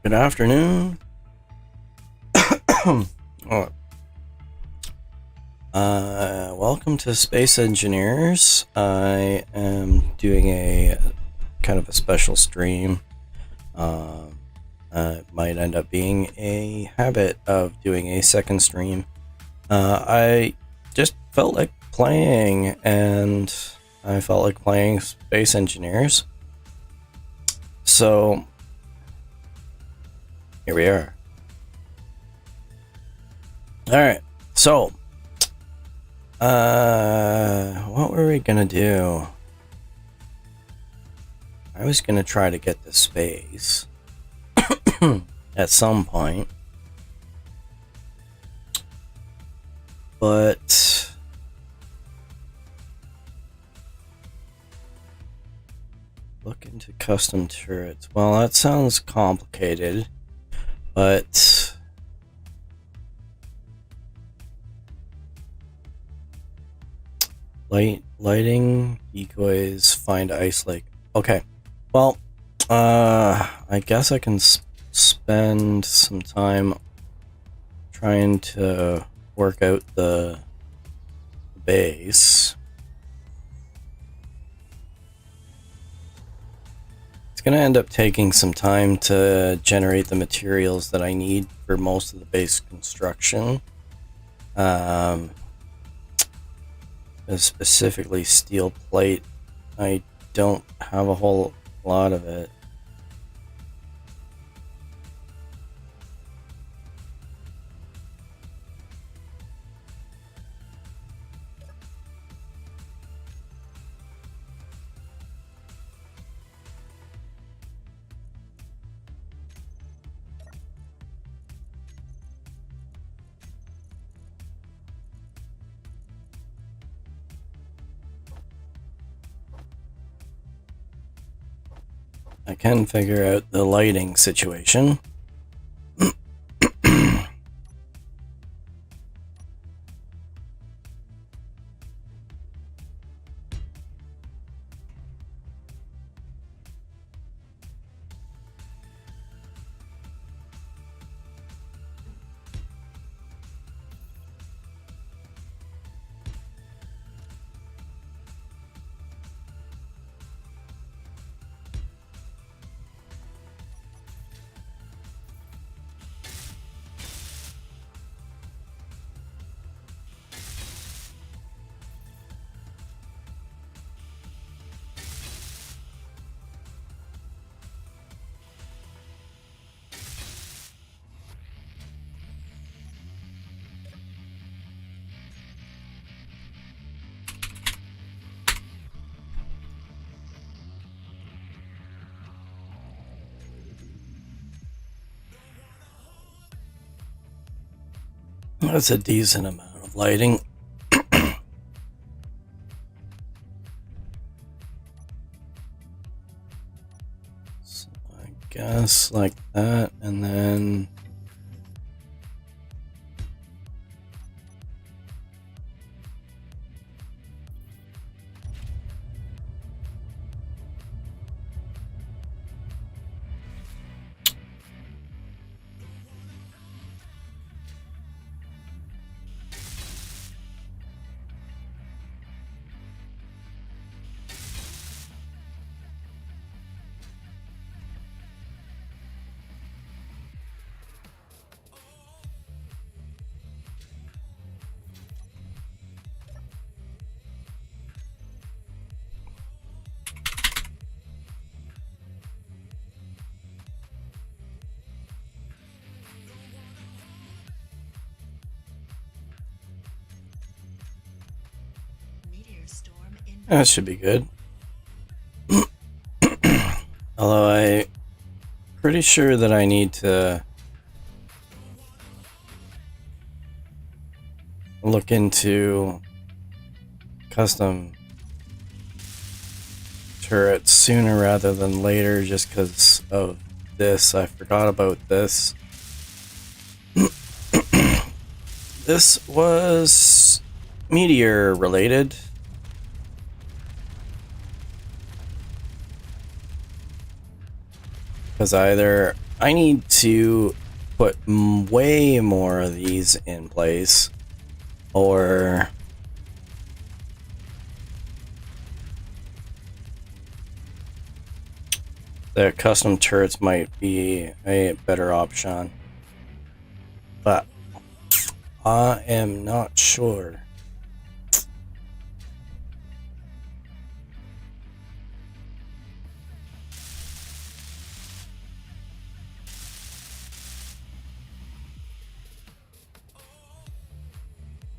Good afternoon. Oh, welcome to Space Engineers. I am doing a kind of a special stream. It might end up being a habit of doing a second stream. I just felt like playing, and I felt like playing Space Engineers. So here we are. Alright, so what were we gonna do? I was gonna try to get to space at some point, but look into custom turrets. Well, that sounds complicated, but lighting, decoys, find ice lake. Okay, well, I guess I can spend some time trying to work out the base. It's gonna end up taking some time to generate the materials that I need for most of the base construction. Specifically steel plate. I don't have a whole lot of it. I can figure out the lighting situation. That's a decent amount of lighting. So I guess like that, and then that should be good. Although I'm pretty sure that I need to look into custom turrets sooner rather than later, just because of this. I forgot about this. This was meteor related. Because either I need to put way more of these in place, or the custom turrets might be a better option. But I am not sure.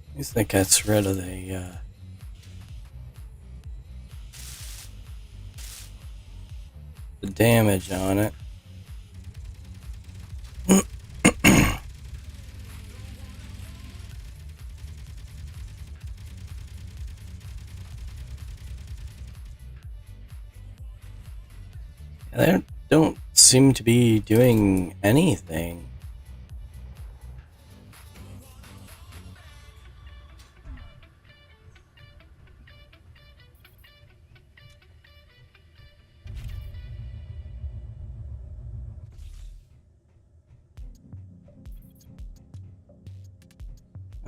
At least that gets rid of the damage on it. They don't seem to be doing anything.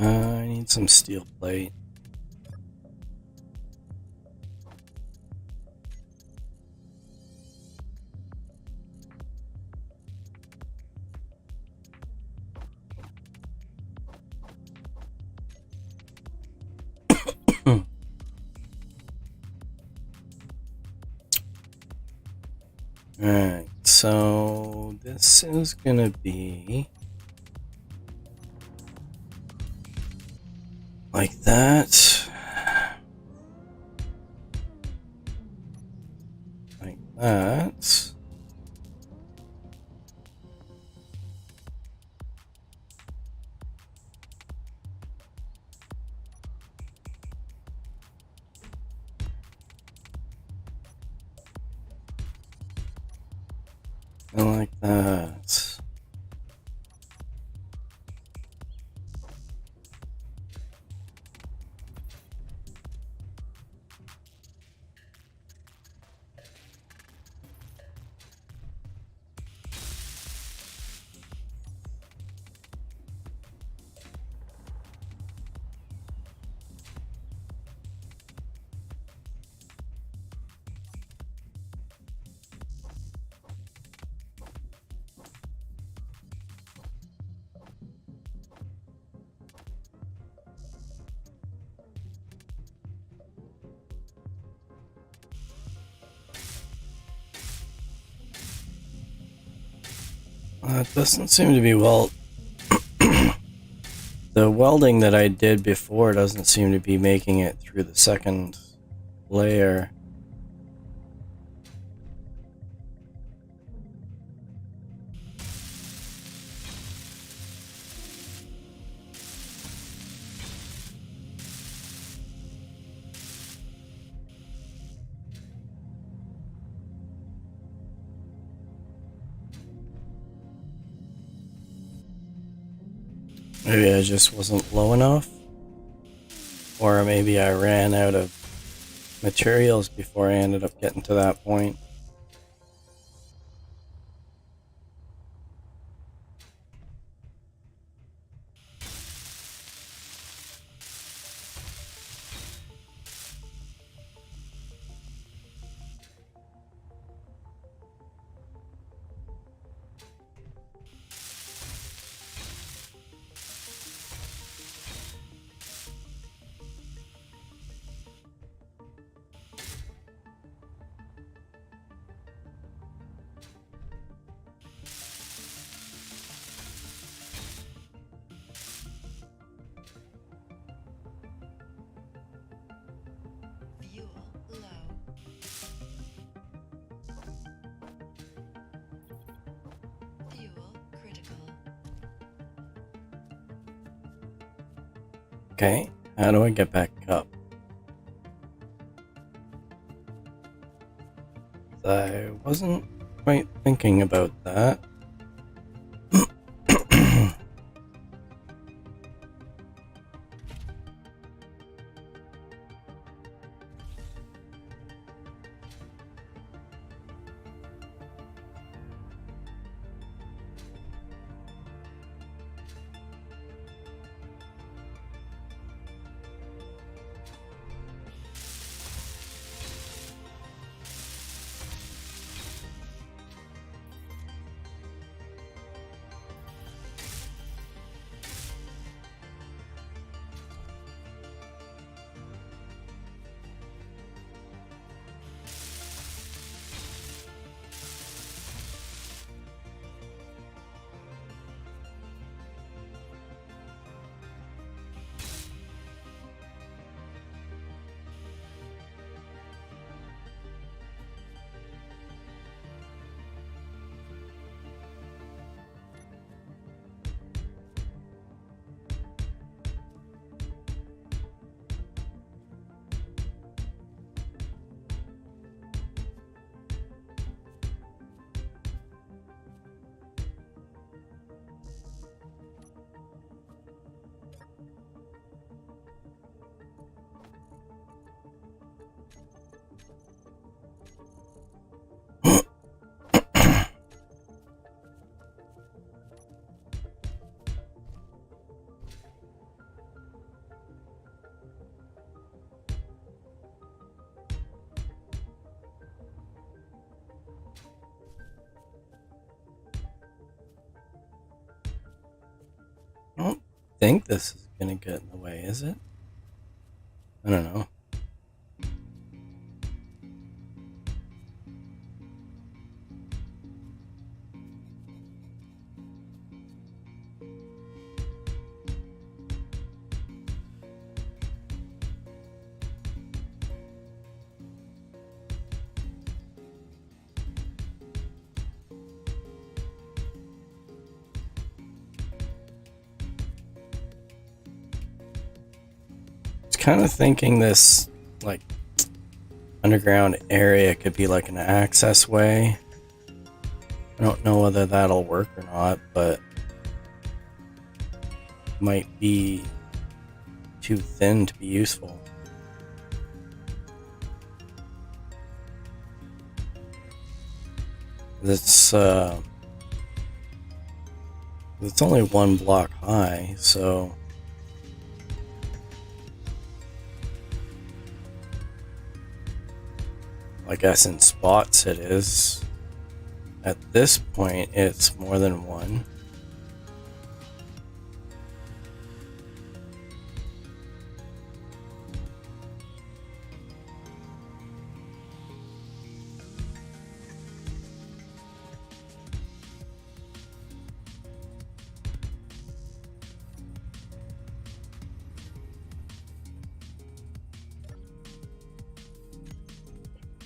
I need some steel plate. Alright, so this is gonna be like that. Like that. And like that. It doesn't seem to be well. The welding that I did before doesn't seem to be making it through the second layer. Maybe I just wasn't low enough, or maybe I ran out of materials before I ended up getting to that point. Okay, how do I get back up? I wasn't quite thinking about that. think this is gonna get in the way, is it? I don't know. Kind of thinking this like underground area could be like an access way. I don't know whether that'll work or not, but might be too thin to be useful. It's only one block high, so I guess in spots it is. At this point, it's more than one.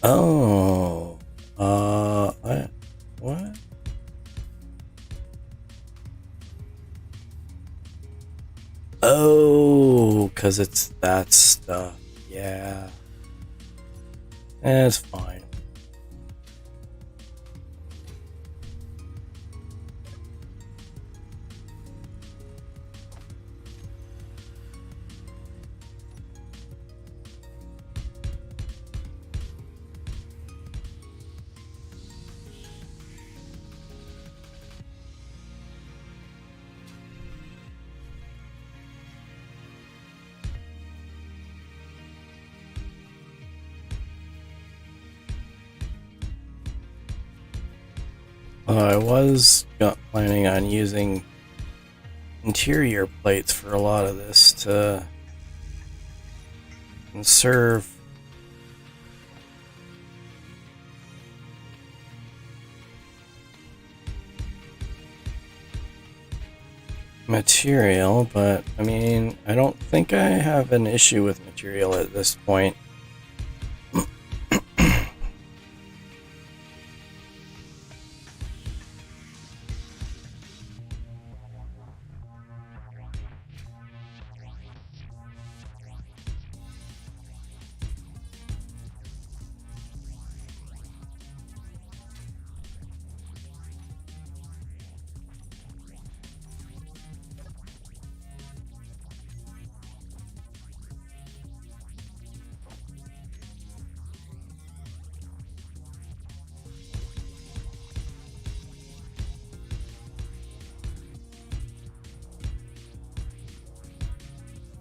Oh, what? Oh, because it's that stuff. Yeah. It's fine. I was planning on using interior plates for a lot of this to conserve material, but I mean, I don't think I have an issue with material at this point.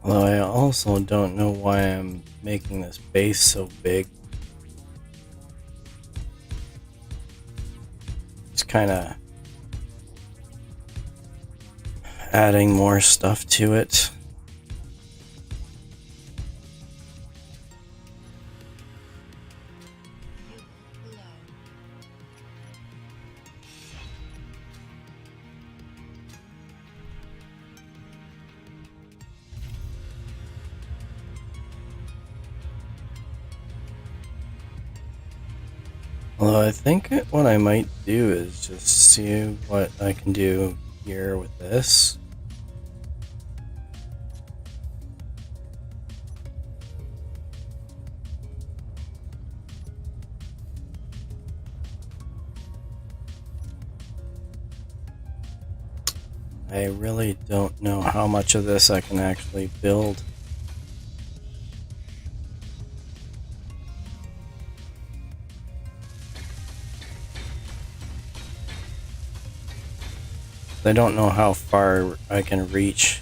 Although I also don't know why I'm making this base so big. It's kind of adding more stuff to it. Although I think what I might do is just see what I can do here with this. I really don't know how much of this I can actually build. I don't know how far I can reach.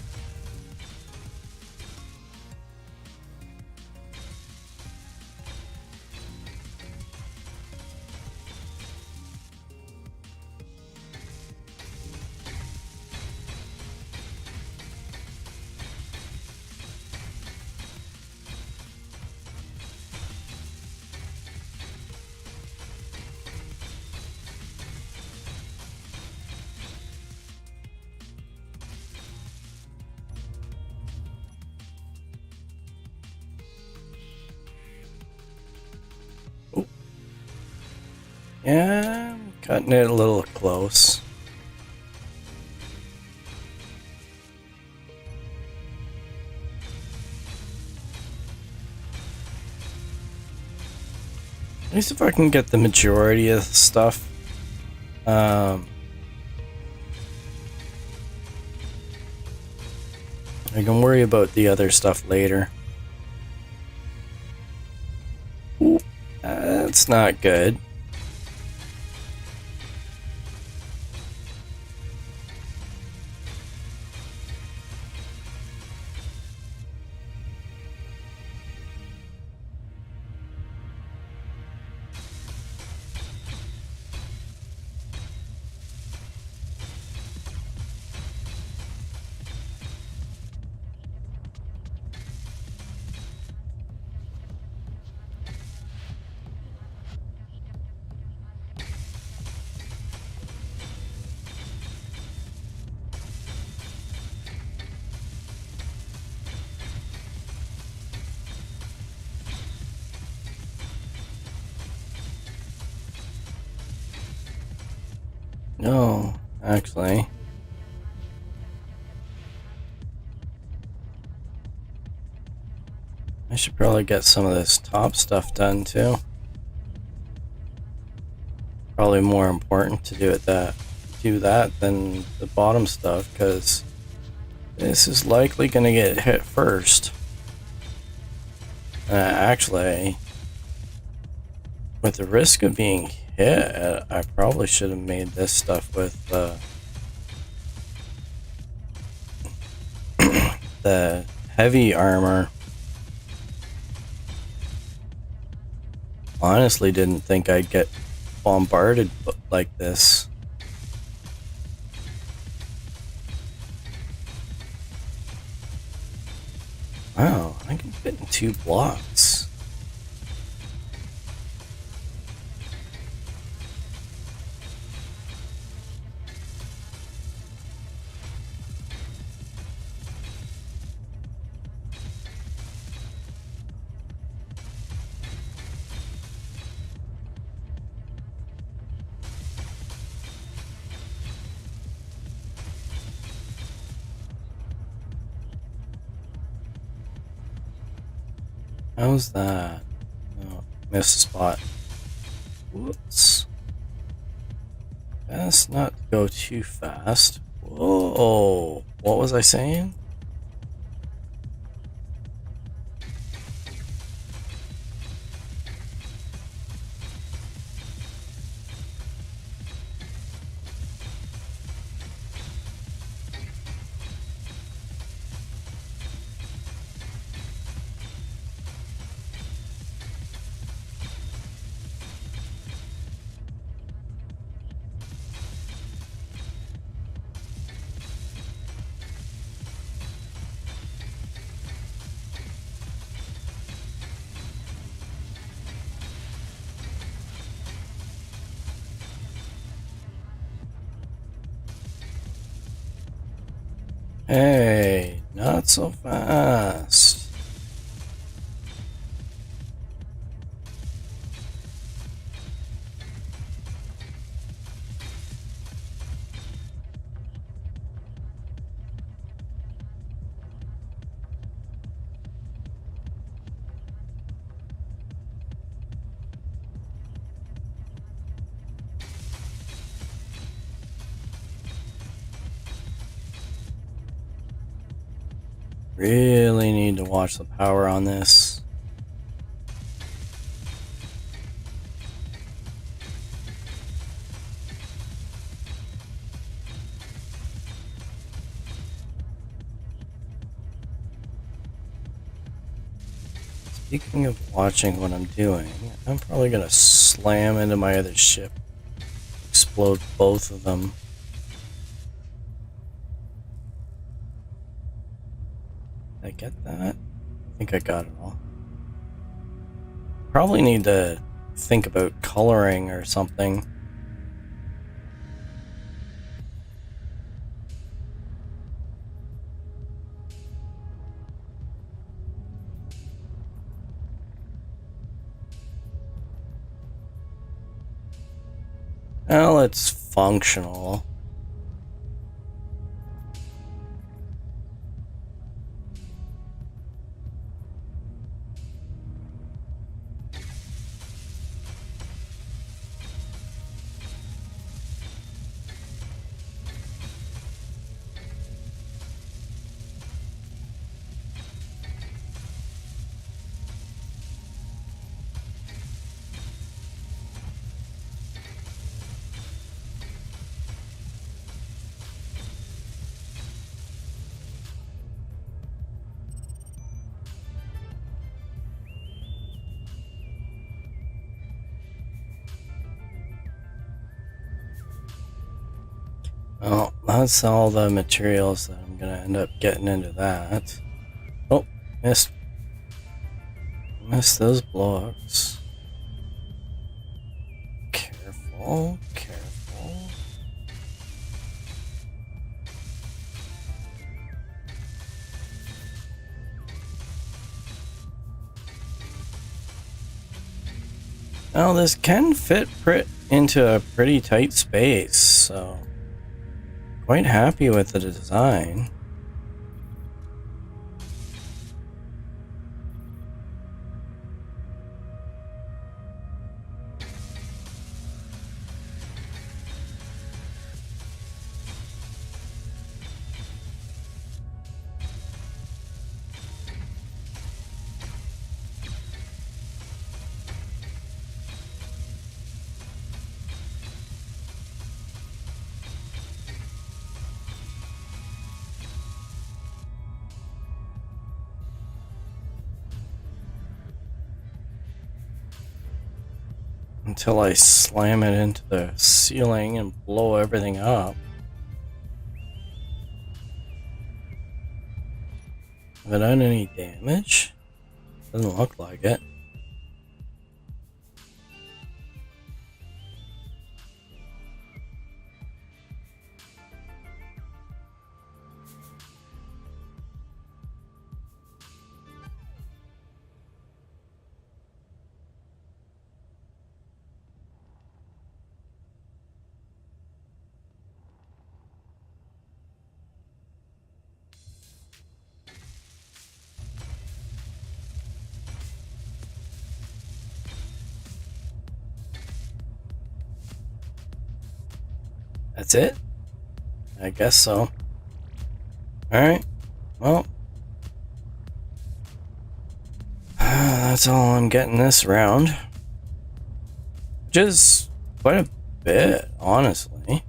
Yeah, I'm cutting it a little close. At least if I can get the majority of the stuff. I can worry about the other stuff later. Ooh, that's not good. No, actually. I should probably get some of this top stuff done too. Probably more important to do that than the bottom stuff, because this is likely going to get hit first. Actually, with the risk of being hit, I probably should have made this stuff with the heavy armor. Honestly, didn't think I'd get bombarded like this. Wow, I can fit in 2 blocks. How's that? Oh, missed a spot. Whoops. Best not go too fast. Whoa. What was I saying? Hey, not so fast. Really need to watch the power on this. Speaking of watching what I'm doing, I'm probably gonna slam into my other ship. Explode both of them. Did I get that? I think I got it all. Probably need to think about coloring or something. Well, it's functional. Well, that's all the materials that I'm gonna end up getting into that. Oh, missed those blocks. Careful, careful. Well, this can fit into a pretty tight space, so quite happy with the design. Until I slam it into the ceiling and blow everything up. Have I done any damage? Doesn't look like it. That's it? I guess so. Alright, well. That's all I'm getting this round. Which is quite a bit, honestly.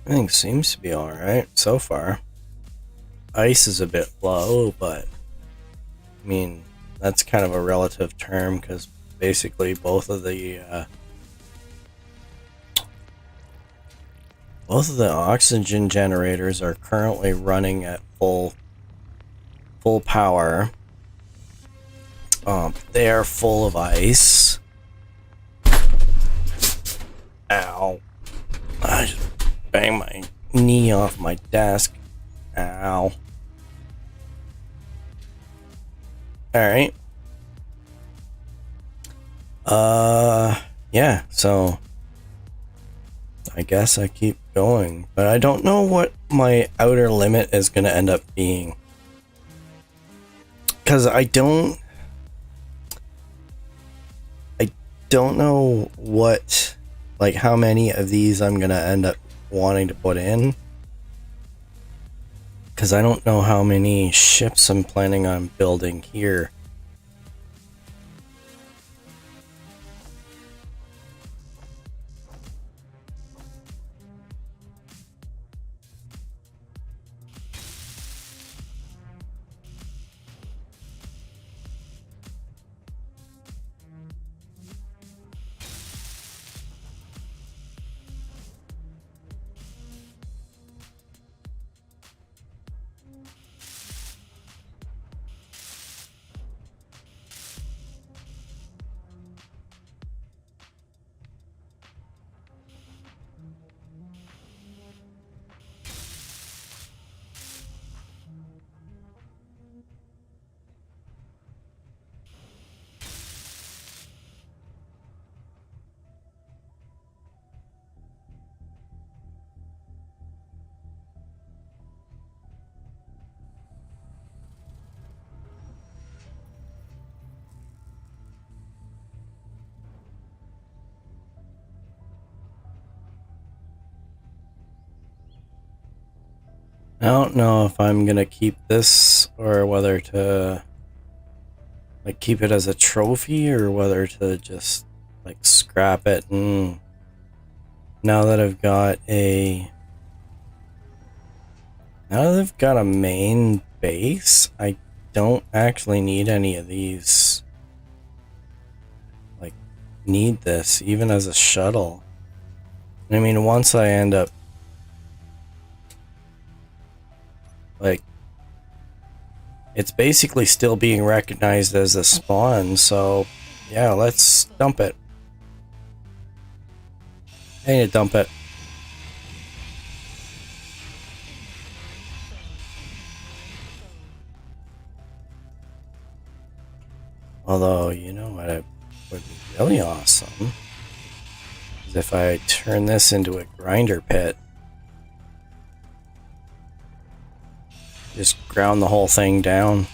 Everything seems to be alright so far. Ice is a bit low, but I mean, that's kind of a relative term because basically both of the oxygen generators are currently running at full power. They are full of ice. Ow. I just banged my knee off my desk. Ow. Alright. Yeah, so I guess I keep going, but I don't know what my outer limit is gonna end up being. Cause I don't know what, like how many of these I'm gonna end up wanting to put in. Cause I don't know how many ships I'm planning on building here. I don't know if I'm gonna keep this or whether to like keep it as a trophy or whether to just like scrap it. And now that I've got a main base, I don't actually need any of these. Like, need this even as a shuttle. I mean, once I end up like, it's basically still being recognized as a spawn, so yeah, let's dump it. I need to dump it. Although, you know what would be really awesome is if I turn this into a grinder pit. Just ground the whole thing down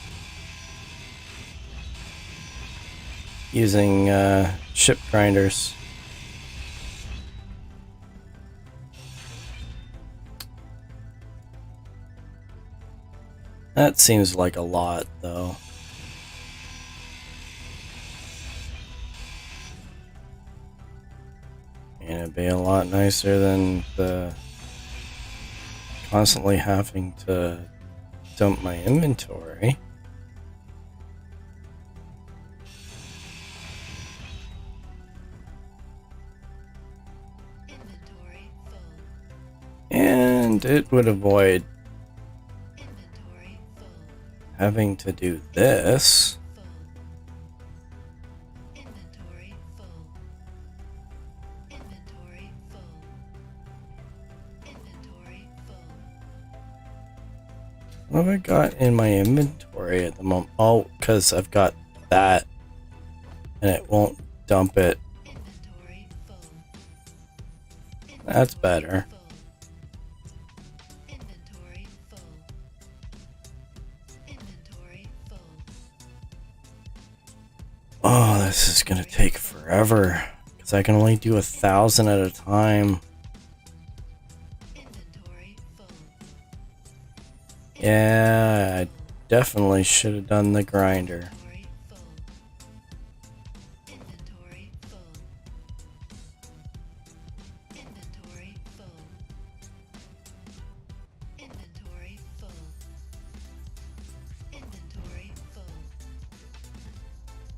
using ship grinders. That seems like a lot, though. And it'd be a lot nicer than the constantly having to dump my inventory. And it would avoid having to do this. What have I got in my inventory at the moment? Oh, because I've got that and it won't dump it. That's better. Oh, this is gonna take forever because I can only do 1,000 at a time. Yeah, I definitely should have done the grinder.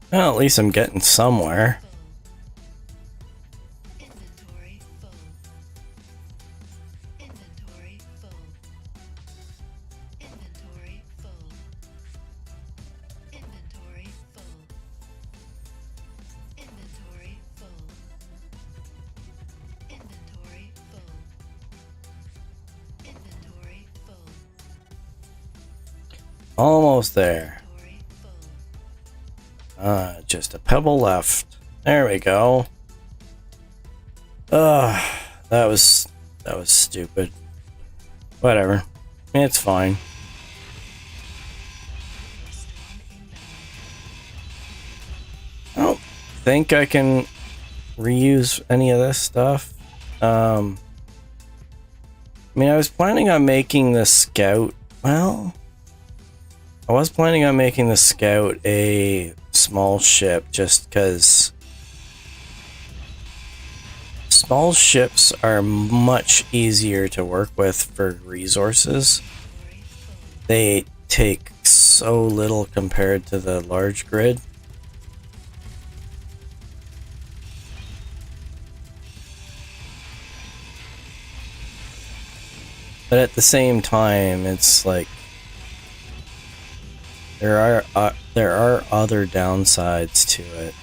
Well, at least I'm getting somewhere. Almost there. Just a pebble left. There we go. That was stupid. Whatever. It's fine. I don't think I can reuse any of this stuff. I mean, I was planning on making the Scout. Well, I was planning on making the Scout a small ship just because small ships are much easier to work with for resources. They take so little compared to the large grid. But at the same time, it's like there are other downsides to it.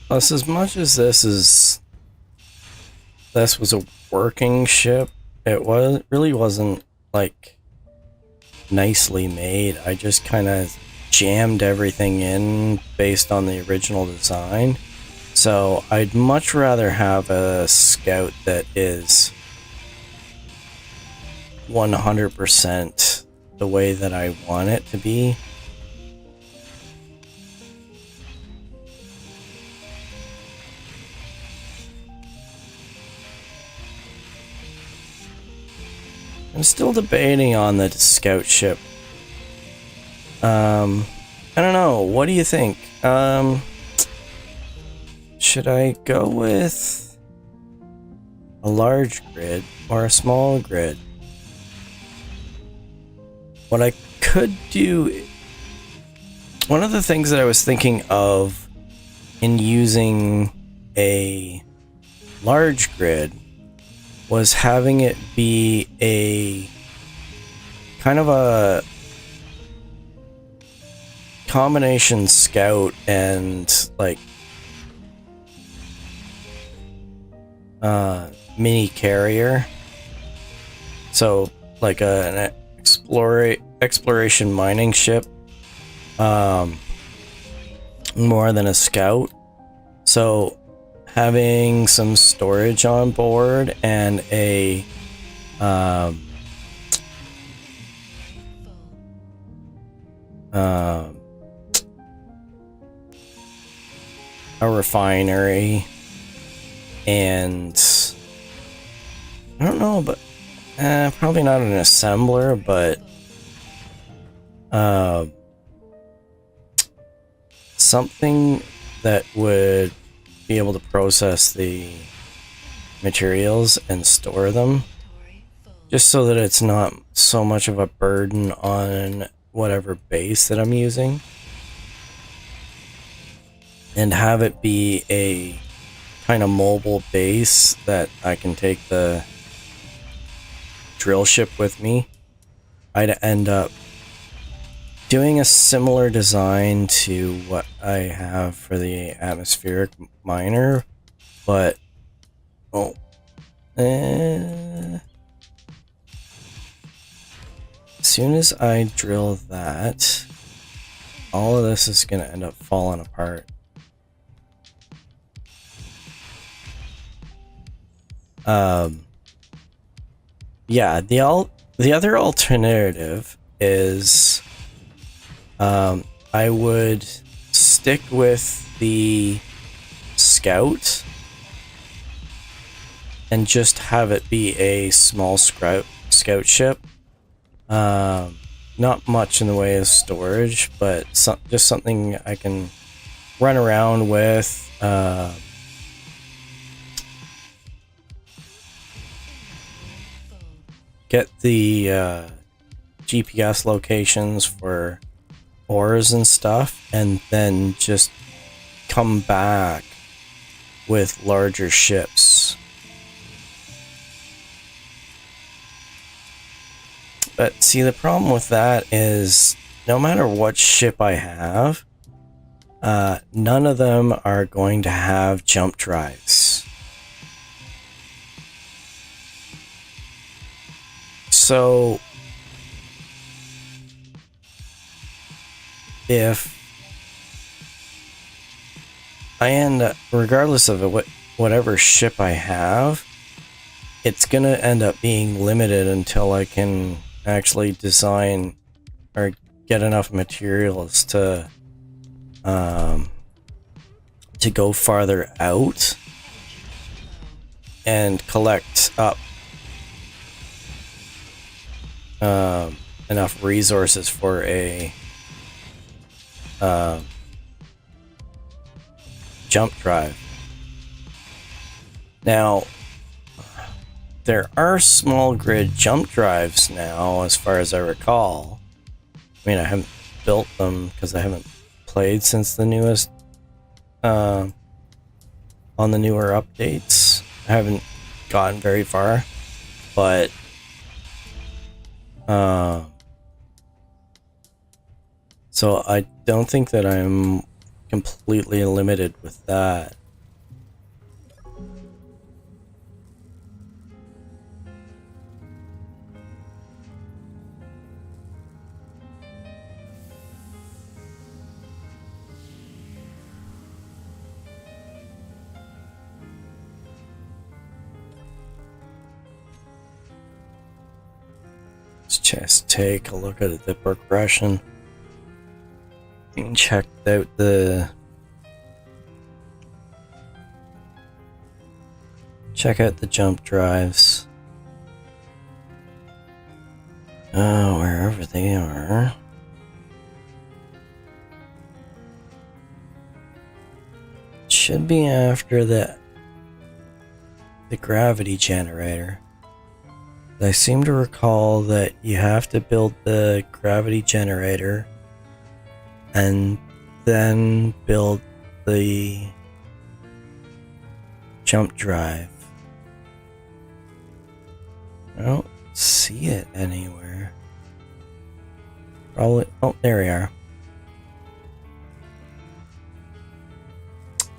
Plus, as much as this was a working ship, it really wasn't like nicely made. I just kind of jammed everything in based on the original design. So I'd much rather have a scout that is 100% the way that I want it to be. I'm still debating on the scout ship. I don't know. What do you think? Should I go with a large grid or a small grid? What I could do... One of the things that I was thinking of in using a large grid was having it be a kind of a combination scout and like mini carrier. So like an exploration mining ship, more than a scout. So having some storage on board and a refinery, and I don't know, but probably not an assembler, but something that would be able to process the materials and store them, just so that it's not so much of a burden on whatever base that I'm using, and have it be a kind of mobile base that I can take the drill ship with me. I'd end up doing a similar design to what I have for the atmospheric miner, but as soon as I drill that, all of this is going to end up falling apart. Yeah, the other alternative is I would stick with the scout and just have it be a small scout ship. Not much in the way of storage, but just something I can run around with. Get the GPS locations for ores and stuff, and then just come back with larger ships. But see, the problem with that is no matter what ship I have, none of them are going to have jump drives. So if I end up, regardless of whatever ship I have, it's gonna end up being limited until I can actually design or get enough materials to go farther out and collect up enough resources for a jump drive. Now, there are small grid jump drives now, as far as I recall. I mean, I haven't built them because I haven't played since the newest on the newer updates. I haven't gotten very far, but so I don't think that I'm completely limited with that. Let's just take a look at the progression. And check out the jump drives. Oh, wherever they are. Should be after the gravity generator. I seem to recall that you have to build the gravity generator and then build the jump drive. I don't see it anywhere. Probably. Oh, there we are.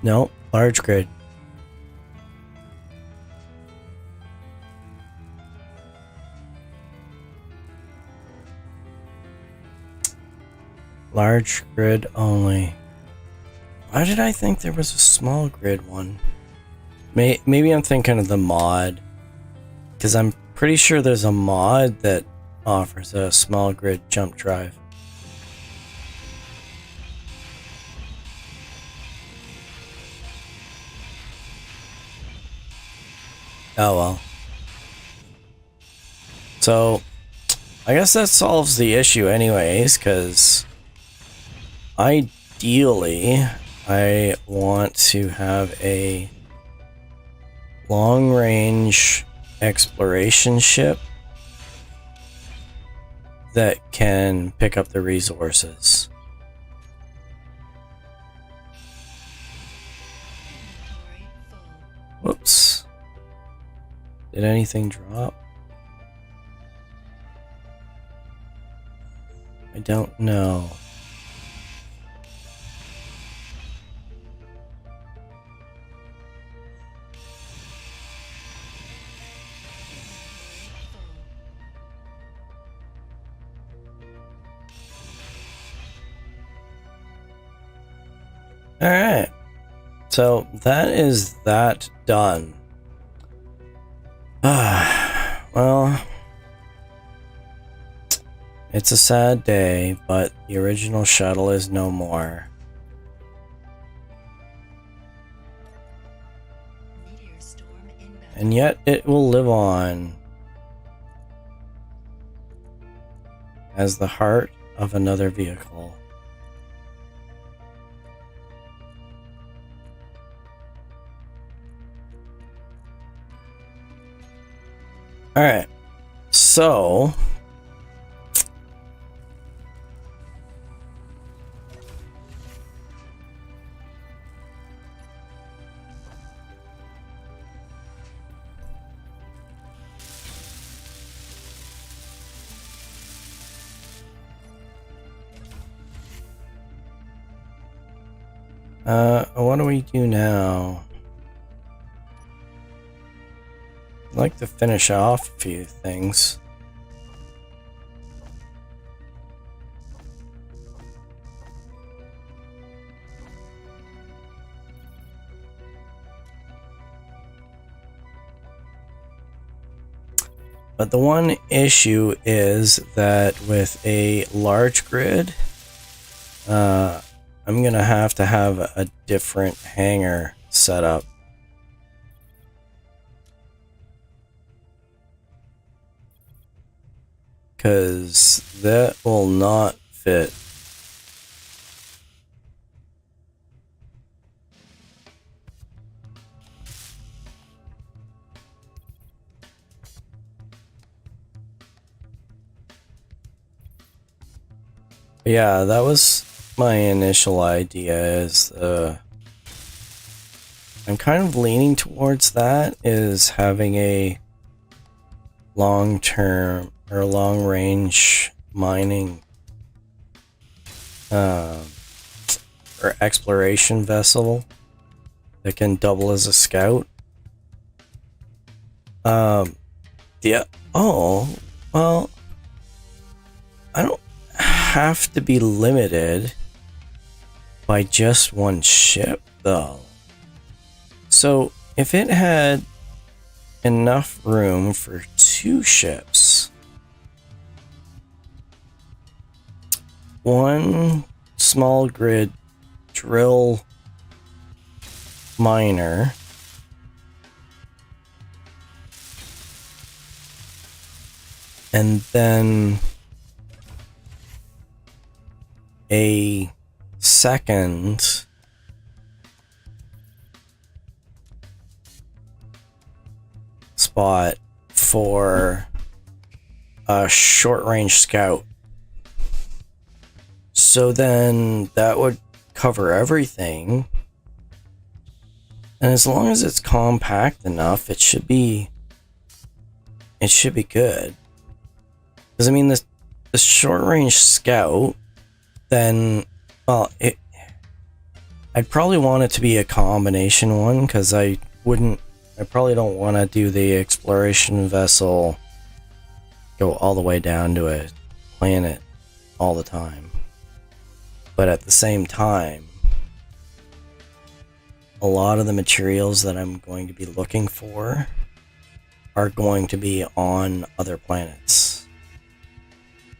No, large grid. Large grid only. Why did I think there was a small grid one? Maybe I'm thinking of the mod. Because I'm pretty sure there's a mod that offers a small grid jump drive. Oh well. So, I guess that solves the issue anyways, because ideally, I want to have a long-range exploration ship that can pick up the resources. Whoops. Did anything drop? I don't know. Alright. So that is that done. Well, it's a sad day, but the original shuttle is no more. And yet it will live on as the heart of another vehicle. Alright, so what do we do now? I'd like to finish off a few things. But the one issue is that with a large grid, I'm gonna have to have a different hangar set up. Because that will not fit. Yeah, that was my initial idea, is I'm kind of leaning towards that, is having a long-term or long-range mining or exploration vessel that can double as a scout. Yeah. Oh, well, I don't have to be limited by just one ship, though. So, if it had enough room for 2 ships, one small grid drill miner, and then a second spot for a short range scout. So then that would cover everything. And as long as it's compact enough, it should be good. Because I mean, the short range scout, then, well, I'd probably want it to be a combination one, because I probably don't want to do the exploration vessel go all the way down to a planet all the time. But at the same time, a lot of the materials that I'm going to be looking for are going to be on other planets.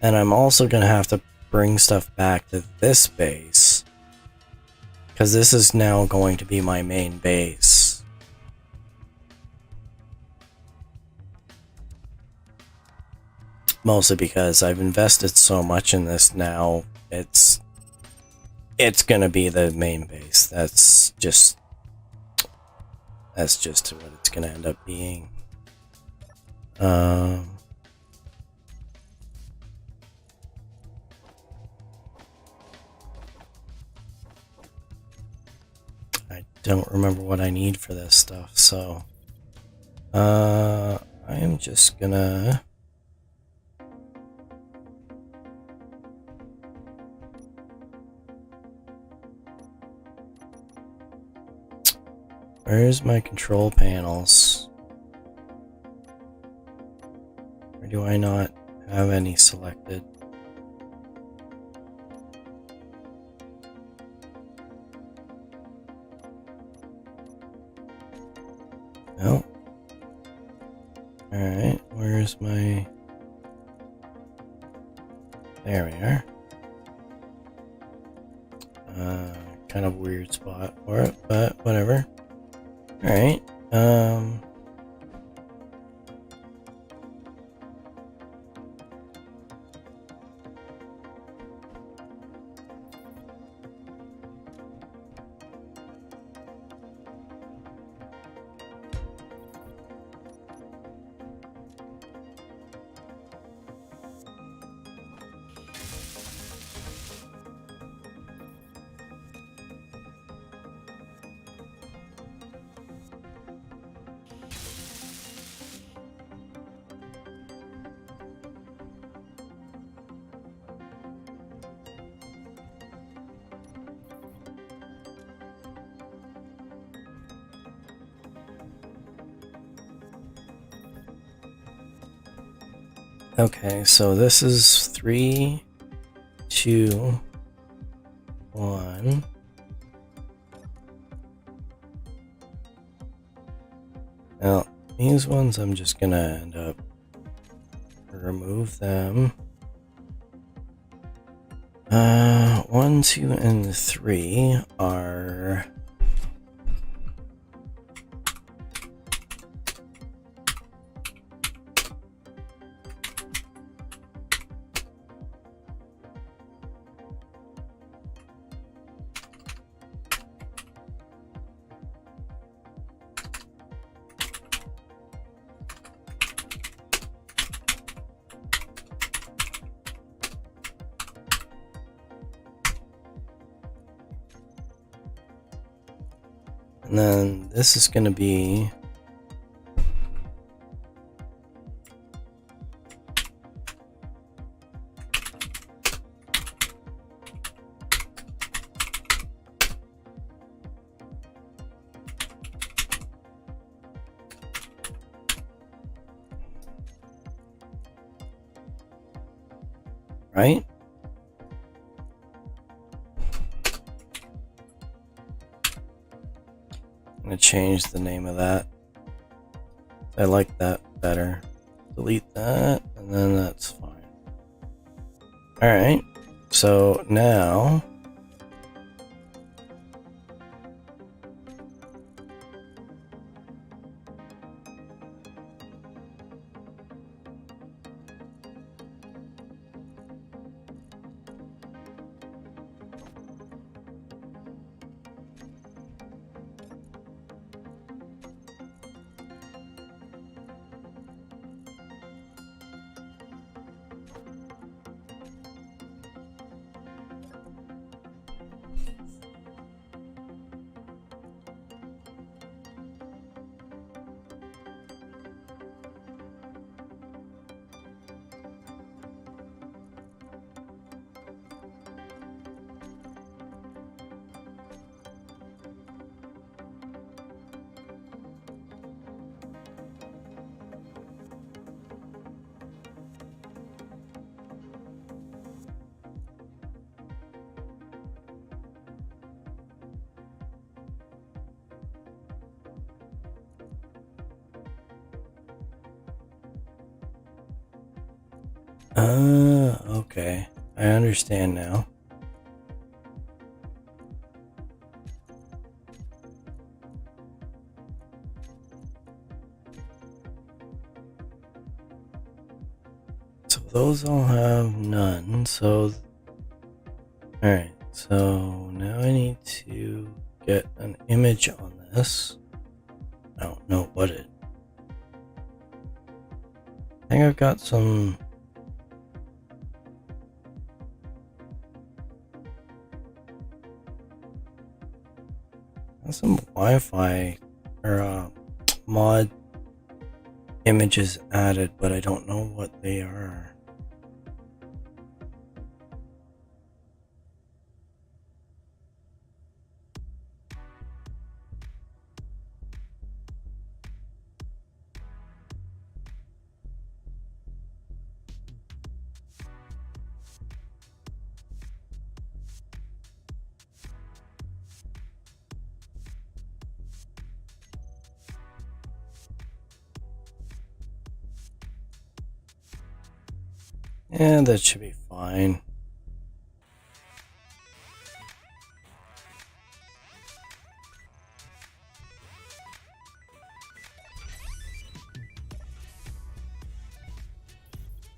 And I'm also going to have to bring stuff back to this base, because this is now going to be my main base. Mostly because I've invested so much in this now, it's gonna be the main base. That's just what it's gonna end up being. I don't remember what I need for this stuff, so I am just gonna where's my control panels? Or do I not have any selected? No. Alright, where's my... There we are. Kind of weird spot for it, but whatever. Alright, okay, so this is 3, 2, 1. Now, these ones I'm just gonna end up remove them. 1, 2, and 3 are... And then this is going to be... right? I'm gonna change the name of that. I like that better. Delete that, and then that's fine. Alright, so now okay. I understand now. So those all have none, so... Alright, so now I need to get an image on this. I don't know what it... I think I've got some... some Wi-Fi or mod images added, but I don't know what they are. Yeah, that should be fine.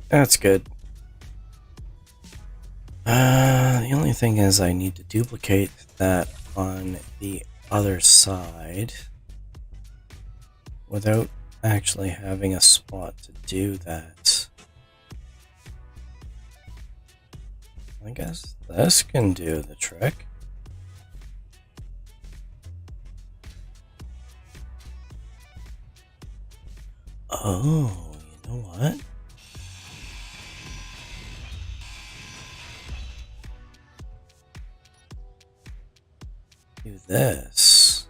That's good. The only thing is I need to duplicate that on the other side without actually having a spot to do that. I guess this can do the trick. Oh, you know what? Do this.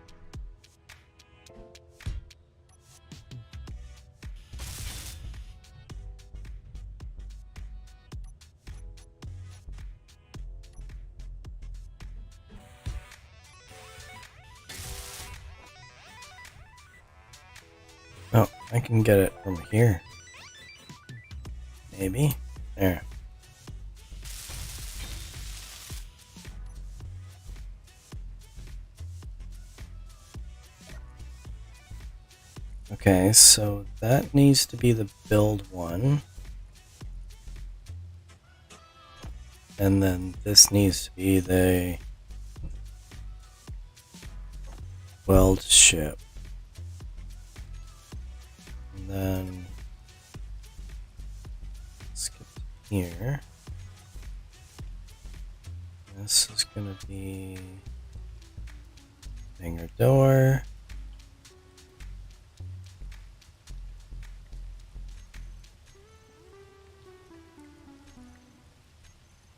Oh, I can get it from here. Maybe. There. Okay, so that needs to be the build one. And then this needs to be the weld ship. And then skip here. This is gonna be hangar door.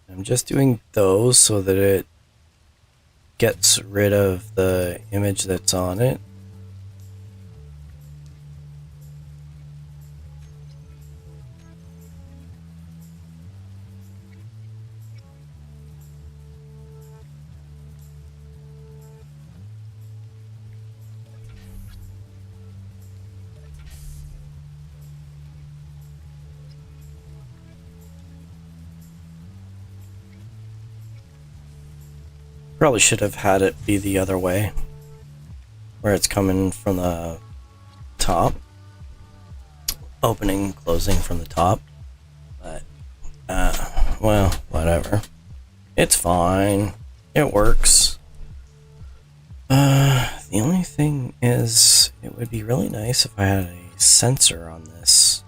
I'm just doing those so that it gets rid of the image that's on it. Probably should have had it be the other way, where it's coming from the top, opening, closing from the top. But, well, whatever. It's fine. It works. The only thing is, it would be really nice if I had a sensor on this.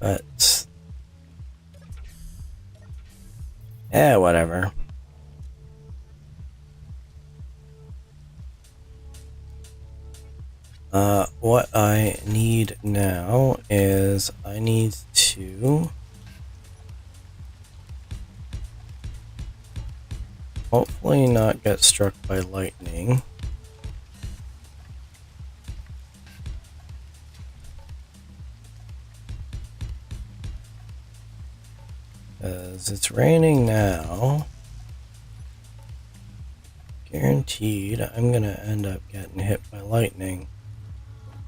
But, yeah, whatever. What I need now is I need to hopefully not get struck by lightning. Because it's raining now. Guaranteed I'm gonna end up getting hit by lightning.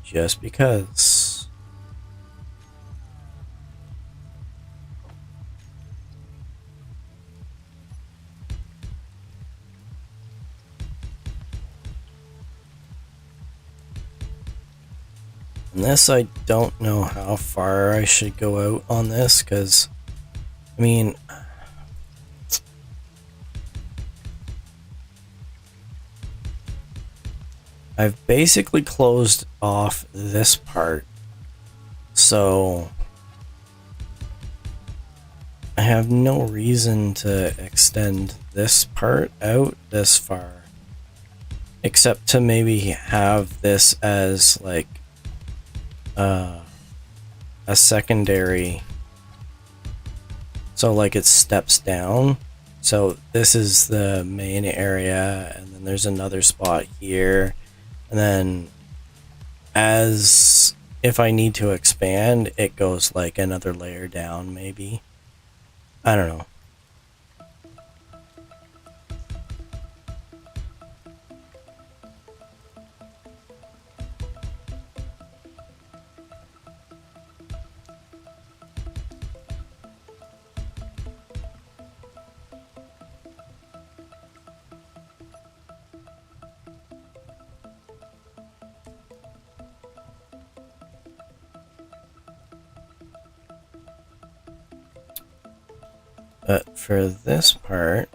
Just because. And this, I don't know how far I should go out on this, because, I mean, I've basically closed off this part, so I have no reason to extend this part out this far, except to maybe have this as like a secondary, so like it steps down. So this is the main area, and then there's another spot here, and then as if I need to expand, it goes like another layer down, maybe. I don't know. But for this part,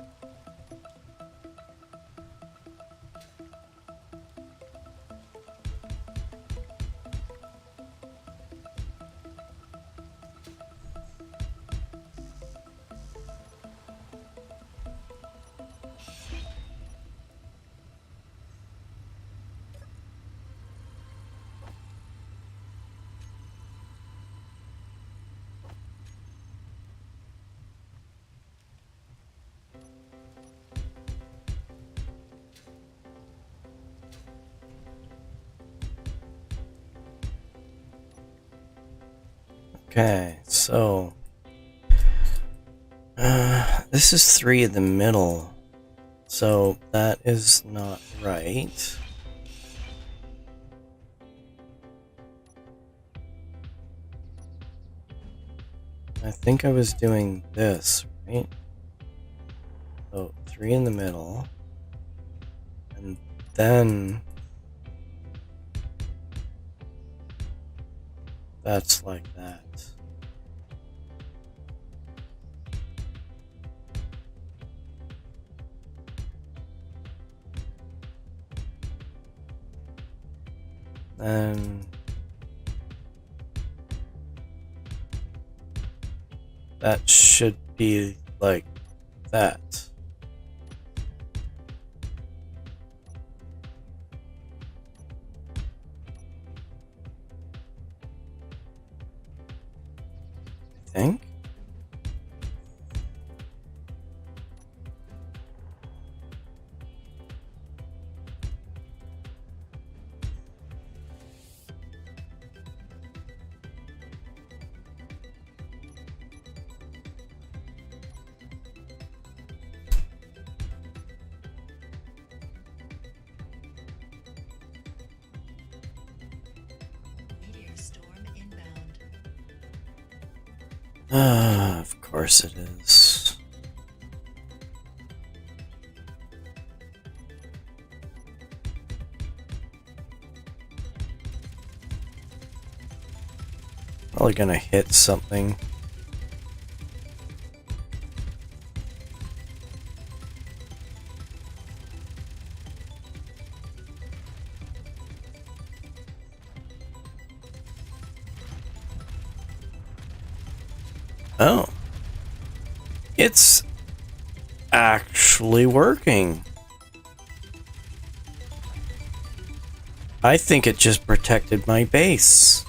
okay, so this is 3 in the middle, so that is not right. I think I was doing this, right? So 3 in the middle, and then that's like that. Then that should be like that. I think. Of course it is. Probably gonna hit something. Oh. It's actually working. I think it just protected my base.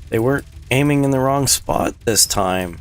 They weren't aiming in the wrong spot this time.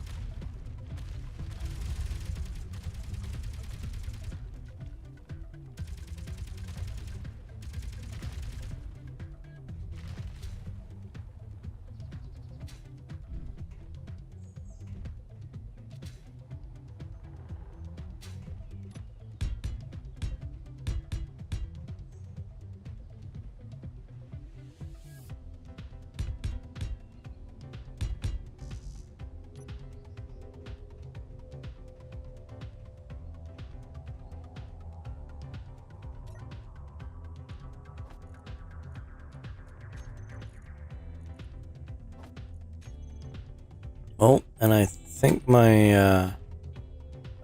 Oh, and I think my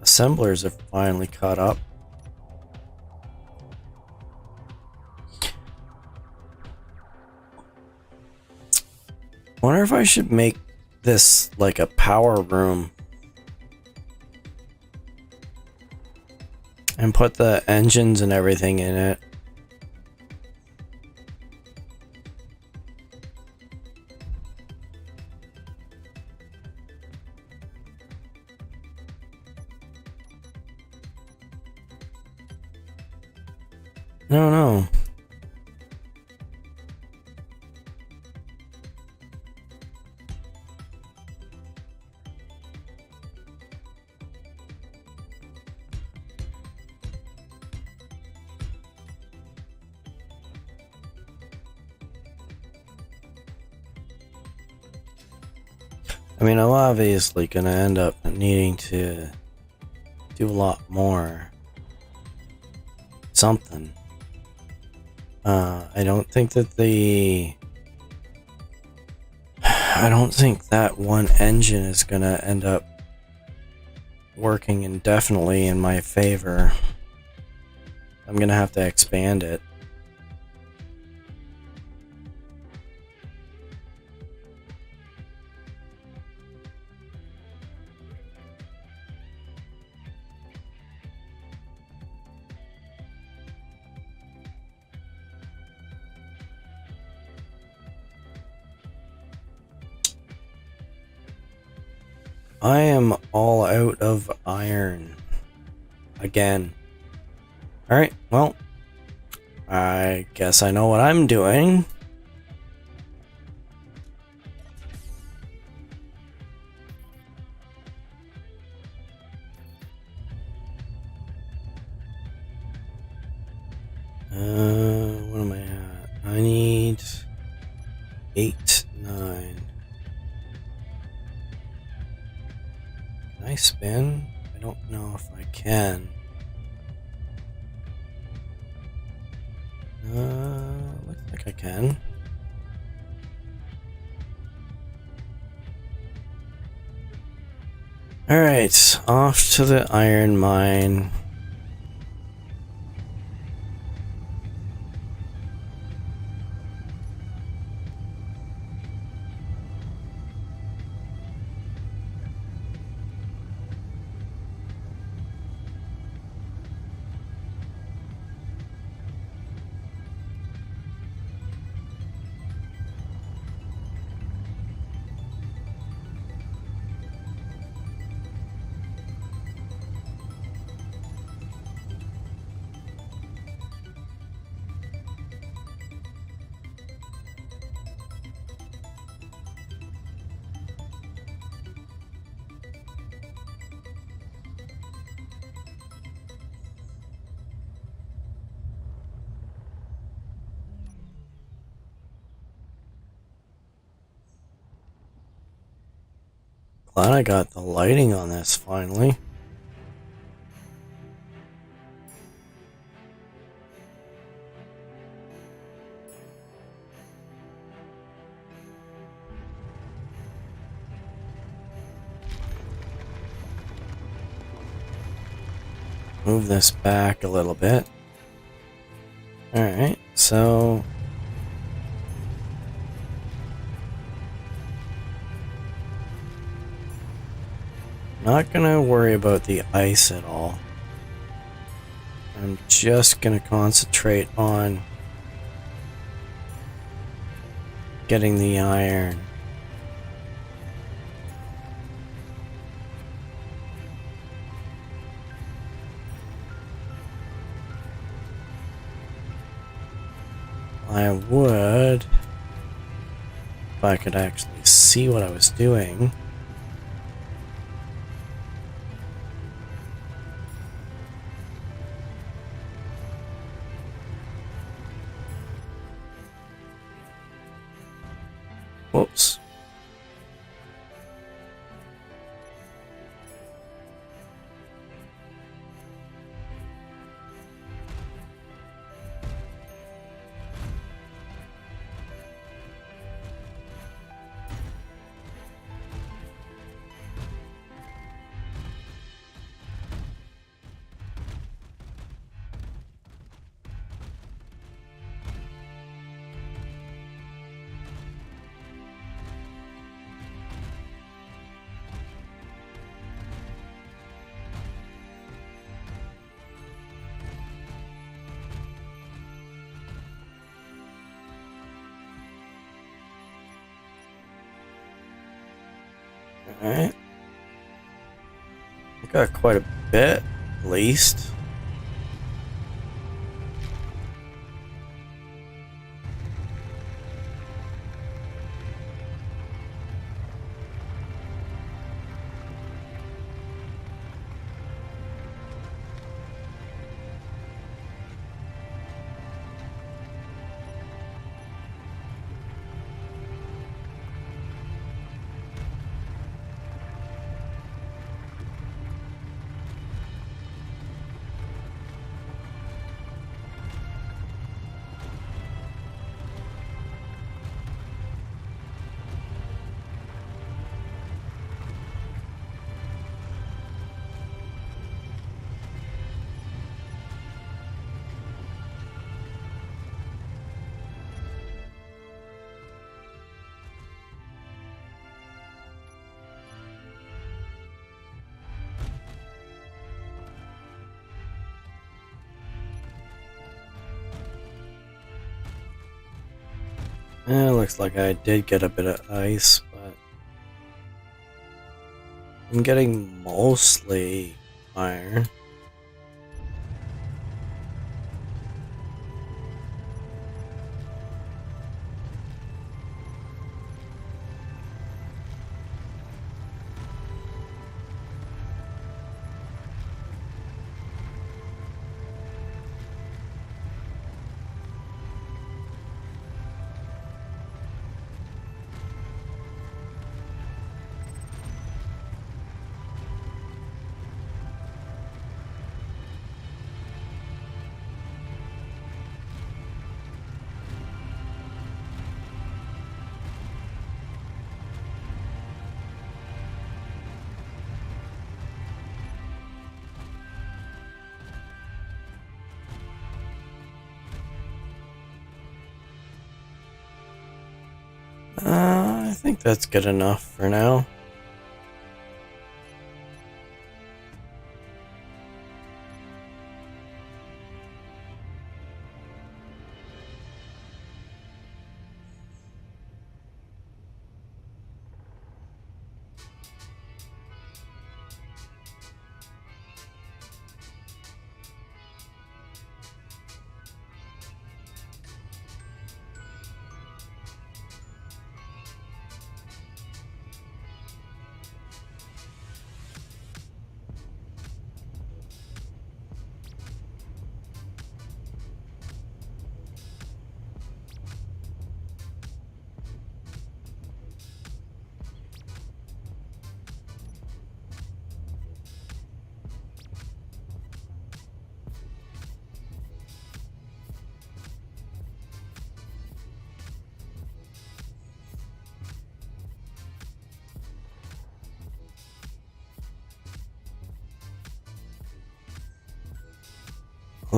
assemblers have finally caught up. Wonder if I should make this like a power room and put the engines and everything in it. No. I mean, I'm obviously gonna end up needing to do a lot more. Something. I don't think that I don't think that one engine is gonna end up working indefinitely in my favor. I'm gonna have to expand it. I am all out of iron. Again. Alright, well, I guess I know what I'm doing. What am I at? I need 8, 9. Can I spin? I don't know if I can. Looks like I can. Alright, off to the iron mine. Glad I got the lighting on this finally. move this back a little bit. Alright, so not gonna worry about the ice at all. I'm just gonna concentrate on getting the iron. I would, if I could actually see what I was doing. Whoops. Alright. I got quite a bit, at least. It looks like I did get a bit of ice, but I'm getting mostly iron. I think that's good enough for now.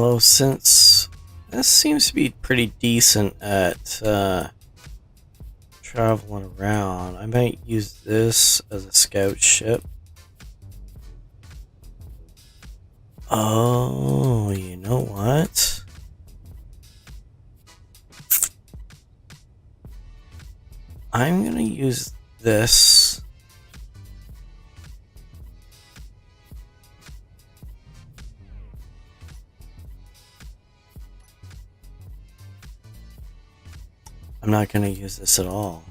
Well, since this seems to be pretty decent at traveling around, I might use this as a scout ship. Oh, you know what? I'm gonna use this. I'm not gonna use this at all.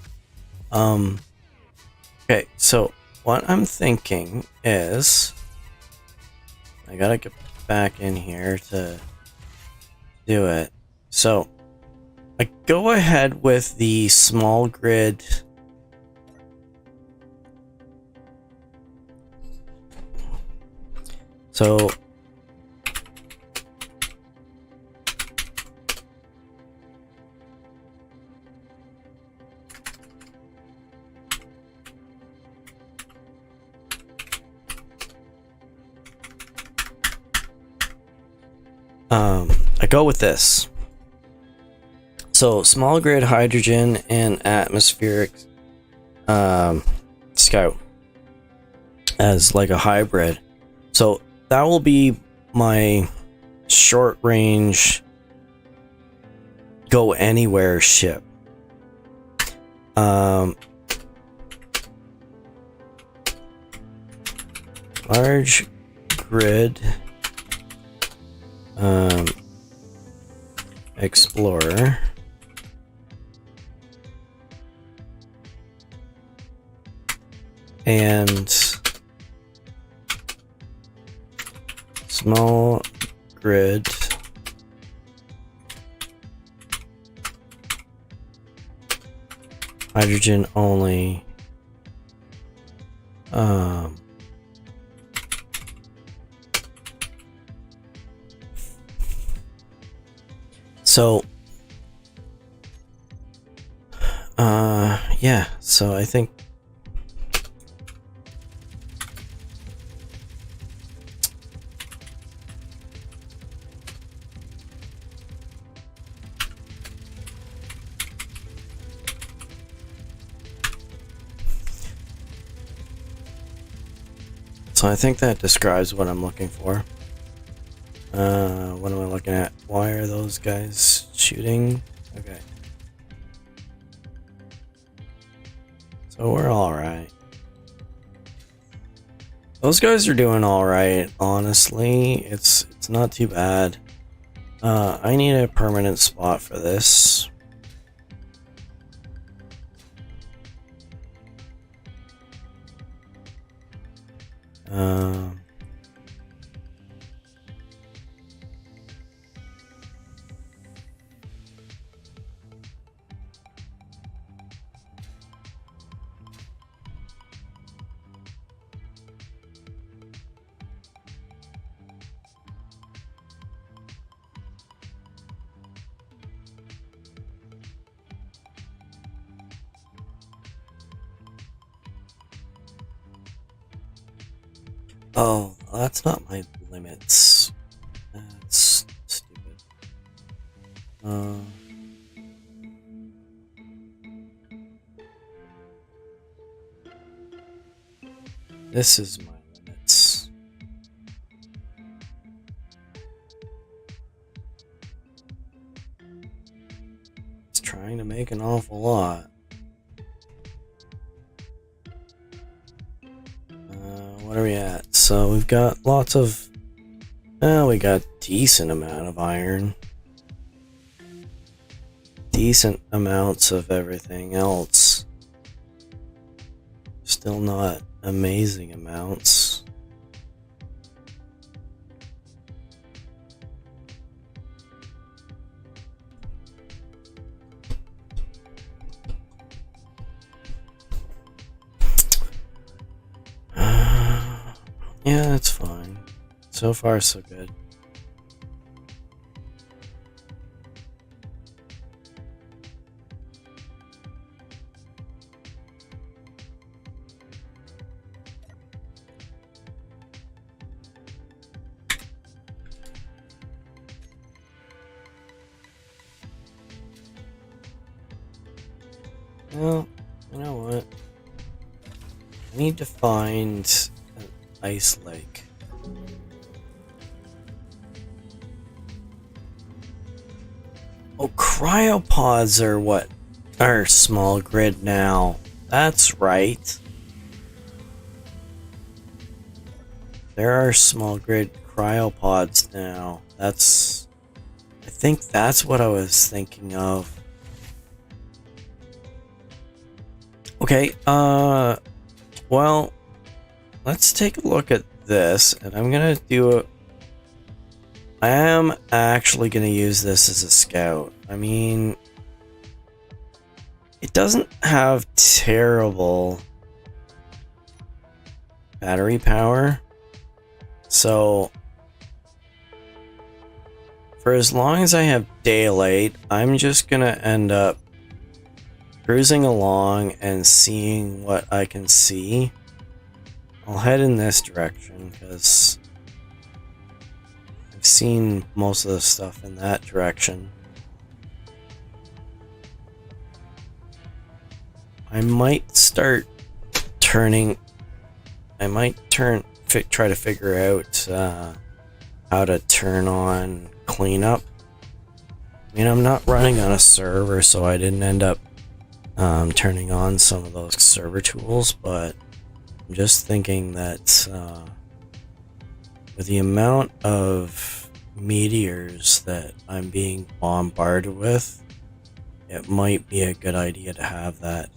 Okay, so what I'm thinking is I gotta get back in here to do it. So I go ahead with the small grid. So I go with this. So small grid hydrogen and atmospheric scout as like a hybrid. So that will be my short range go anywhere ship. Large grid explorer. And small grid hydrogen only. So yeah, so I think that describes what I'm looking for. What am I looking at? Why are those guys shooting? Okay. So we're alright. Those guys are doing alright, honestly. It's not too bad. I need a permanent spot for this. Oh, that's not my limits. That's stupid. This is my limits. It's trying to make an awful lot. What are we at? So we've got lots of... we got decent amount of iron. Decent amounts of everything else. Still not amazing amounts. Yeah, that's fine. So far, so good. Well, you know what? I need to find an ice lake. Oh, cryopods are what? Are small grid now. That's right. There are small grid cryopods now. I think that's what I was thinking of. Okay, well, let's take a look at this, and I'm gonna do I am actually gonna use this as a scout. I mean, it doesn't have terrible battery power, so for as long as I have daylight, I'm just gonna end up cruising along and seeing what I can see. I'll head in this direction because I've seen most of the stuff in that direction. I might try to figure out how to turn on cleanup. I mean, I'm not running on a server, so I didn't end up turning on some of those server tools, but I'm just thinking that with the amount of meteors that I'm being bombarded with, it might be a good idea to have that.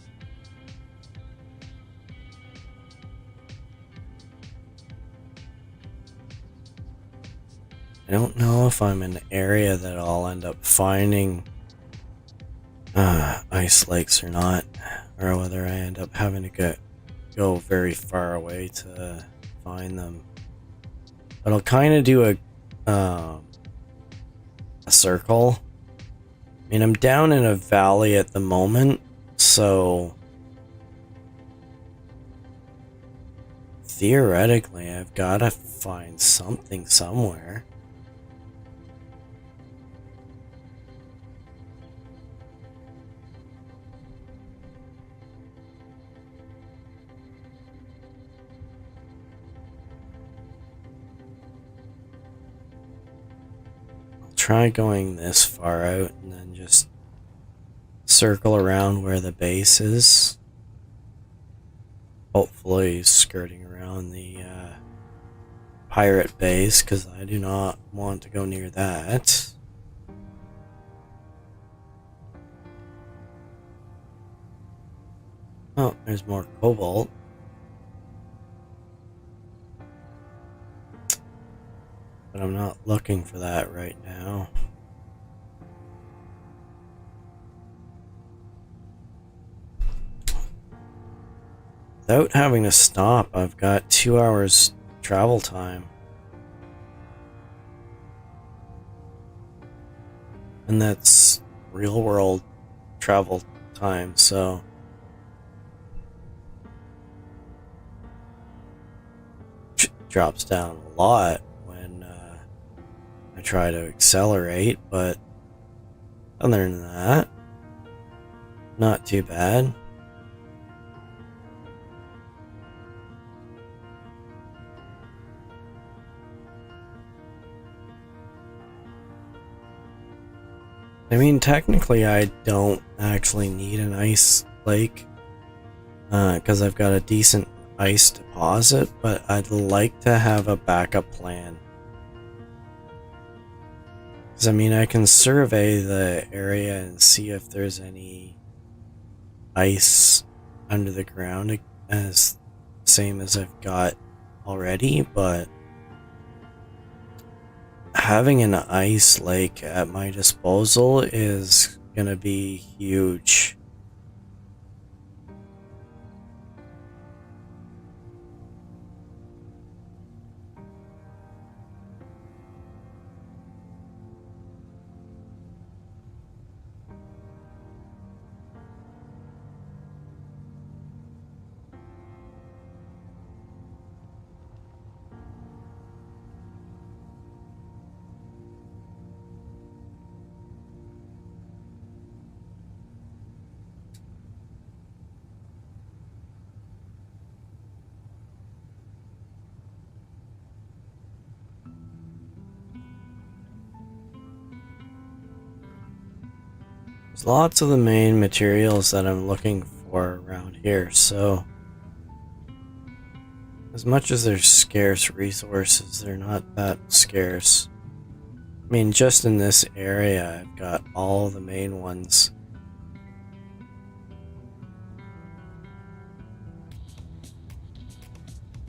I don't know if I'm in an area that I'll end up finding ice lakes or not, or whether I end up having to go very far away to find them. But I'll kind of do a circle. I mean, I'm down in a valley at the moment, so theoretically I've got to find something somewhere. Try going this far out and then just circle around where the base is. Hopefully skirting around the pirate base, because I do not want to go near that. Oh, there's more cobalt. But I'm not looking for that right now. Without having to stop, I've got 2 hours travel time. And that's real world travel time, so drops down a lot when I try to accelerate, but other than that, not too bad. I mean, technically I don't actually need an ice lake because I've got a decent ice deposit, but I'd like to have a backup plan. Because I mean, I can survey the area and see if there's any ice under the ground as same as I've got already, but having an ice lake at my disposal is gonna be huge. There's lots of the main materials that I'm looking for around here, so as much as they're scarce resources, they're not that scarce. I mean, just in this area, I've got all the main ones.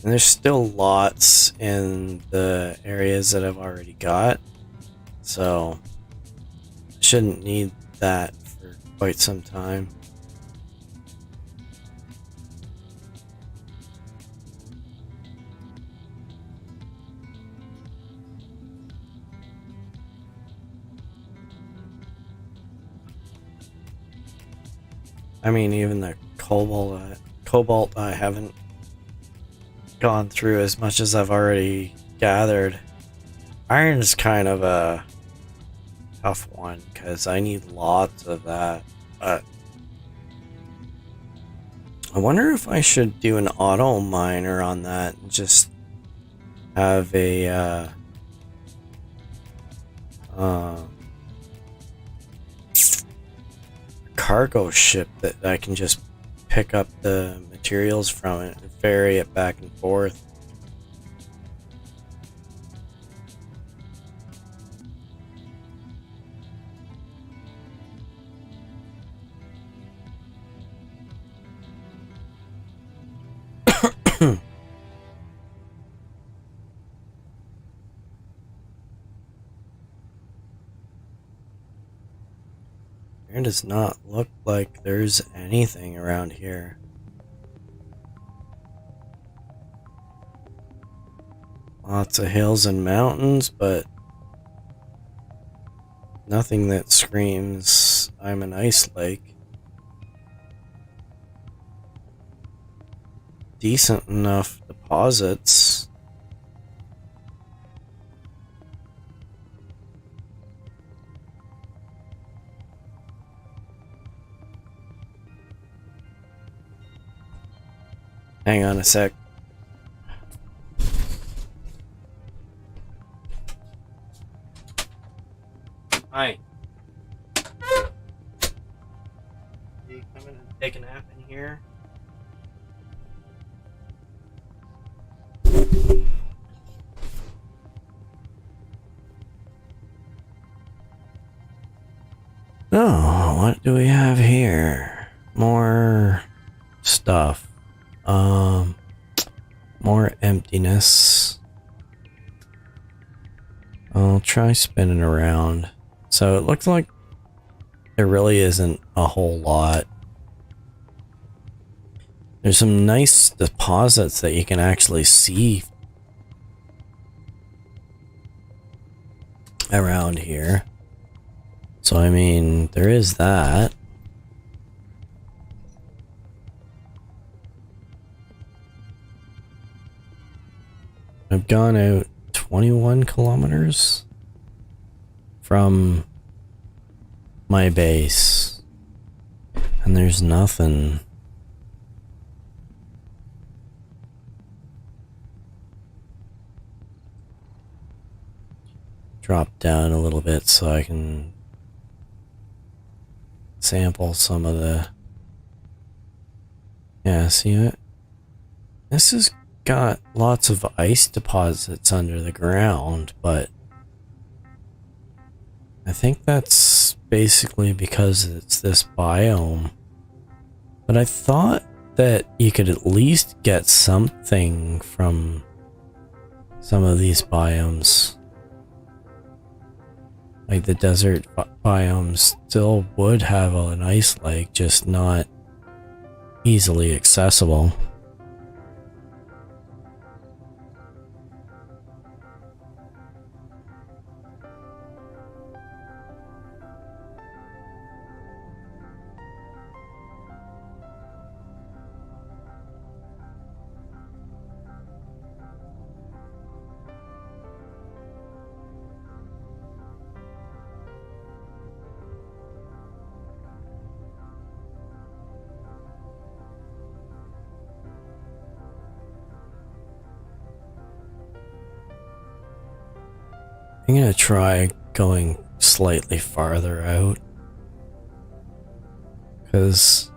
And there's still lots in the areas that I've already got, so I shouldn't need that for quite some time. I mean, even the cobalt I haven't gone through as much as I've already gathered. Iron is kind of a tough one because I need lots of that. But I wonder if I should do an auto miner on that and just have a cargo ship that I can just pick up the materials from it and ferry it back and forth. It does not look like there's anything around here. Lots of hills and mountains, but nothing that screams I'm an ice lake. Decent enough deposits. Hang on a sec. Hi. You come in and take a nap in here? Oh, what do we have here? More stuff. More emptiness. I'll try spinning around. So it looks like there really isn't a whole lot. There's some nice deposits that you can actually see around here. So I mean, there is that. I've gone out 21 kilometers from my base, and there's nothing. Drop down a little bit so I can sample some of the... Yeah, see it? This has got lots of ice deposits under the ground, but I think that's basically because it's this biome. But I thought that you could at least get something from some of these biomes. Like the desert biomes still would have an ice lake, just not easily accessible. I'm gonna try going slightly farther out. because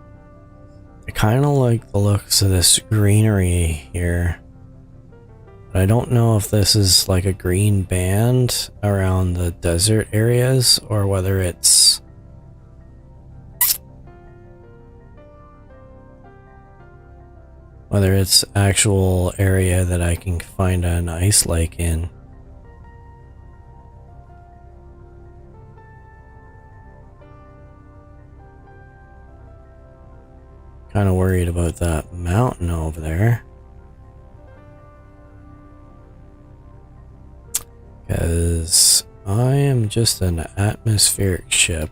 I kind of like the looks of this greenery here. But I don't know if this is like a green band around the desert areas or whether it's actual area that I can find an ice lake in. Kind of worried about that mountain over there. Because I am just an atmospheric ship.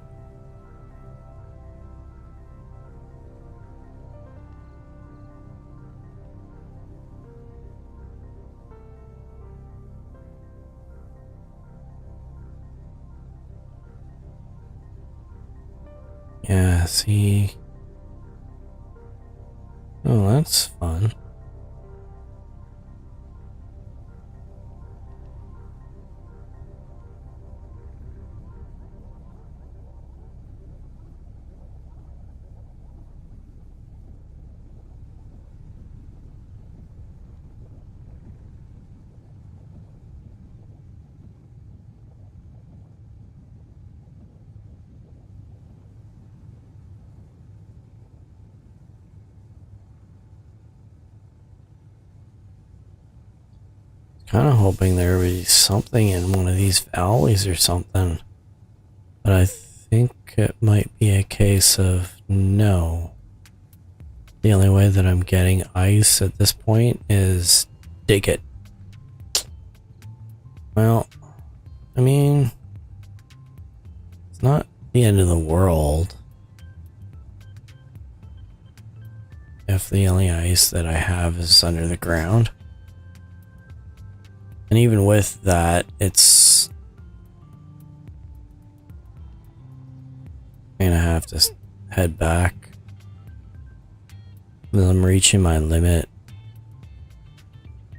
Yeah, see. Oh, that's fun. Kind of hoping there would be something in one of these valleys or something. But I think it might be a case of no. The only way that I'm getting ice at this point is dig it. Well, I mean, it's not the end of the world if the only ice that I have is under the ground. And even with that, it's gonna have to head back. I'm reaching my limit.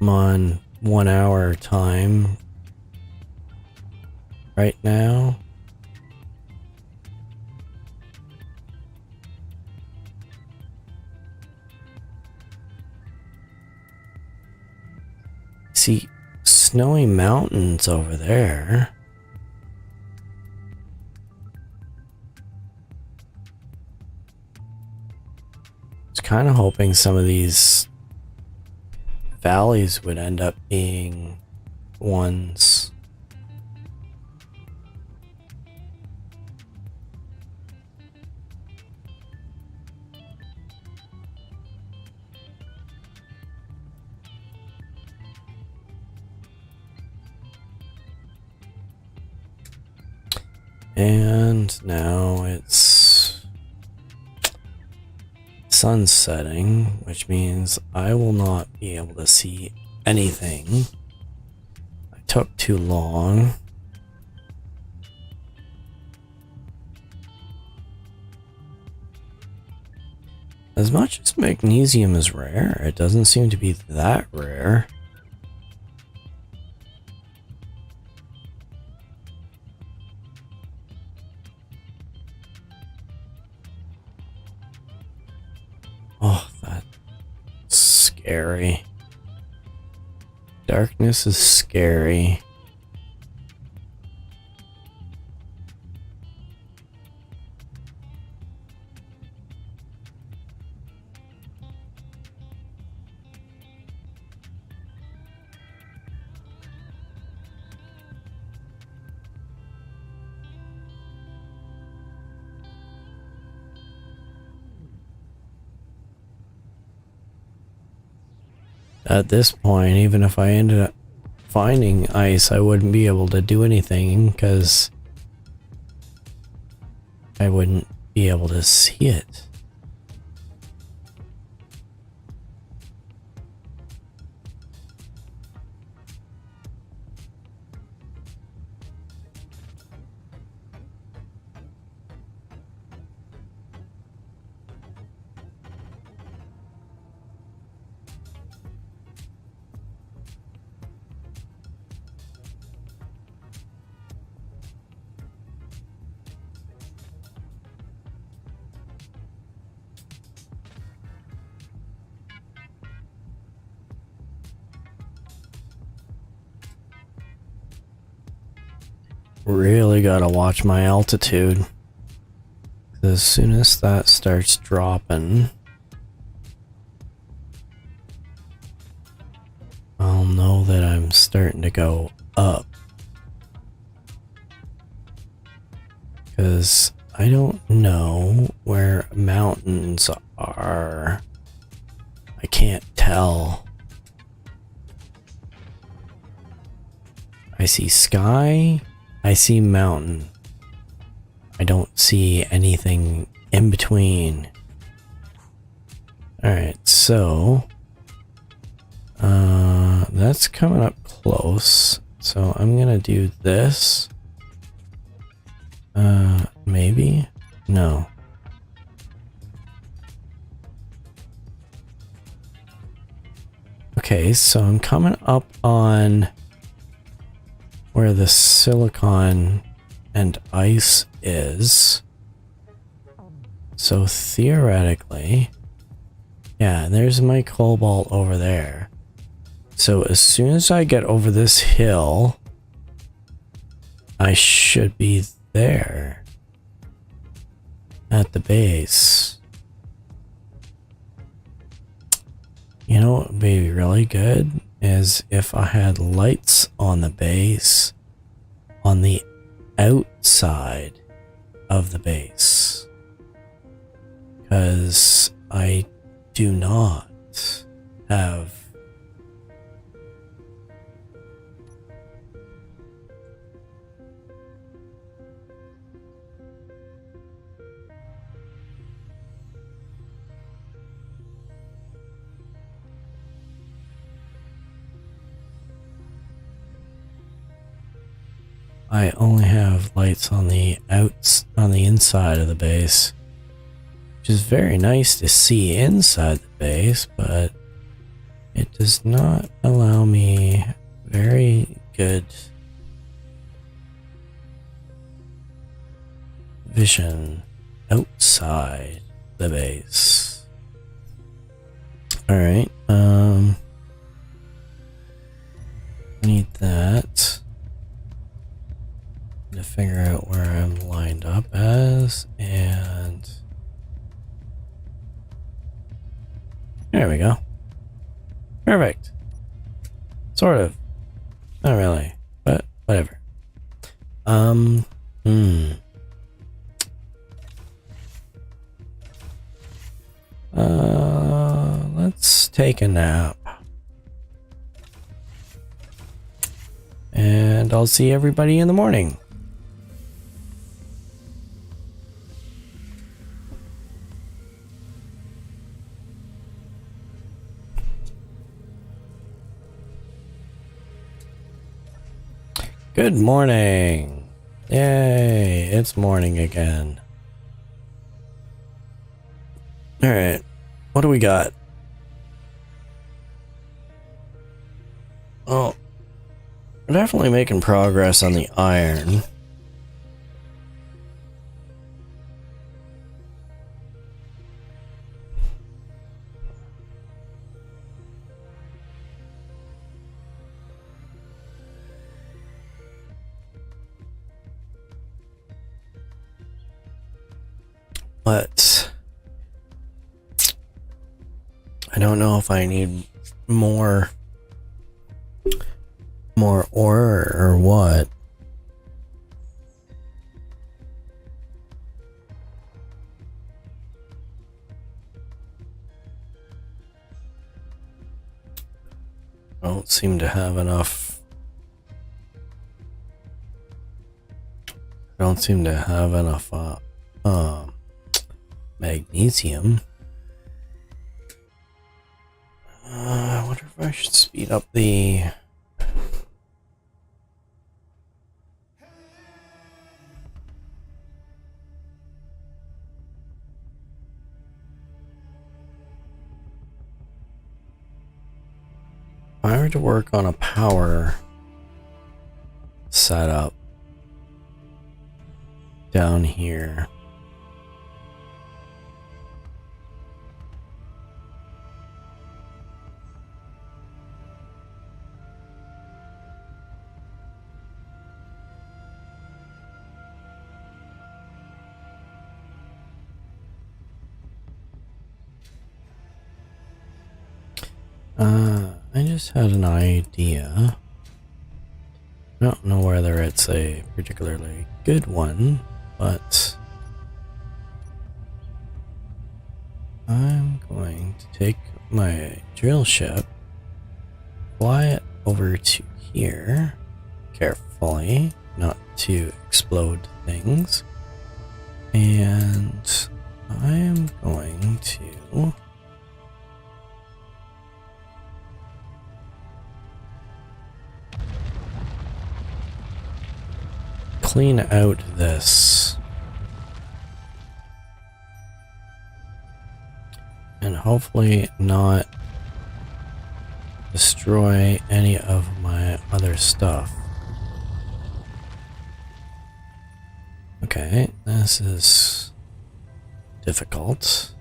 I'm on 1 hour time right now. See, snowy mountains over there. I was kind of hoping some of these valleys would end up being ones. And now it's sun setting, which means I will not be able to see anything. I took too long. As much as magnesium is rare, it doesn't seem to be that rare. Oh, that's scary. Darkness is scary. At this point, even if I ended up finding ice, I wouldn't be able to do anything because I wouldn't be able to see it. really gotta watch my altitude. As soon as that starts dropping, I'll know that I'm starting to go up. Because I don't know where mountains are. I can't tell. I see sky, I see mountain. I don't see anything in between. Alright, so that's coming up close. So I'm gonna do this. Maybe? No. Okay, so I'm coming up on where the silicon and ice is. So theoretically, yeah, there's my cobalt over there. So as soon as I get over this hill, I should be there at the base. You know what would be really good is if I had lights on the base on the outside of the base, because I do not have I only have lights on the inside of the base, which is very nice to see inside the base, but it does not allow me very good vision outside the base. Alright, I need that to figure out where I'm lined up as, and there we go. Perfect. Sort of. Not really, but whatever. Let's take a nap. And I'll see everybody in the morning. Good morning. Yay, it's morning again. Alright, what do we got? Oh, we're definitely making progress on the iron. But I don't know if I need more ore or what. I don't seem to have enough. I don't seem to have enough magnesium. I wonder if I should speed up the... If I were to work on a power setup down here, I just had an idea. I don't know whether it's a particularly good one, but I'm going to take my drill ship, fly it over to here, carefully, not to explode things, and I am going to clean out this and hopefully not destroy any of my other stuff. Okay, this is difficult.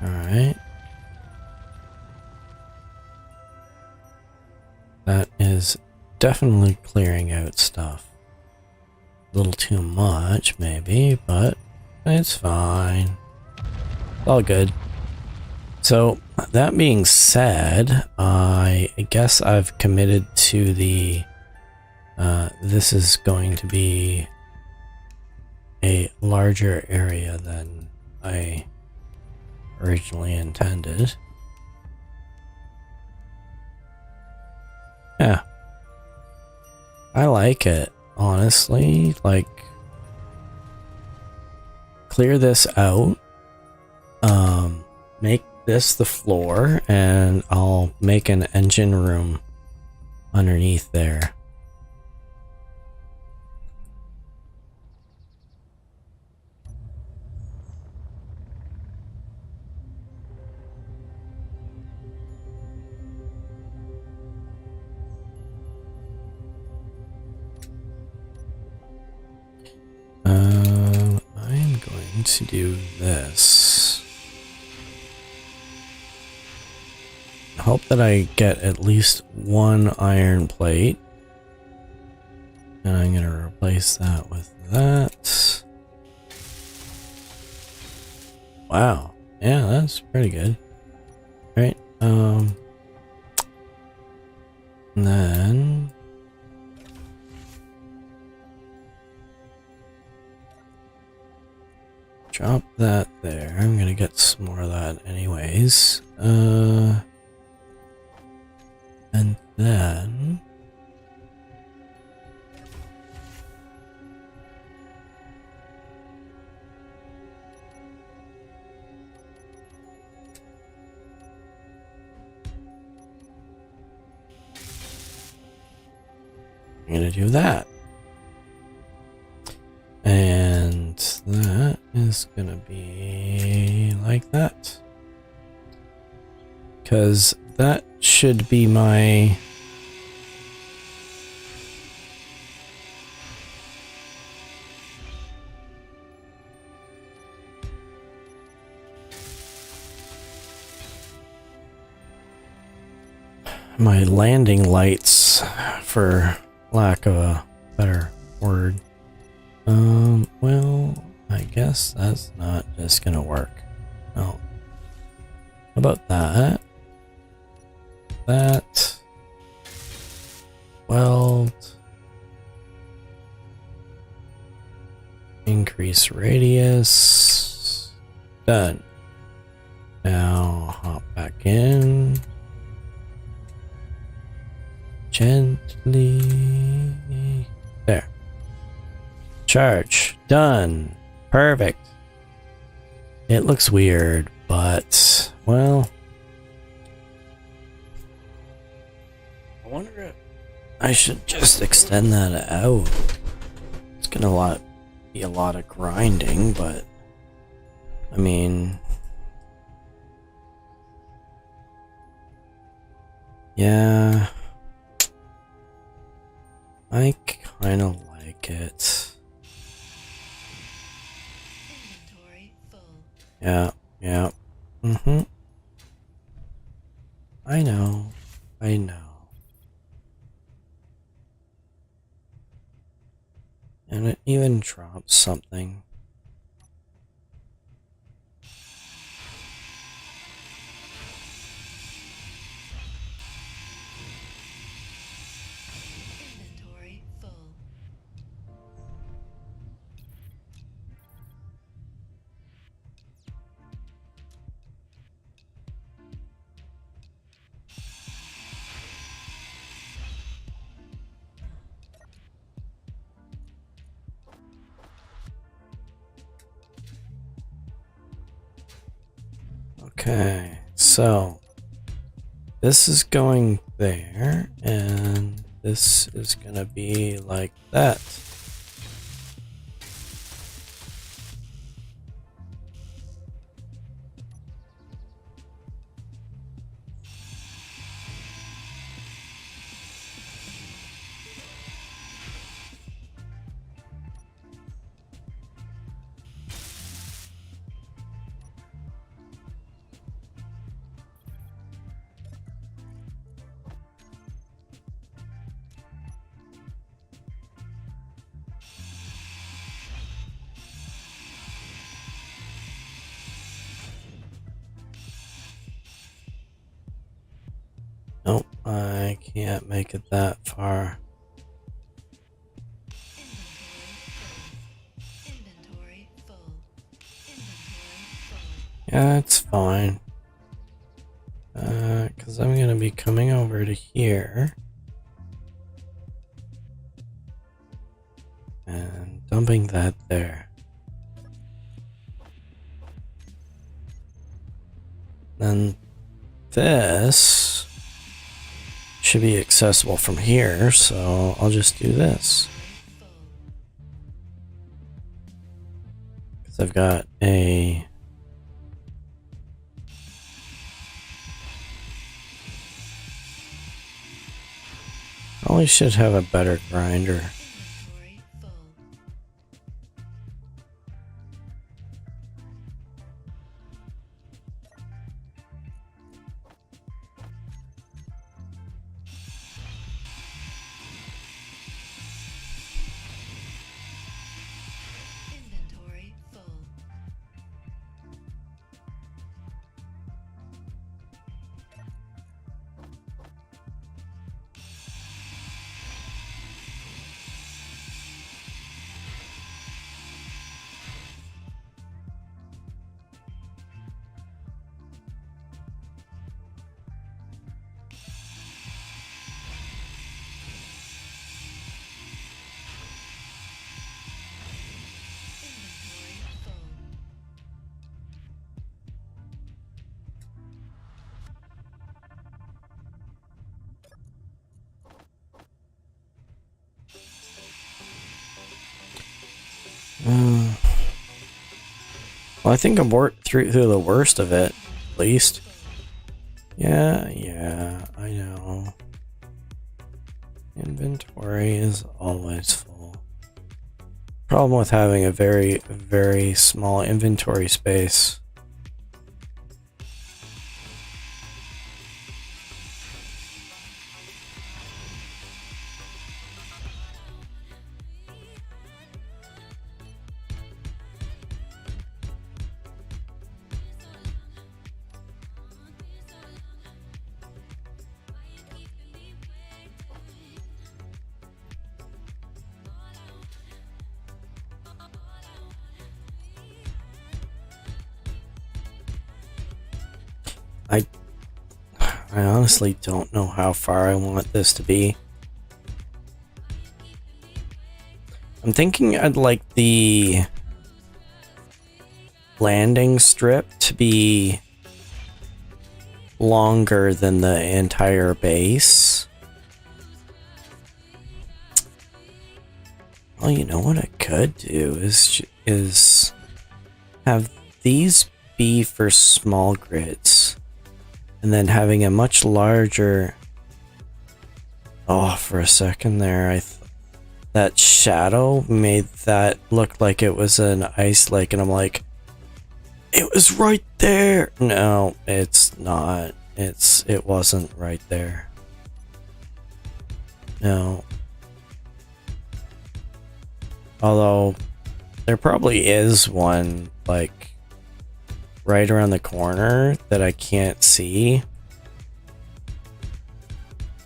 Alright. That is definitely clearing out stuff. A little too much, maybe, but it's fine. All good. So, that being said, I guess I've committed to the, this is going to be a larger area than I originally intended. Yeah. I like it, honestly. Like, clear this out. Make this the floor, and I'll make an engine room underneath there. I'm going to do this. Hope that I get at least one iron plate. And I'm going to replace that with that. Wow. Yeah, that's pretty good. Right. And then drop that there. I'm gonna get some more of that anyways. And then I'm gonna do that. And that is gonna be like that. Because that should be my landing lights, for lack of a better word. Well, I guess that's not just gonna work. No. How about that? That. Weld. Increase radius. Done. Now hop back in. Gently. There. Charge. Done. Perfect. It looks weird, but, well, I wonder if I should just extend that out. It's gonna be a lot of grinding, but I mean, yeah, I kind of like it. Yeah, yeah. I know. And it even drops something. Okay, so this is going there, and this is gonna be like that. Nope, I can't make it that far. Inventory full. Inventory full. Yeah, it's fine. Because I'm gonna be coming over to here. And dumping that there. Then this should be accessible from here, so I'll just do this. Full. Because I've got a... Probably should have a better grinder. Inventory full. Inventory full. Inventory full. Well, I think I've worked through the worst of it, at least. Yeah, I know. Inventory is always full. Problem with having a very, very small inventory space. I honestly don't know how far I want this to be. I'm thinking I'd like the landing strip to be longer than the entire base. Well, you know what I could do is have these be for small grids. And then having a much larger... Oh, for a second there, that shadow made that look like it was an ice lake, and I'm like, it was right there! No, it's not. It wasn't right there. No. Although, there probably is one, like, right around the corner that I can't see,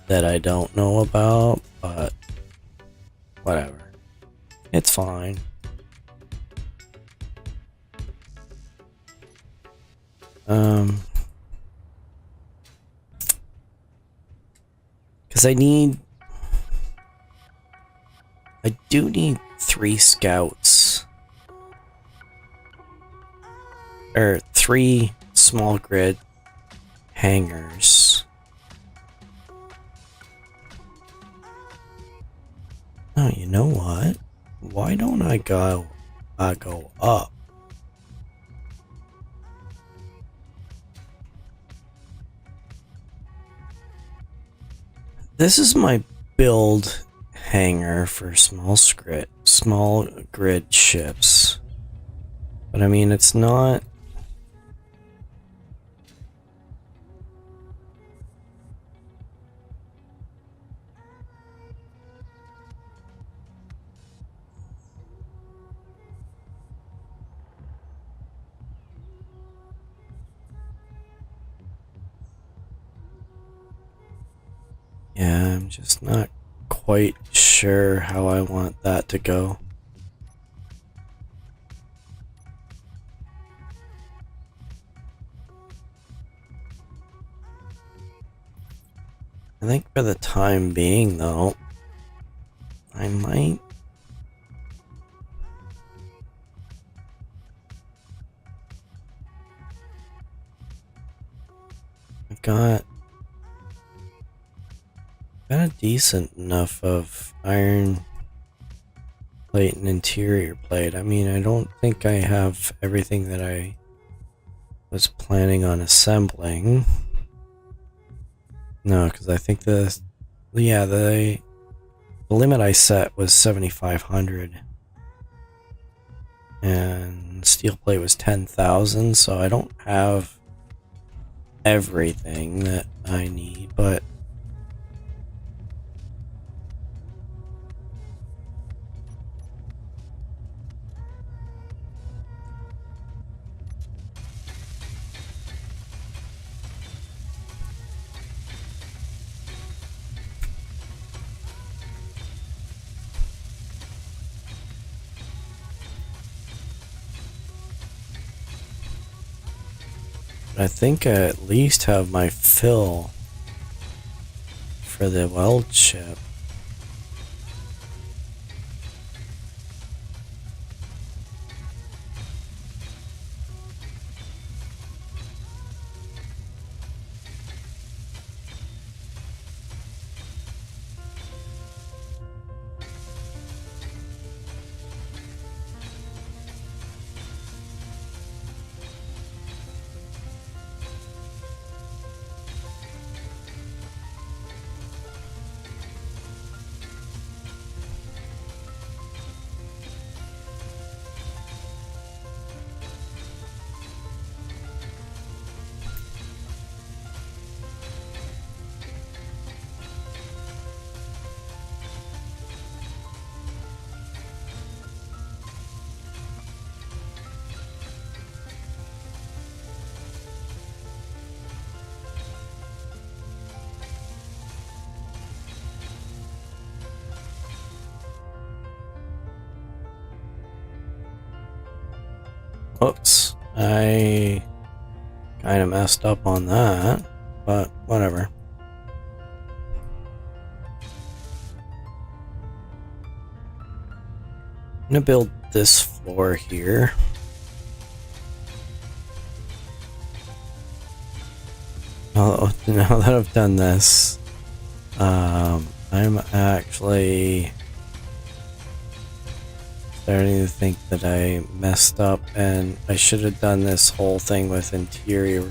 that I don't know about, but whatever. It's fine. Because I do need 3 scouts. Or 3 small grid hangers. Oh, you know what? Why don't I go up? This is my build hangar for small grid ships. But I mean, it's not. Yeah, I'm just not quite sure how I want that to go. I think for the time being, though, I might. I've got a decent enough of iron plate and interior plate. I mean, I don't think I have everything that I was planning on assembling. No, because I think the limit I set was 7,500, and steel plate was 10,000. So I don't have everything that I need, but I think I at least have my fill for the weld chip. Oops, I kind of messed up on that, but whatever. I'm gonna build this floor here. Now that I've done this, I'm actually starting to think that I messed up and I should have done this whole thing with interior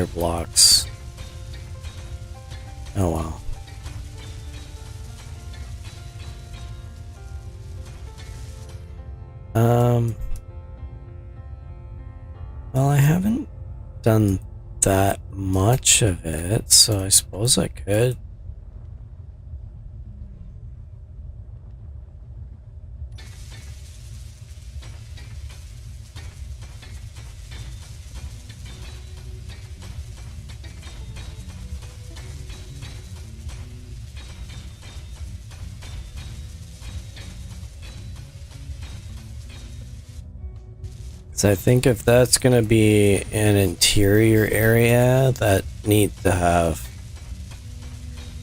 blocks. Oh well. Well, I haven't done that much of it, so I suppose I could. So I think if that's going to be an interior area, that needs to have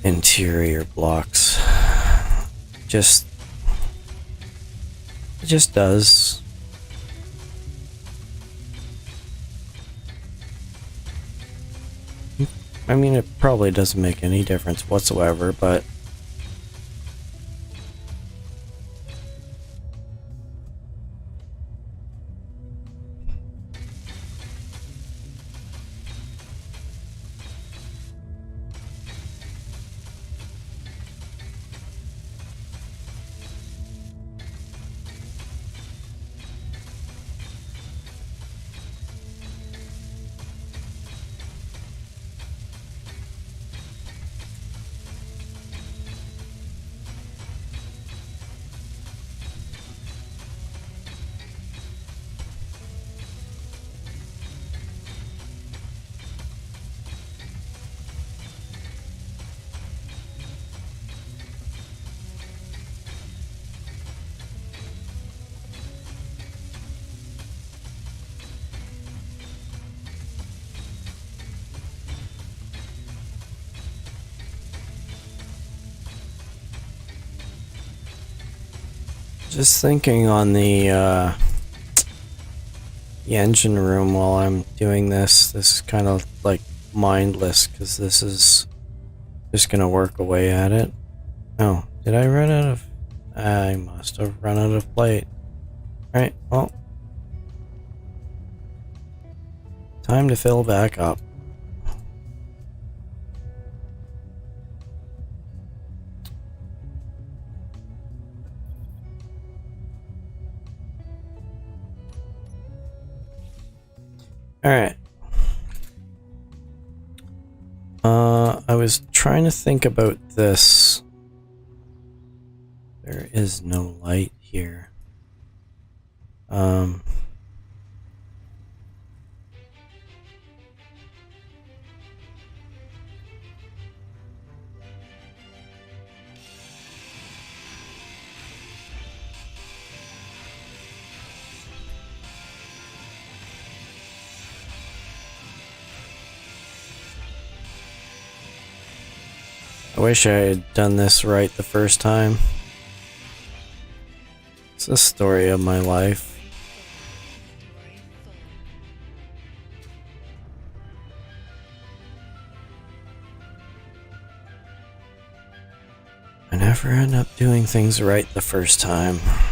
interior blocks. It just does. I mean, it probably doesn't make any difference whatsoever, but just thinking on the engine room while I'm doing this. This is kind of like mindless because this is just gonna work away at it. Oh, did I run out of? I must have run out of plate. Alright, well. Time to fill back up. Alright. I was trying to think about this. There is no light here. I wish I had done this right the first time. It's the story of my life. Inventory full. I never end up doing things right the first time. Inventory full.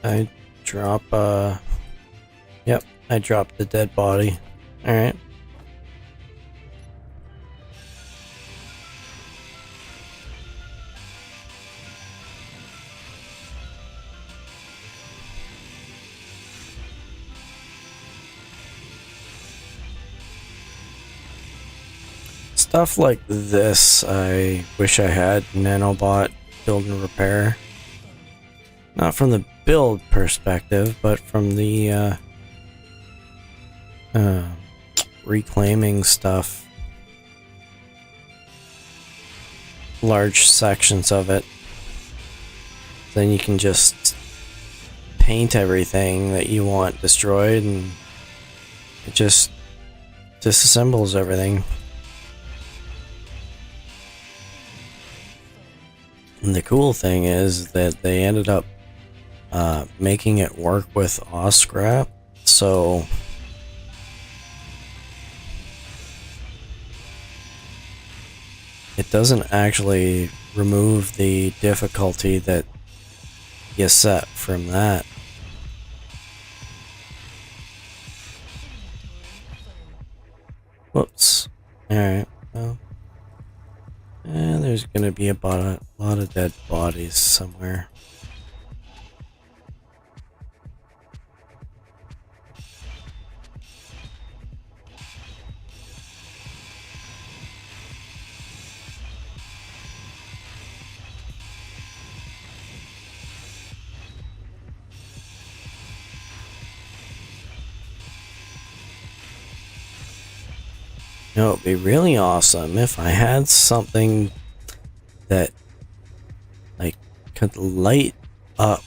I drop, yep, I dropped the dead body. Alright. Stuff like this, I wish I had Nanobot build and repair. Not from the build perspective, but from the reclaiming stuff. Large sections of it. Then you can just paint everything that you want destroyed and it just disassembles everything. And the cool thing is that they ended up making it work with Oscrap, so it doesn't actually remove the difficulty that you set from that. Whoops. Alright, well. And there's gonna be a lot of dead bodies somewhere. You know, it'd be really awesome if I had something that, like, could light up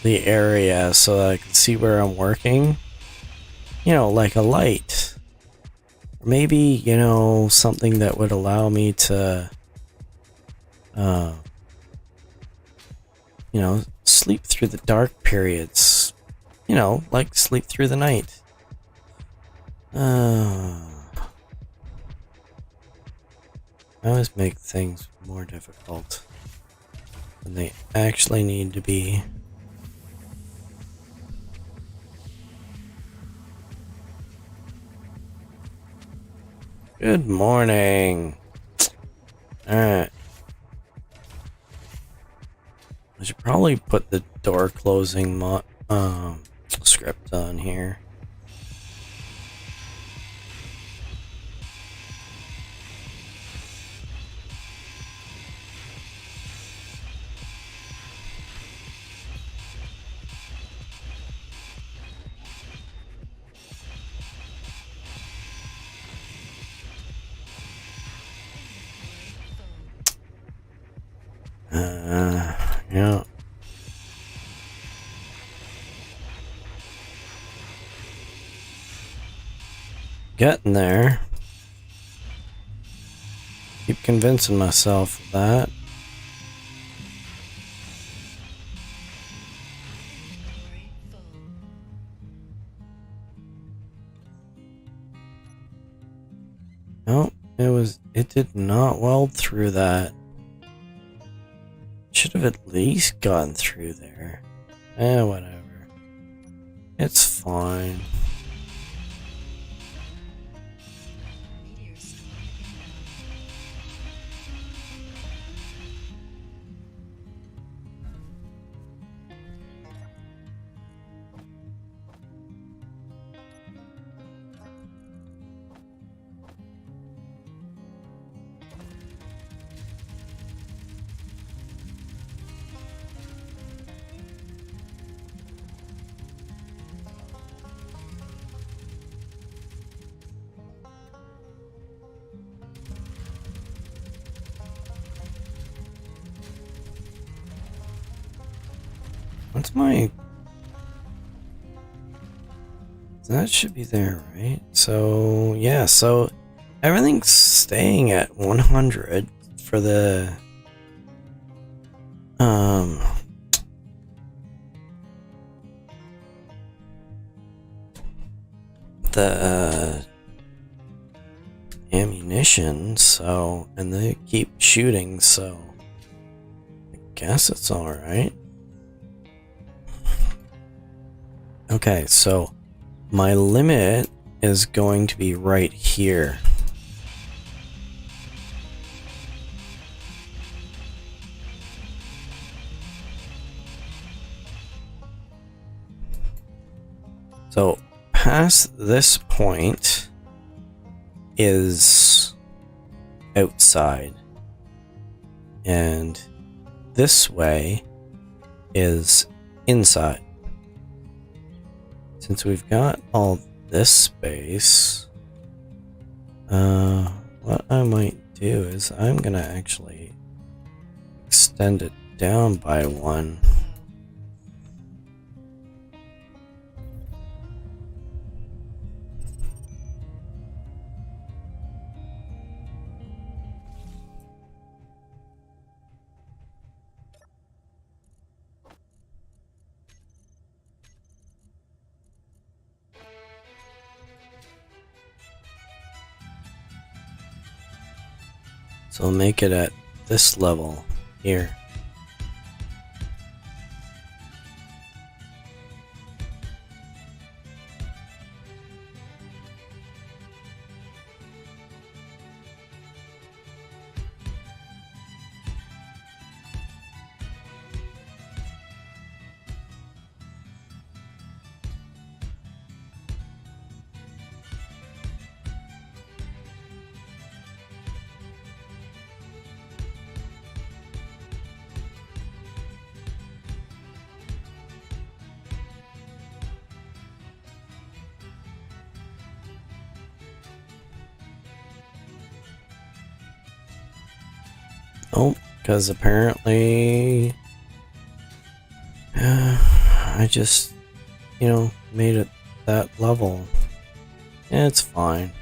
the area so that I could see where I'm working. You know, like a light. Or maybe, you know, something that would allow me to, you know, sleep through the dark periods. You know, like sleep through the night. I always make things more difficult than they actually need to be. Good morning. Alright. I should probably put the door closing script on here. Yeah. Getting there. Keep convincing myself of that. No, it did not weld through that. Should have at least gone through there. Whatever. It's fine. What's my... That should be there, right? So, yeah, so everything's staying at 100 for the... ammunition, so... And they keep shooting, so... I guess it's alright. Okay, so my limit is going to be right here. So past this point is outside, and this way is inside. Since we've got all this space, what I might do is I'm gonna actually extend it down by 1. So I'll make it at this level here. Oh, because apparently I just, made it that level. It's fine.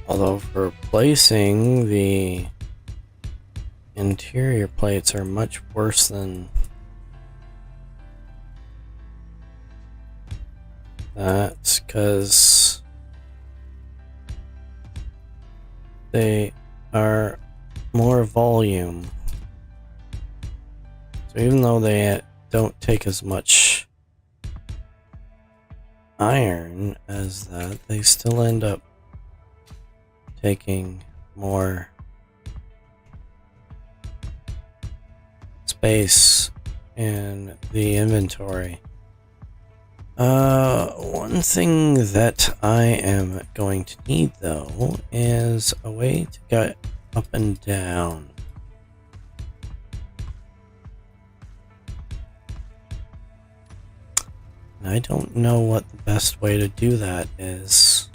Although for placing, the interior plates are much worse than that, because they are more volume. So even though they don't take as much iron as that, they still end up taking more space in the inventory. One thing that I am going to need though is a way to get up and down. And I don't know what the best way to do that is.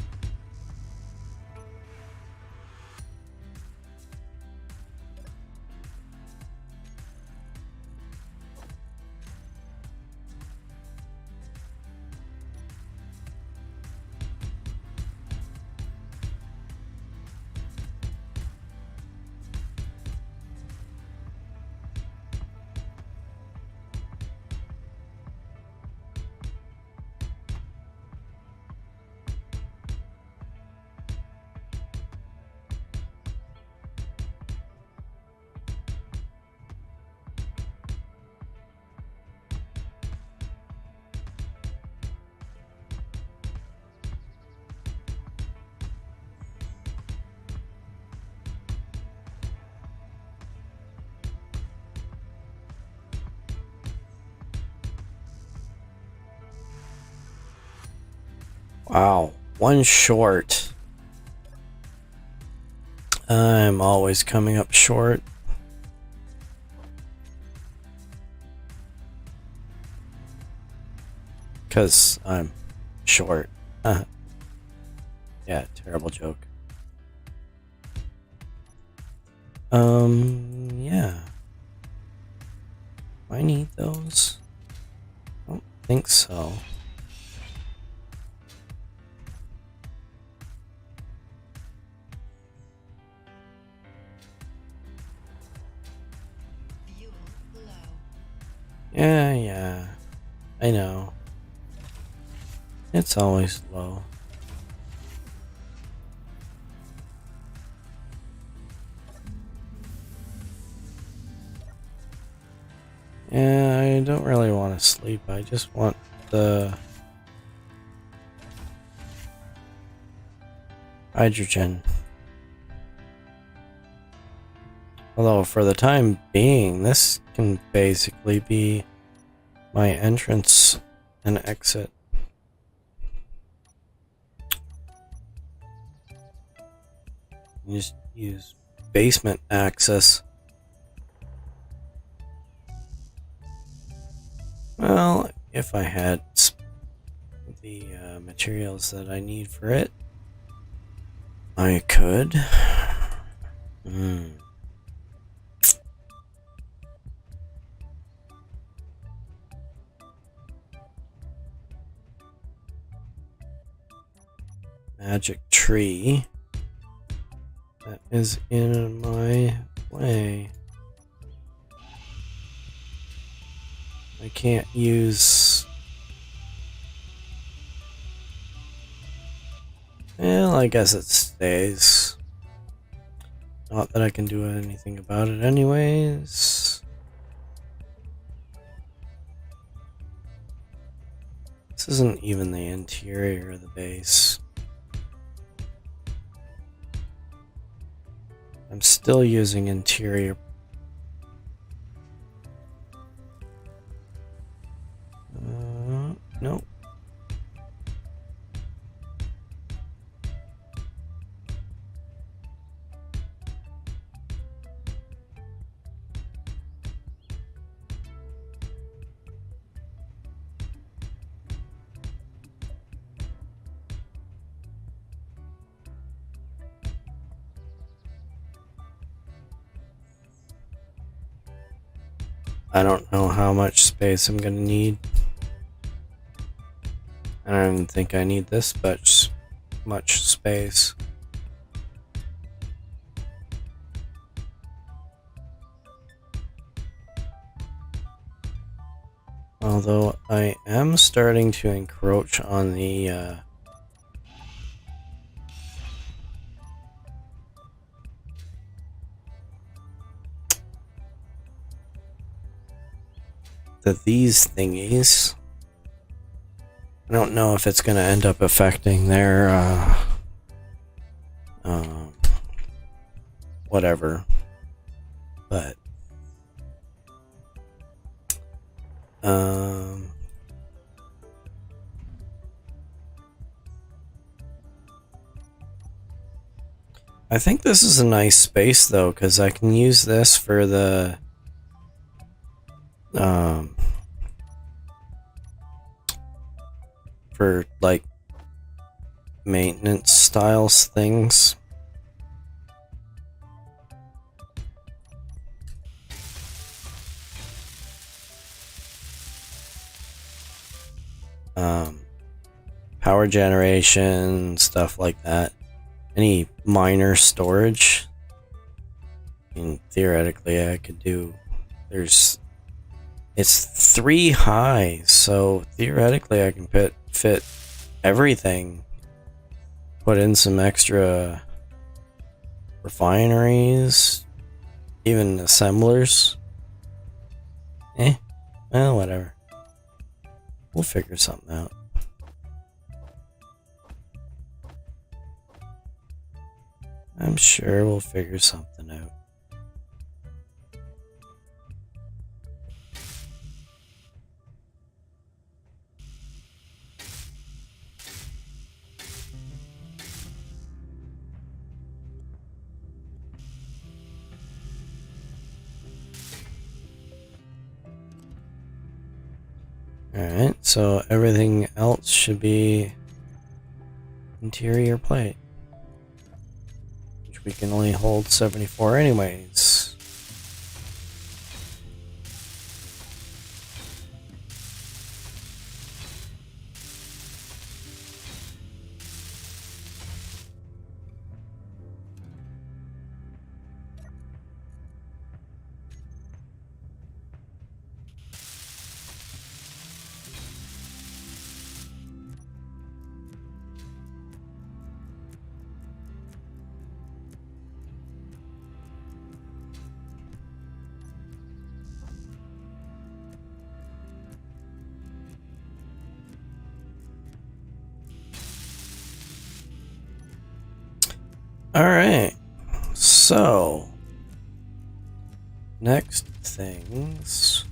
Wow, one short. I'm always coming up short. Because I'm short. Yeah, terrible joke. Yeah. Do I need those? I don't think so. Fuel low. Yeah, I know. It's always low. Yeah, I don't really want to sleep. I just want the hydrogen. Although for the time being, this can basically be my entrance and exit. Just use basement access. Well, if I had the materials that I need for it, I could. Magic tree. That is in my way. I can't use... Well, I guess it stays. Not that I can do anything about it anyways. This isn't even the interior of the base. I'm still using interior. Nope. I don't know how much space I'm gonna need. I don't even think I need this much space. Although I am starting to encroach on the these thingies. I don't know if it's going to end up affecting their whatever, but I think this is a nice space though, because I can use this for the for like maintenance styles things. Power generation, stuff like that. Any minor storage. I mean, theoretically I could do, it's 3 high, so theoretically I can fit everything. Put in some extra refineries, even assemblers. Well, whatever. We'll figure something out. I'm sure we'll figure something out. Alright, so everything else should be interior plate. Which we can only hold 74 anyways. Alright, so next things.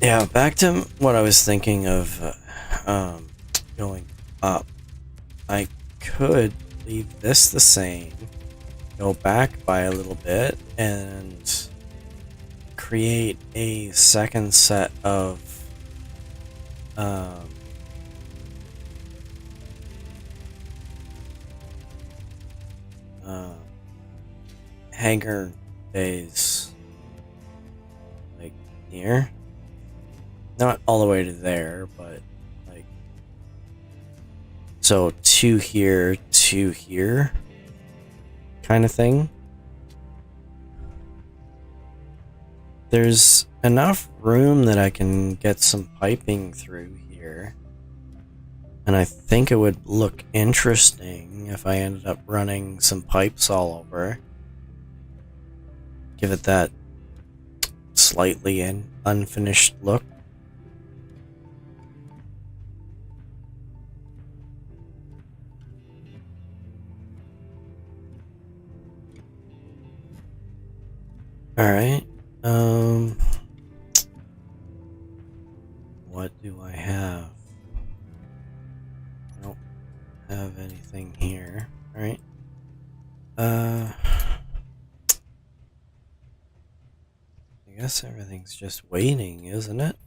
Yeah, back to what I was thinking of going up. I could leave this the same go back by a little bit and create a second set of um, uh, hangar bays, like here. Not all the way to there, but like so two here, kind of thing. There's enough room that I can get some piping through here. And I think it would look interesting if I ended up running some pipes all over. Give it that slightly unfinished look. Alright. What do I have? I don't have anything here. Alright. I guess everything's just waiting, isn't it?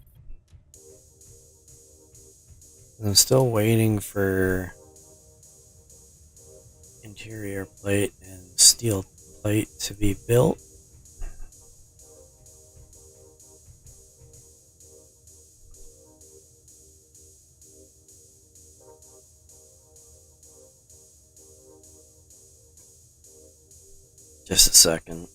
I'm still waiting for interior plate and steel plate to be built. Just a second.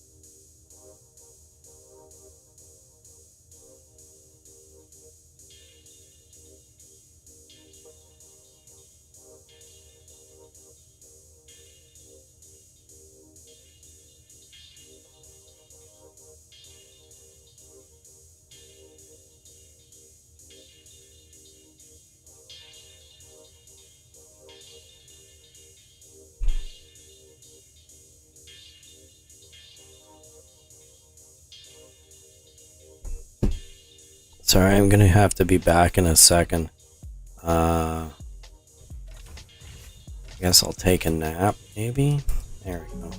Sorry, I'm gonna have to be back in a second. I guess I'll take a nap, maybe? There we go.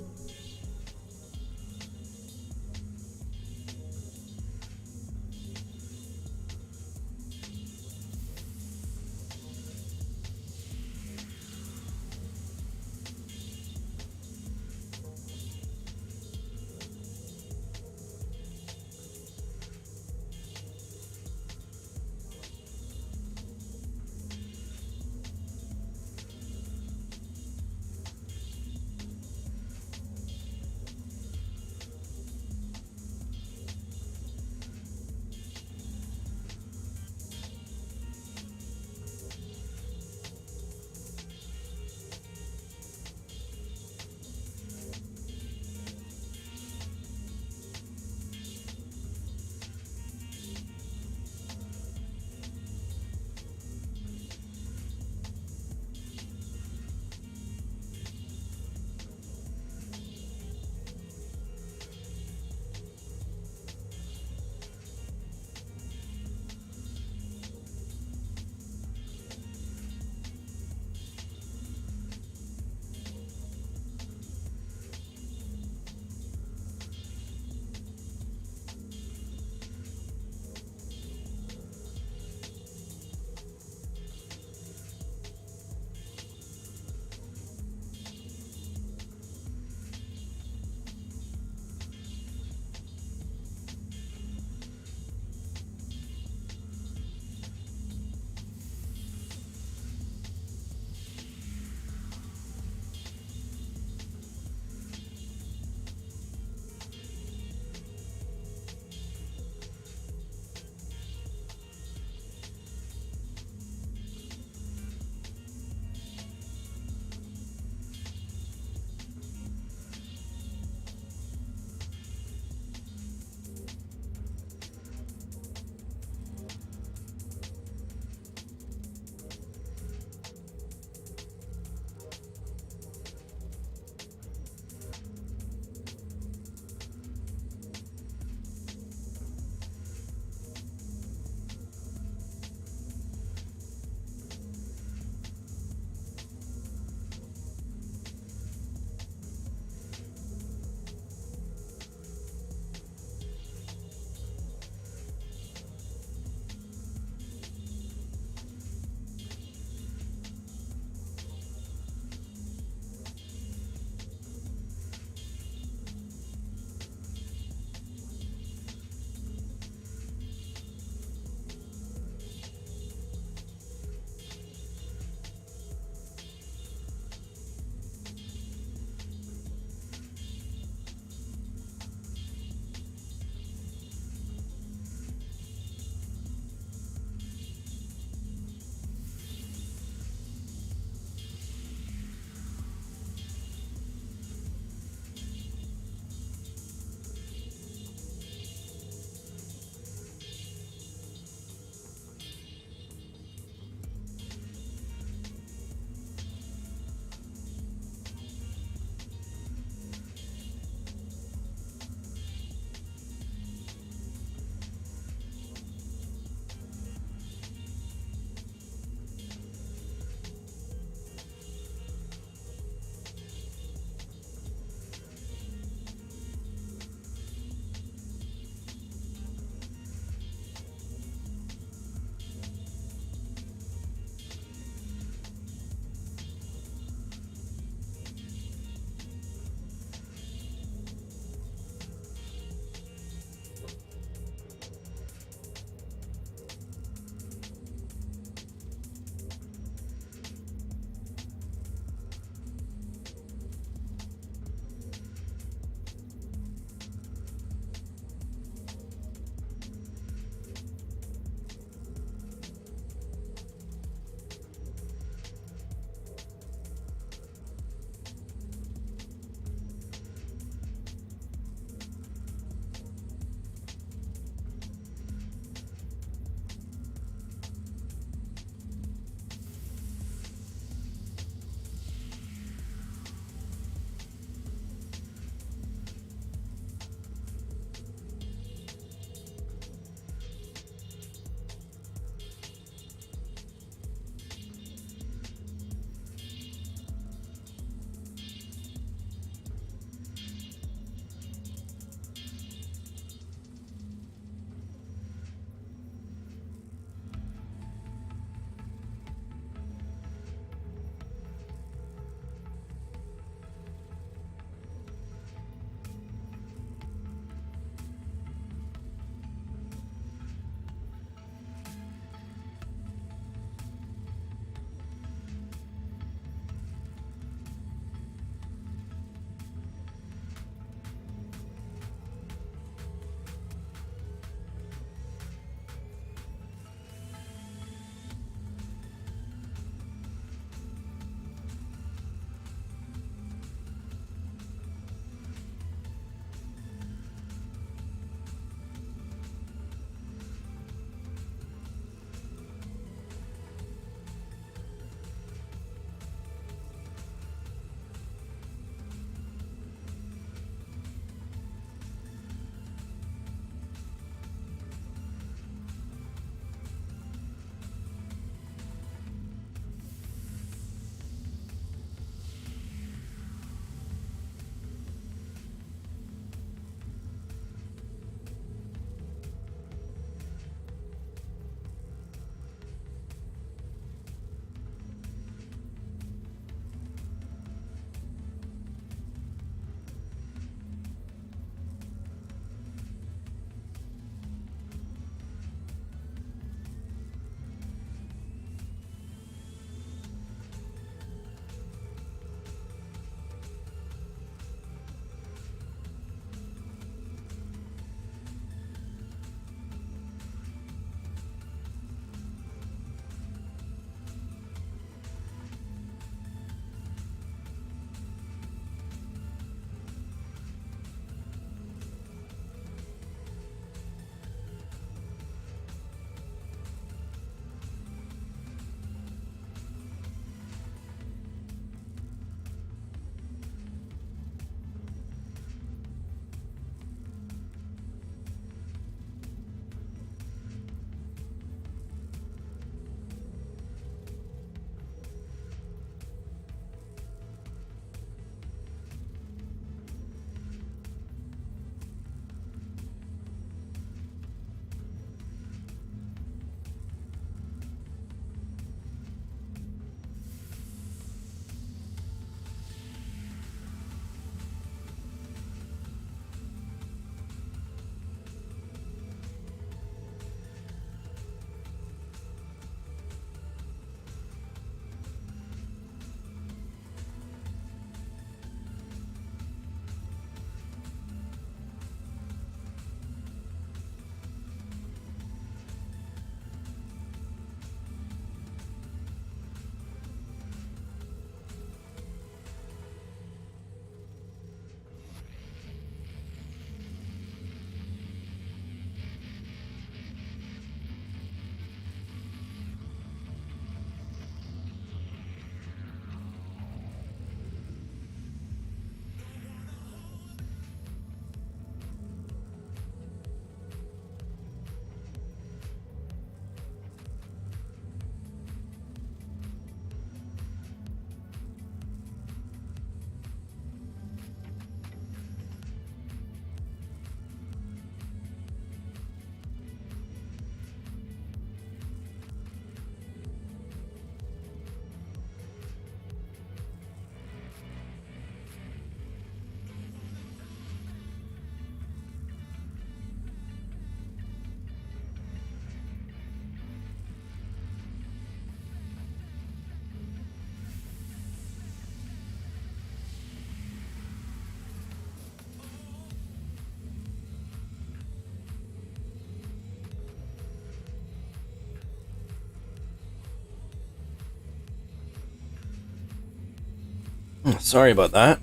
Sorry about that.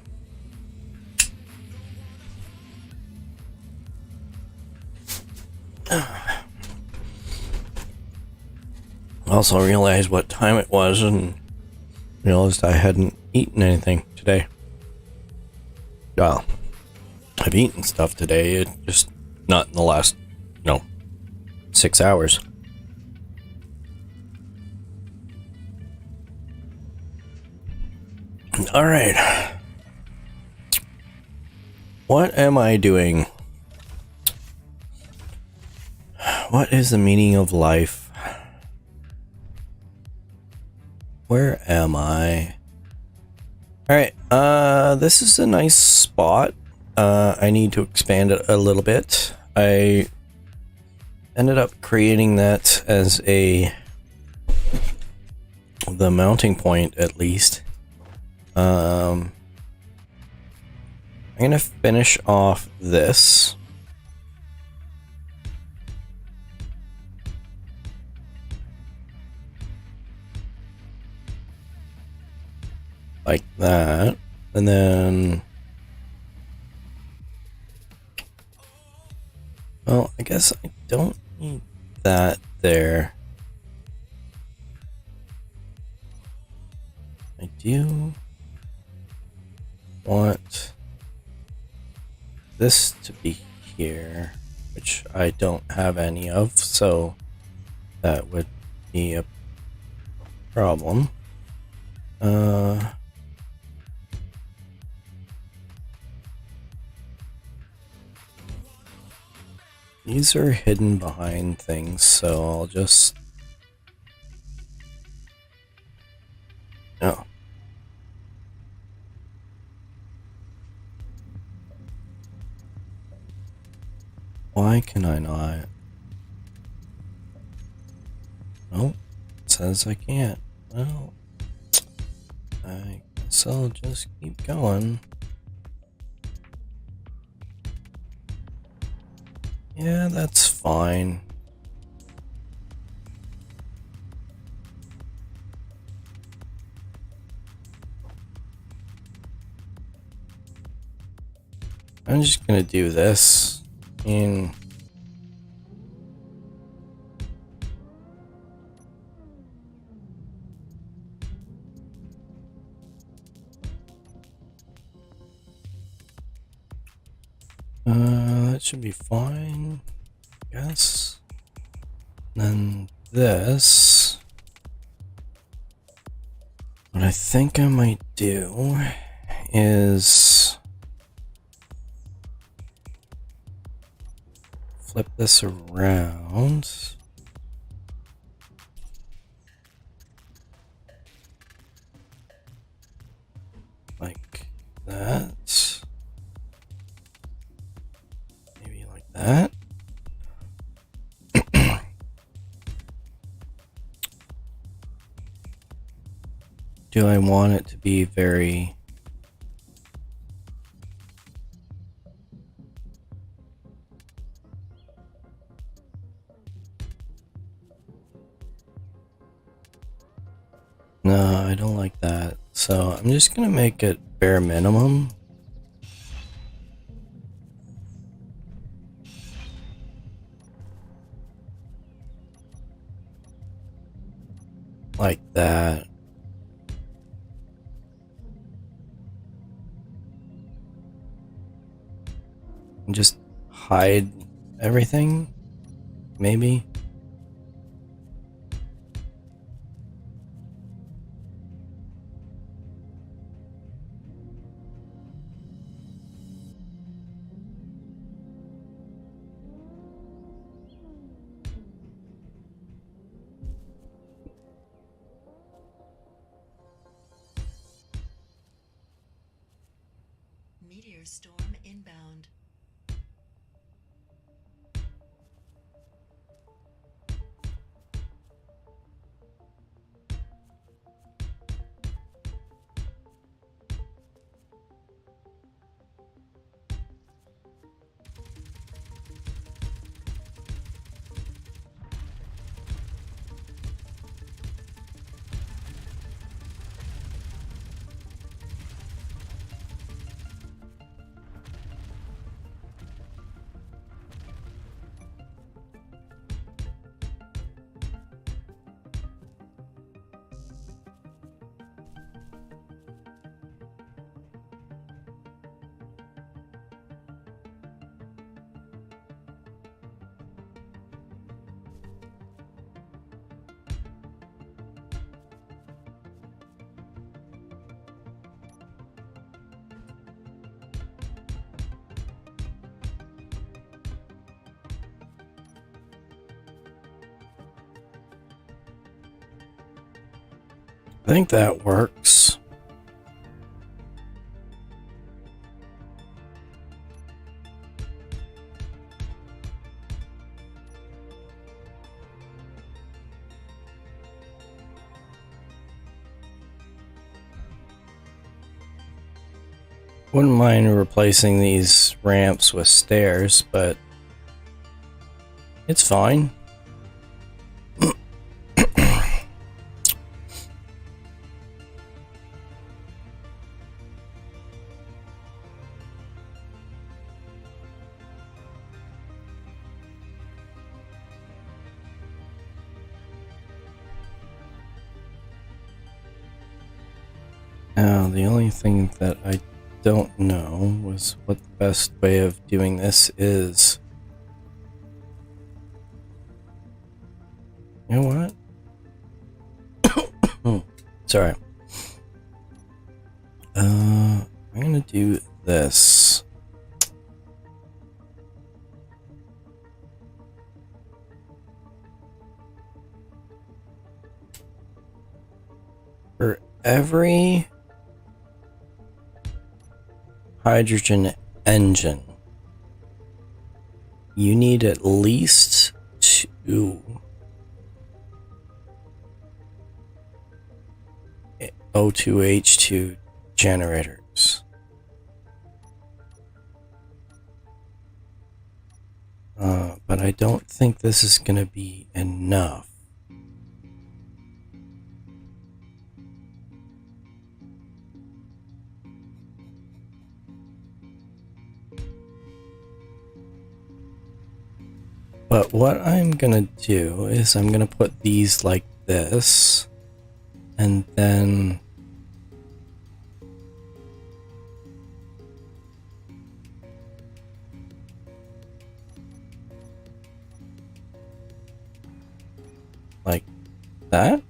Also realized what time it was and realized I hadn't eaten anything today. Well, I've eaten stuff today, it just not in the last, 6 hours. Alright. What am I doing? What is the meaning of life? Where am I? Alright, this is a nice spot. I need to expand it a little bit. I ended up creating that as the mounting point, at least. I'm gonna finish off this. Like that. And then... well, I guess I don't need that there. I do want this to be here, which I don't have any of, so that would be a problem. These are hidden behind things, so I'll just... oh. Why can I not? Nope. It says I can't. Well, I guess I'll just keep going. Yeah, that's fine. I'm just gonna do this. That should be fine, I guess. Then this. What I think I might do is flip this around. Like that. Maybe like that. Do I want it to be very... no, I don't like that. So I'm just gonna make it bare minimum. Like that. And just hide everything, maybe. Meteor storm inbound. think that works. Wouldn't mind replacing these ramps with stairs, but it's fine. Now, the only thing that I don't know was what the best way of doing this is. You know what? Sorry. I'm gonna do this. For every hydrogen engine, you need at least 2 O2H2 generators. But I don't think this is going to be enough. But what I'm gonna do is I'm gonna put these like this, and then like that.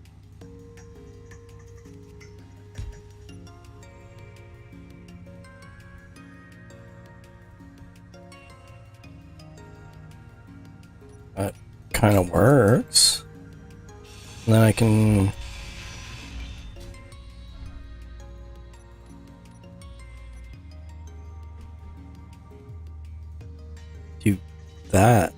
That kind of works. And then I can do that.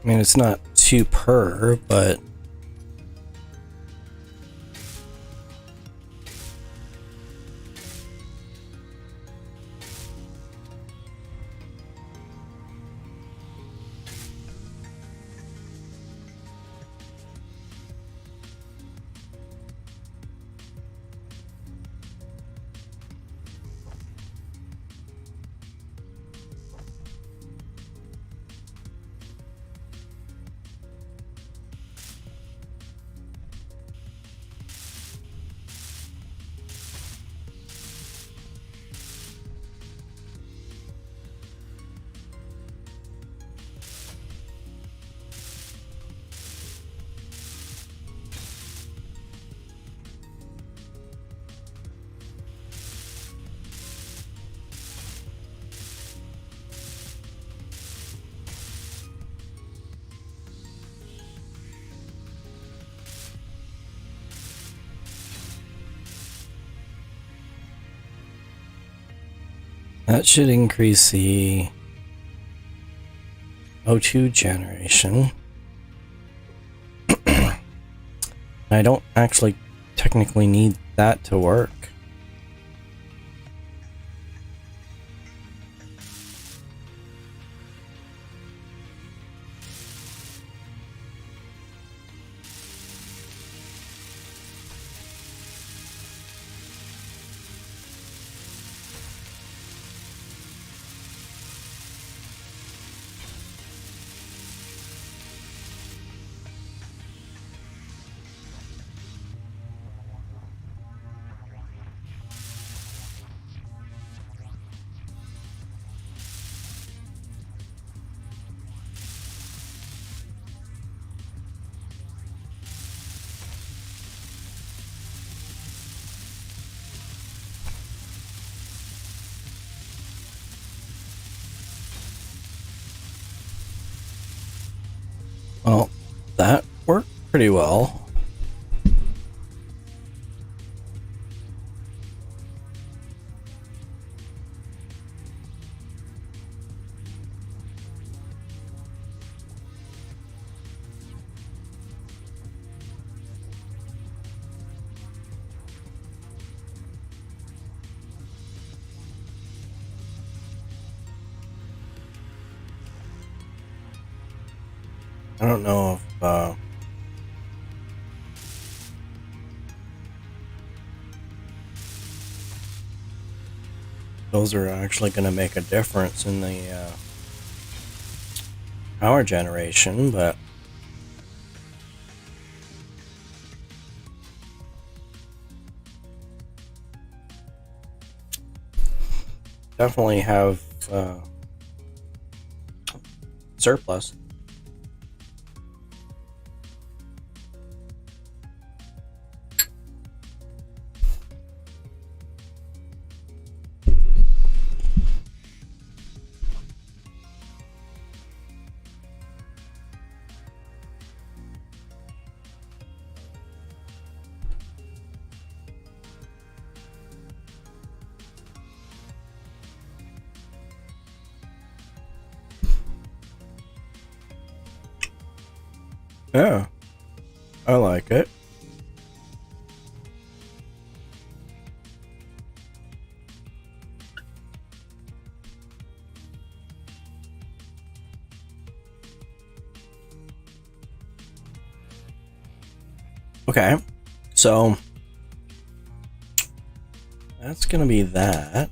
I mean, it's not 2 per, but that should increase the O2 generation. I don't actually technically need that to work. pretty well. I don't know if those are actually going to make a difference in the power generation, but definitely have surplus. Yeah, I like it. Okay, so that's gonna be that.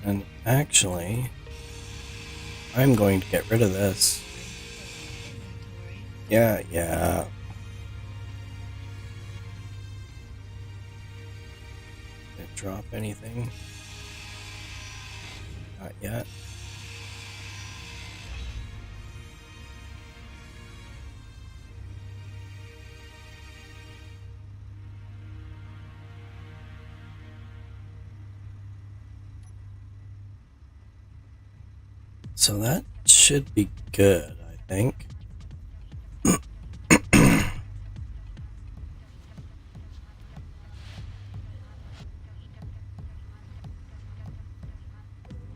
And actually, I'm going to get rid of this. Inventory. Yeah. Did it drop anything? Not yet. So that should be good, I think.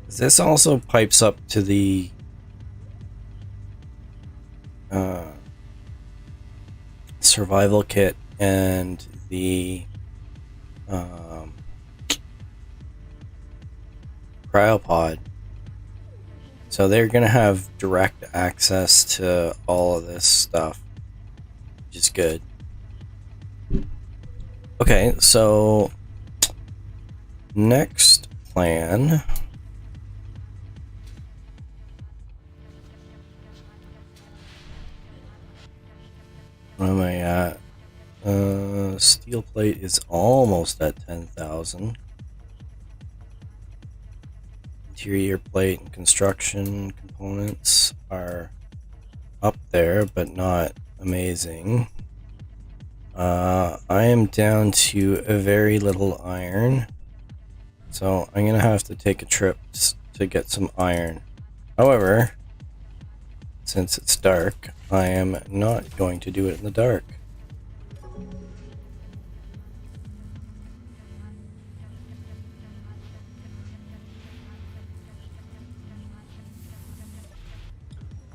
This also pipes up to the survival kit and the cryopod. So they're going to have direct access to all of this stuff, which is good. Okay, so next plan. Where am I at? Steel plate is almost at 10,000. Interior plate and construction components are up there, but not amazing. I am down to a very little iron, so I'm gonna have to take a trip to get some iron. However, since it's dark, I am not going to do it in the dark.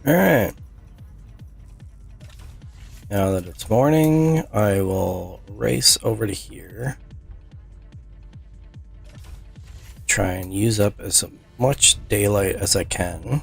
Alright. Now that it's morning, I will race over to here. Try and use up as much daylight as I can.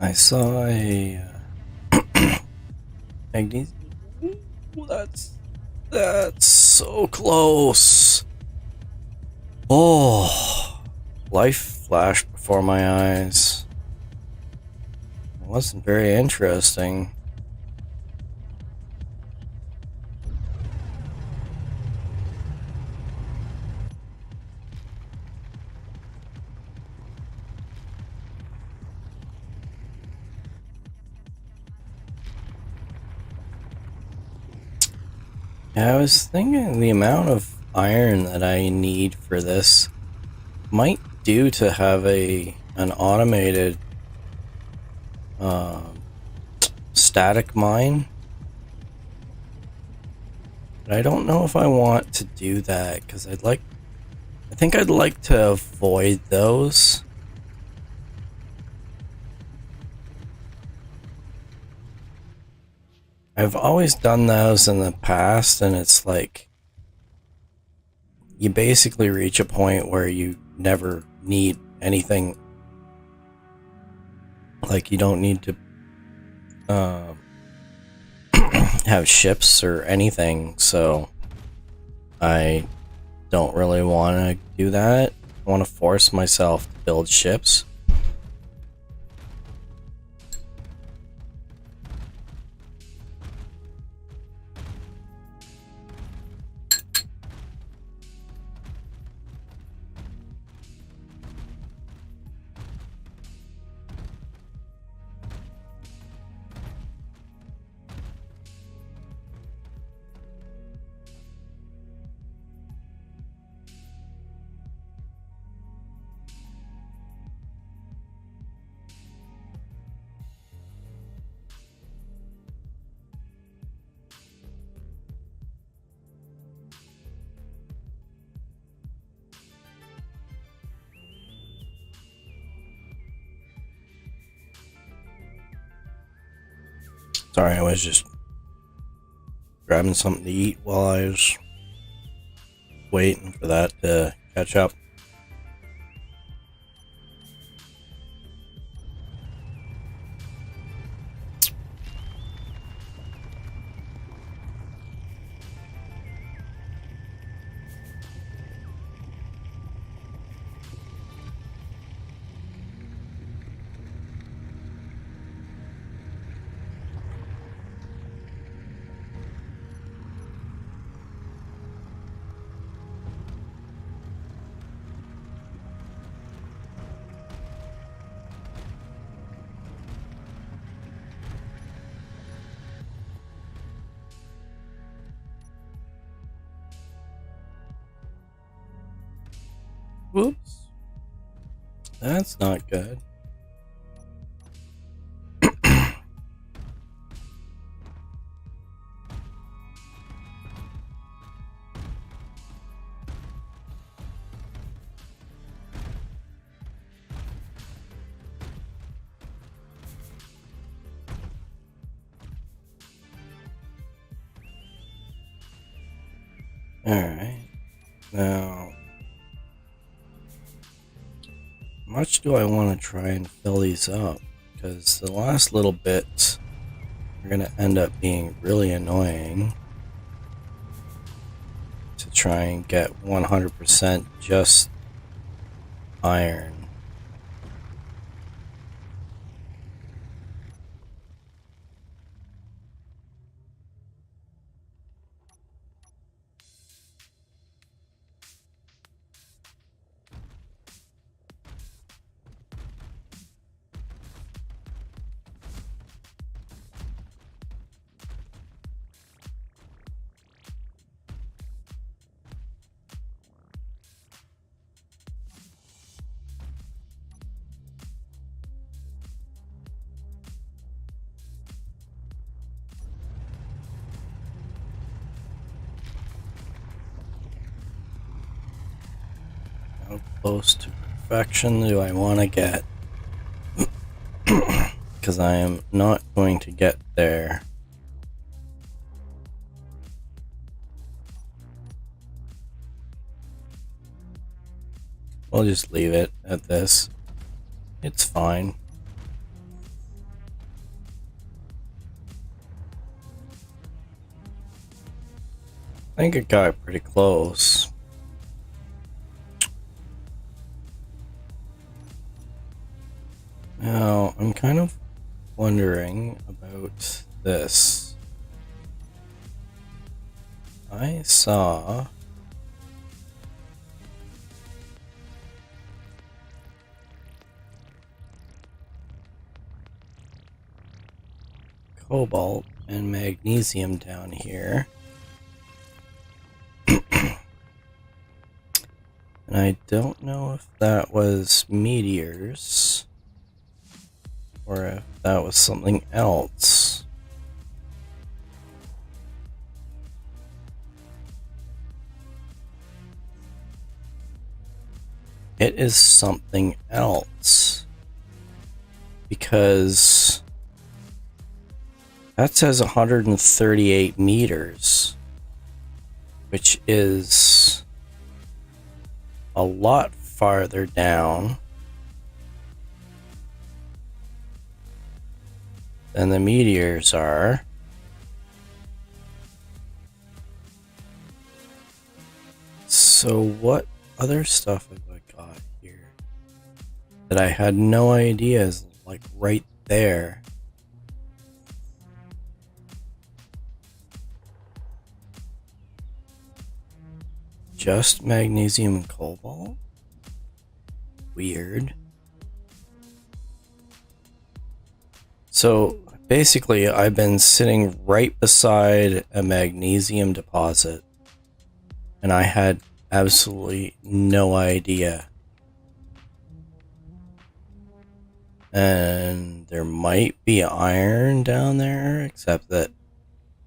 I saw a magnesium. Ooh, that's so close. Oh, life flashed before my eyes. It wasn't very interesting. Yeah, I was thinking the amount of iron that I need for this might do to have an automated static mine. But I don't know if I want to do that because I think I'd like to avoid those. I've always done those in the past, and it's like you basically reach a point where you never need anything. Like you don't need to have ships or anything, so I don't really want to do that. I want to force myself to build ships. Sorry, I was just grabbing something to eat while I was waiting for that to catch up. Whoops. That's not good. Alright. Now, how much do I want to try and fill these up? Because the last little bits are going to end up being really annoying to try and get 100% just iron. How close to perfection do I want to get? Because I am not going to get there. We'll just leave it at this. It's fine. I think it got pretty close. Now, I'm kind of wondering about this. I saw cobalt and magnesium down here. And I don't know if that was meteors or if that was something else. It is something else because that says 138 meters, which is a lot farther down than the meteors are. So what other stuff have I got here that I had no idea is like right there? Just magnesium and cobalt? Weird. So basically, I've been sitting right beside a magnesium deposit, and I had absolutely no idea. And there might be iron down there, except that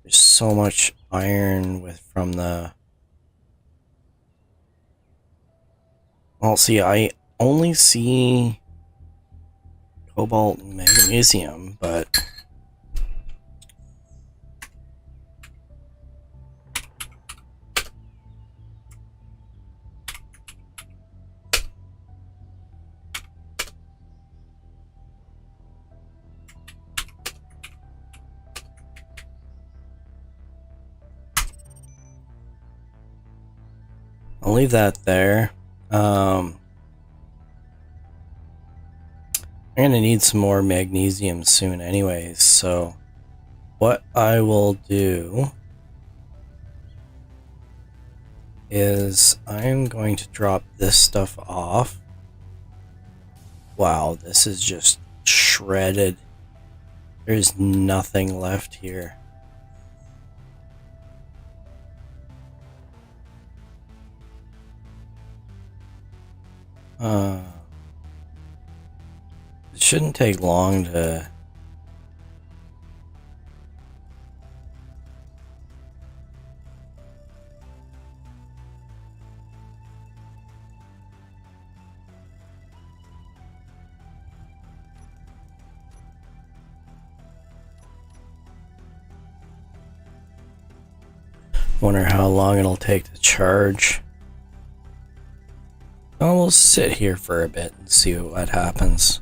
there's so much iron from the... Well, see, I only see cobalt and magnesium, but I'll leave that there. I'm gonna need some more magnesium soon anyways, so what I will do is I'm going to drop this stuff off. Wow, this is just shredded. There's nothing left here. It shouldn't take long to... Wonder how long it'll take to charge. We'll sit here for a bit and see what happens.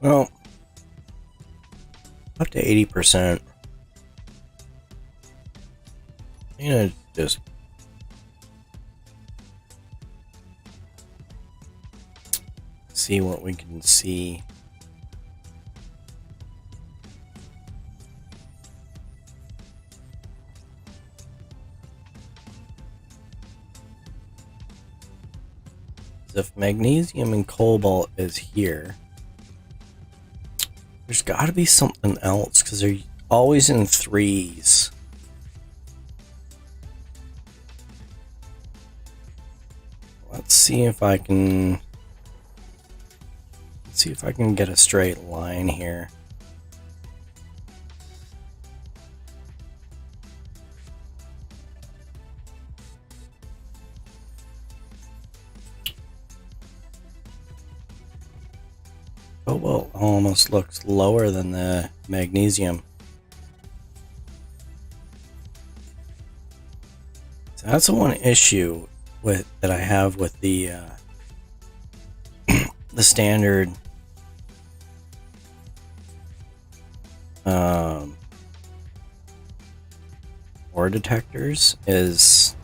Well, up to 80%. I'm gonna just see what we can see. if magnesium and cobalt is here, there's got to be something else because they're always in threes. Let's see if I can get a straight line here. Cobalt almost looks lower than the magnesium. So that's the one issue that I have with the the standard ore detectors is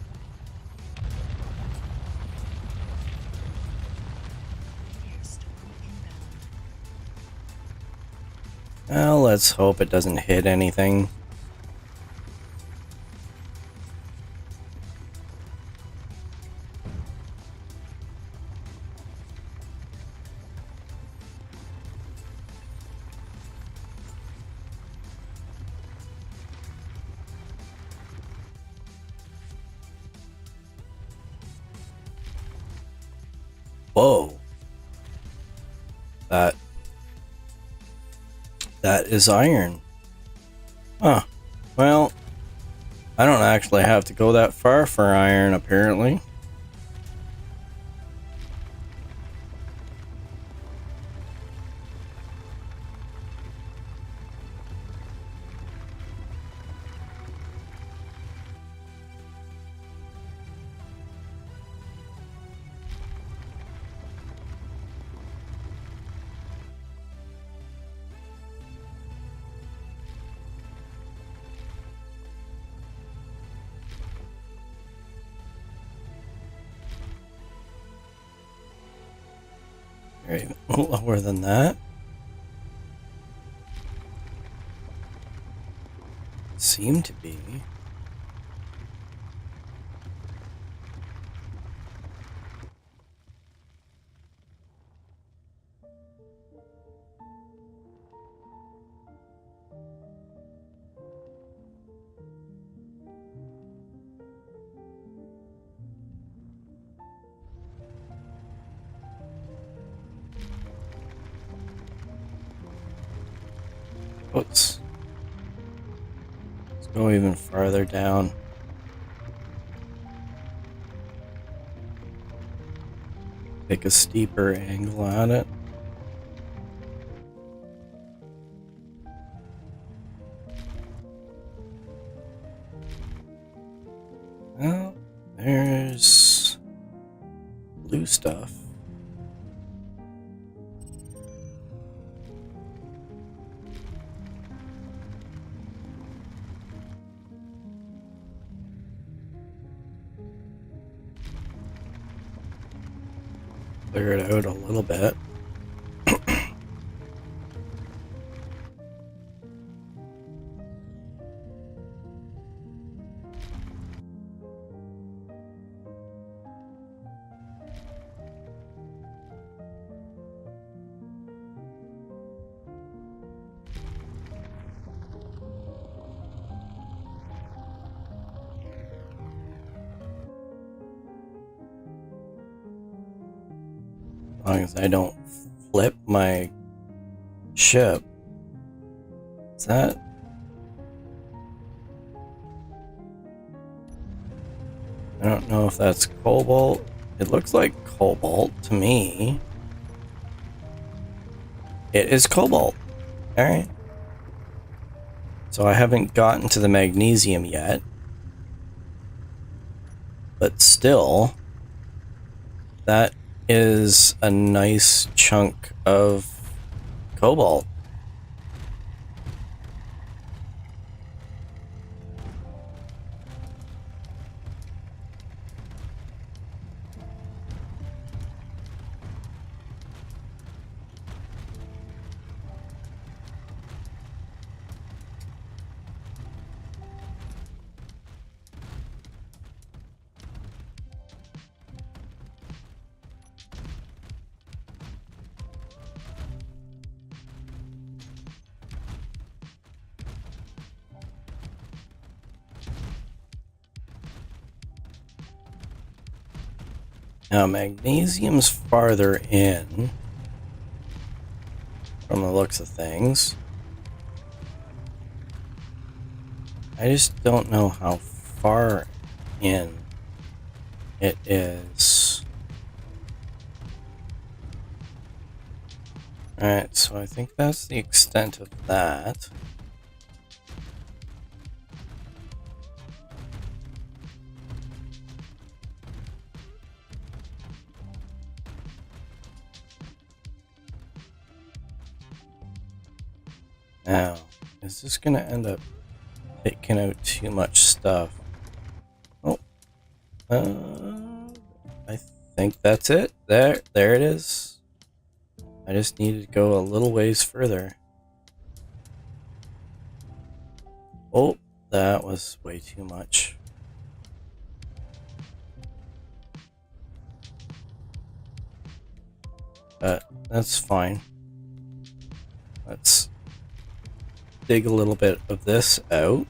well, let's hope it doesn't hit anything. Whoa. That is iron. Huh. Well, I don't actually have to go that far for iron, apparently. Right, lower than that. Seem to be. Oops. Let's go even farther down. Take a steeper angle at it. Well, there's blue stuff. Clear it out a little bit. As long as I don't flip my ship. Is that? I don't know if that's cobalt. It looks like cobalt to me. It is cobalt. Alright. So I haven't gotten to the magnesium yet. But still, that is a nice chunk of cobalt. Now, magnesium's farther in from the looks of things. I just don't know how far in it is. Alright, so I think that's the extent of that. Now, is this going to end up taking out too much stuff? Oh, I think that's it. There it is. I just needed to go a little ways further. Oh, that was way too much. But that's fine. Let's dig a little bit of this out.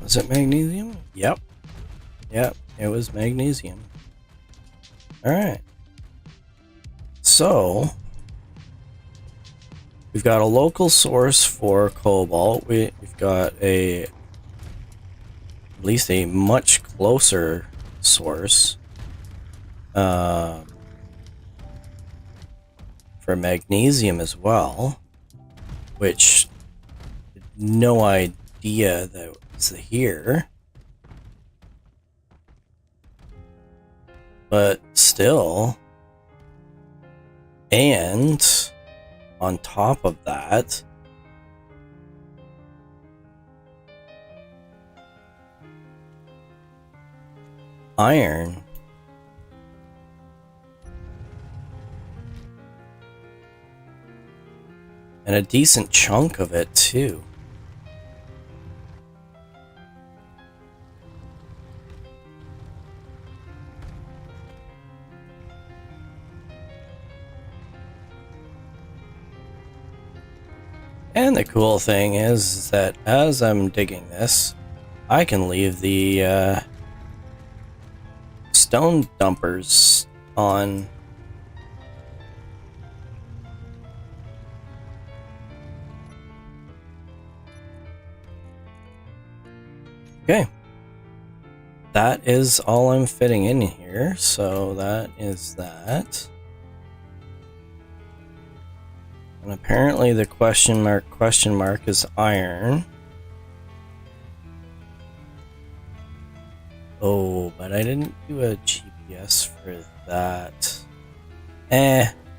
Was it magnesium? Yep. Yep, it was magnesium. Alright. So, we've got a local source for cobalt. We've got at least a much closer source for magnesium as well, which I had no idea that was here. But still, and on top of that, iron. And a decent chunk of it too. And the cool thing is that as I'm digging this, I can leave the stone dumpers on. Okay. That is all I'm fitting in here, so that is that. And apparently the question mark is iron. Oh, but I didn't do a GPS for that.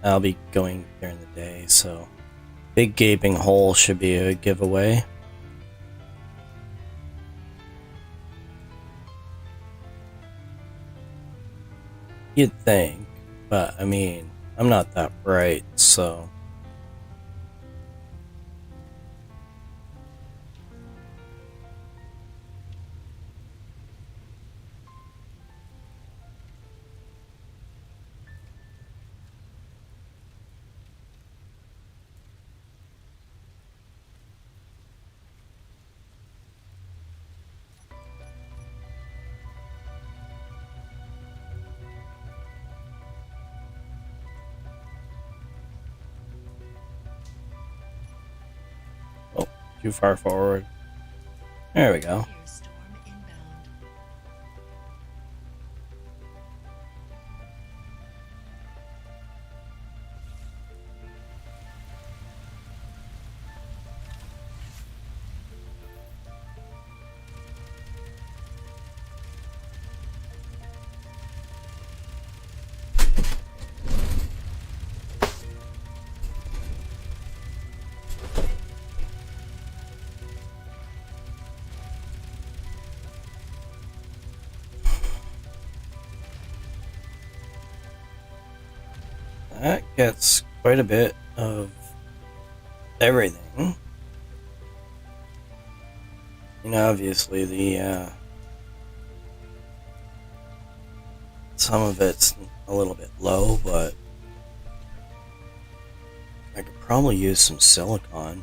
I'll be going during the day, so big gaping hole should be a giveaway. You'd think, but I mean, I'm not that bright, so. Too far forward. There we go. Storm inbound. that gets quite a bit of everything. You know, obviously the some of it's a little bit low, but I could probably use some silicon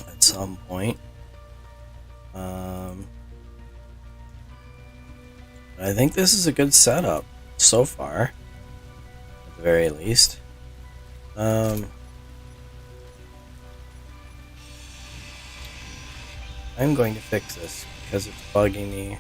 at some point. I think this is a good setup so far, at the very least. I'm going to fix this because it's bugging me.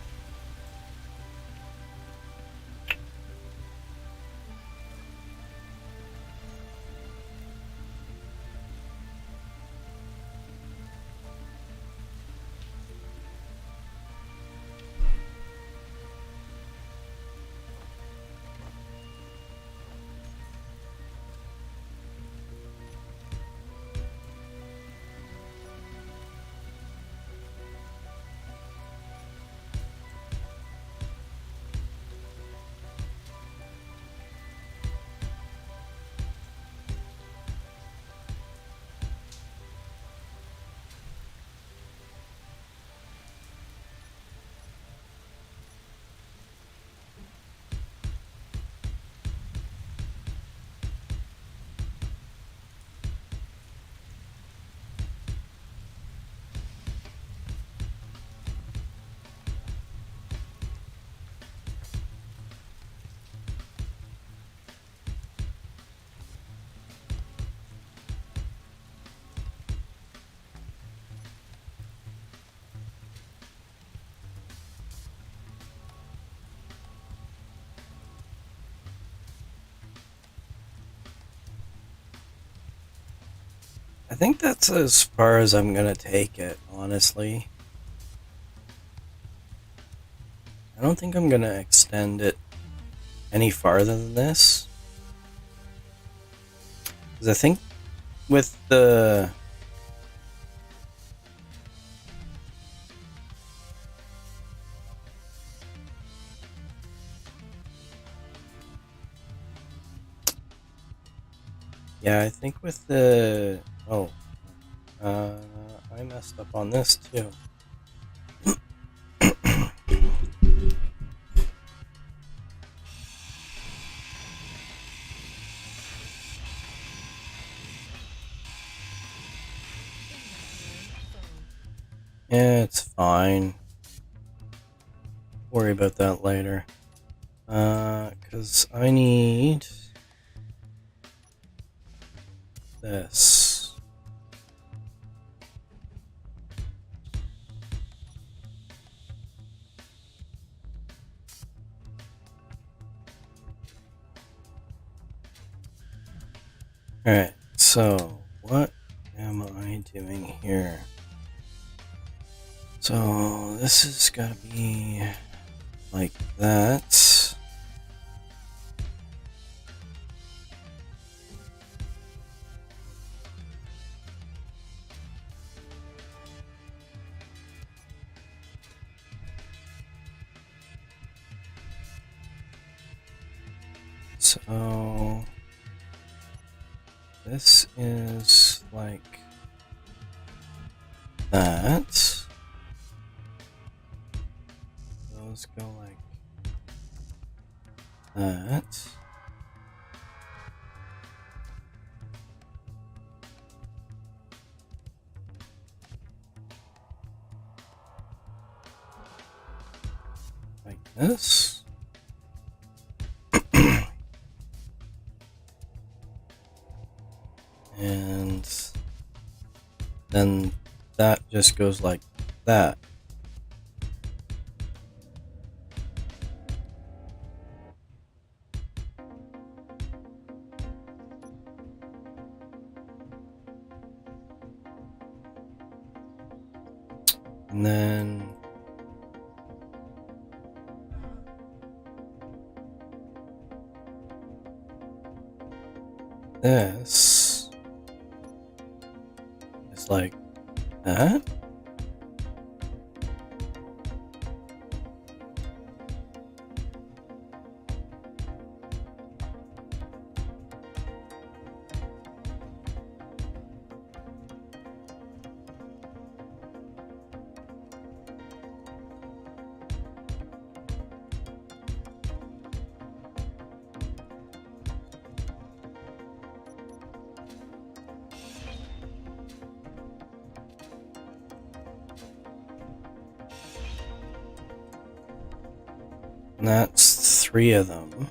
I think that's as far as I'm gonna take it, honestly. I don't think I'm gonna extend it any farther than this. Because I think with the... Yeah, I think with the... Oh. I messed up on this too. Yeah, it's fine. Worry about that later. Because I need this. Alright, so what am I doing here? So this is gotta be like that. So this is like that. Those go like that. Like this. And then that just goes like that. And then this is like that. And that's 3 of them.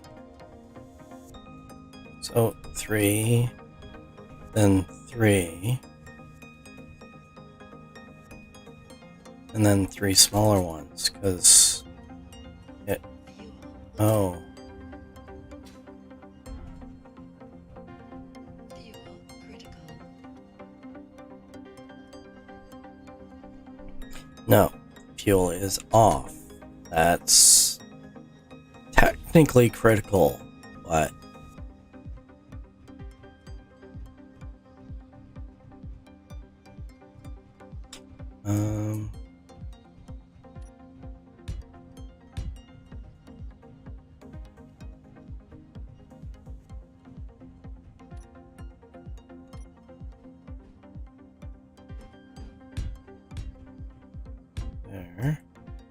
So 3, then 3, and then 3 smaller ones, because it. Fuel. Oh, Fuel critical. no, fuel is off. That's technically critical, but um. There.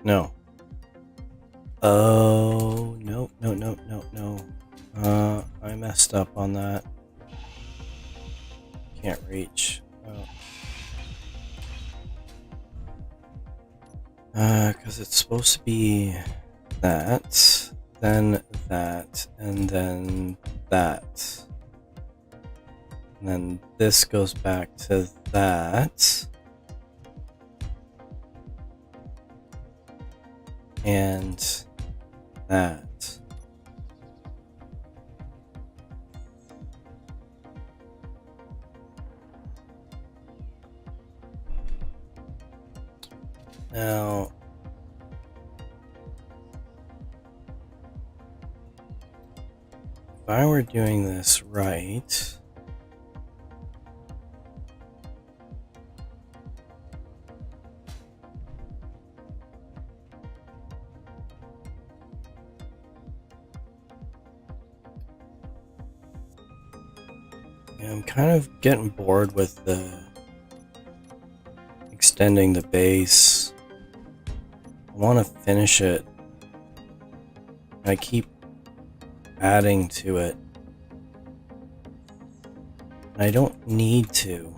No. Oh, no, no, no, no, no. I messed up on that. Can't reach. Oh. Because it's supposed to be that, then that, and then that. And then this goes back to that. And that. Now, if I were doing this right, yeah, I'm kind of getting bored with the extending the base. I want to finish it. I keep adding to it. I don't need to.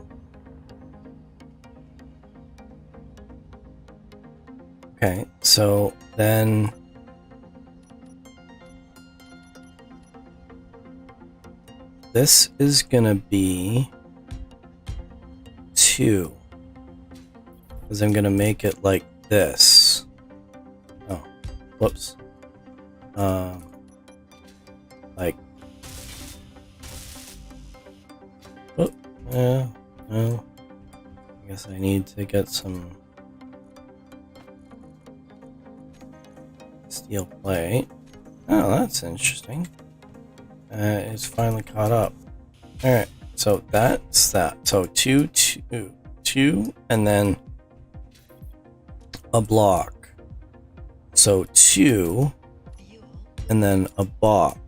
Okay, so then this is gonna be 2. Because I'm gonna make it like this. Oh, whoops. Like. Oh, yeah, no. I guess I need to get some steel plate. Oh, that's interesting. It's finally caught up. Alright, so that's that. So 2, 2, 2, and then a block. So 2, Fuel. and then a box.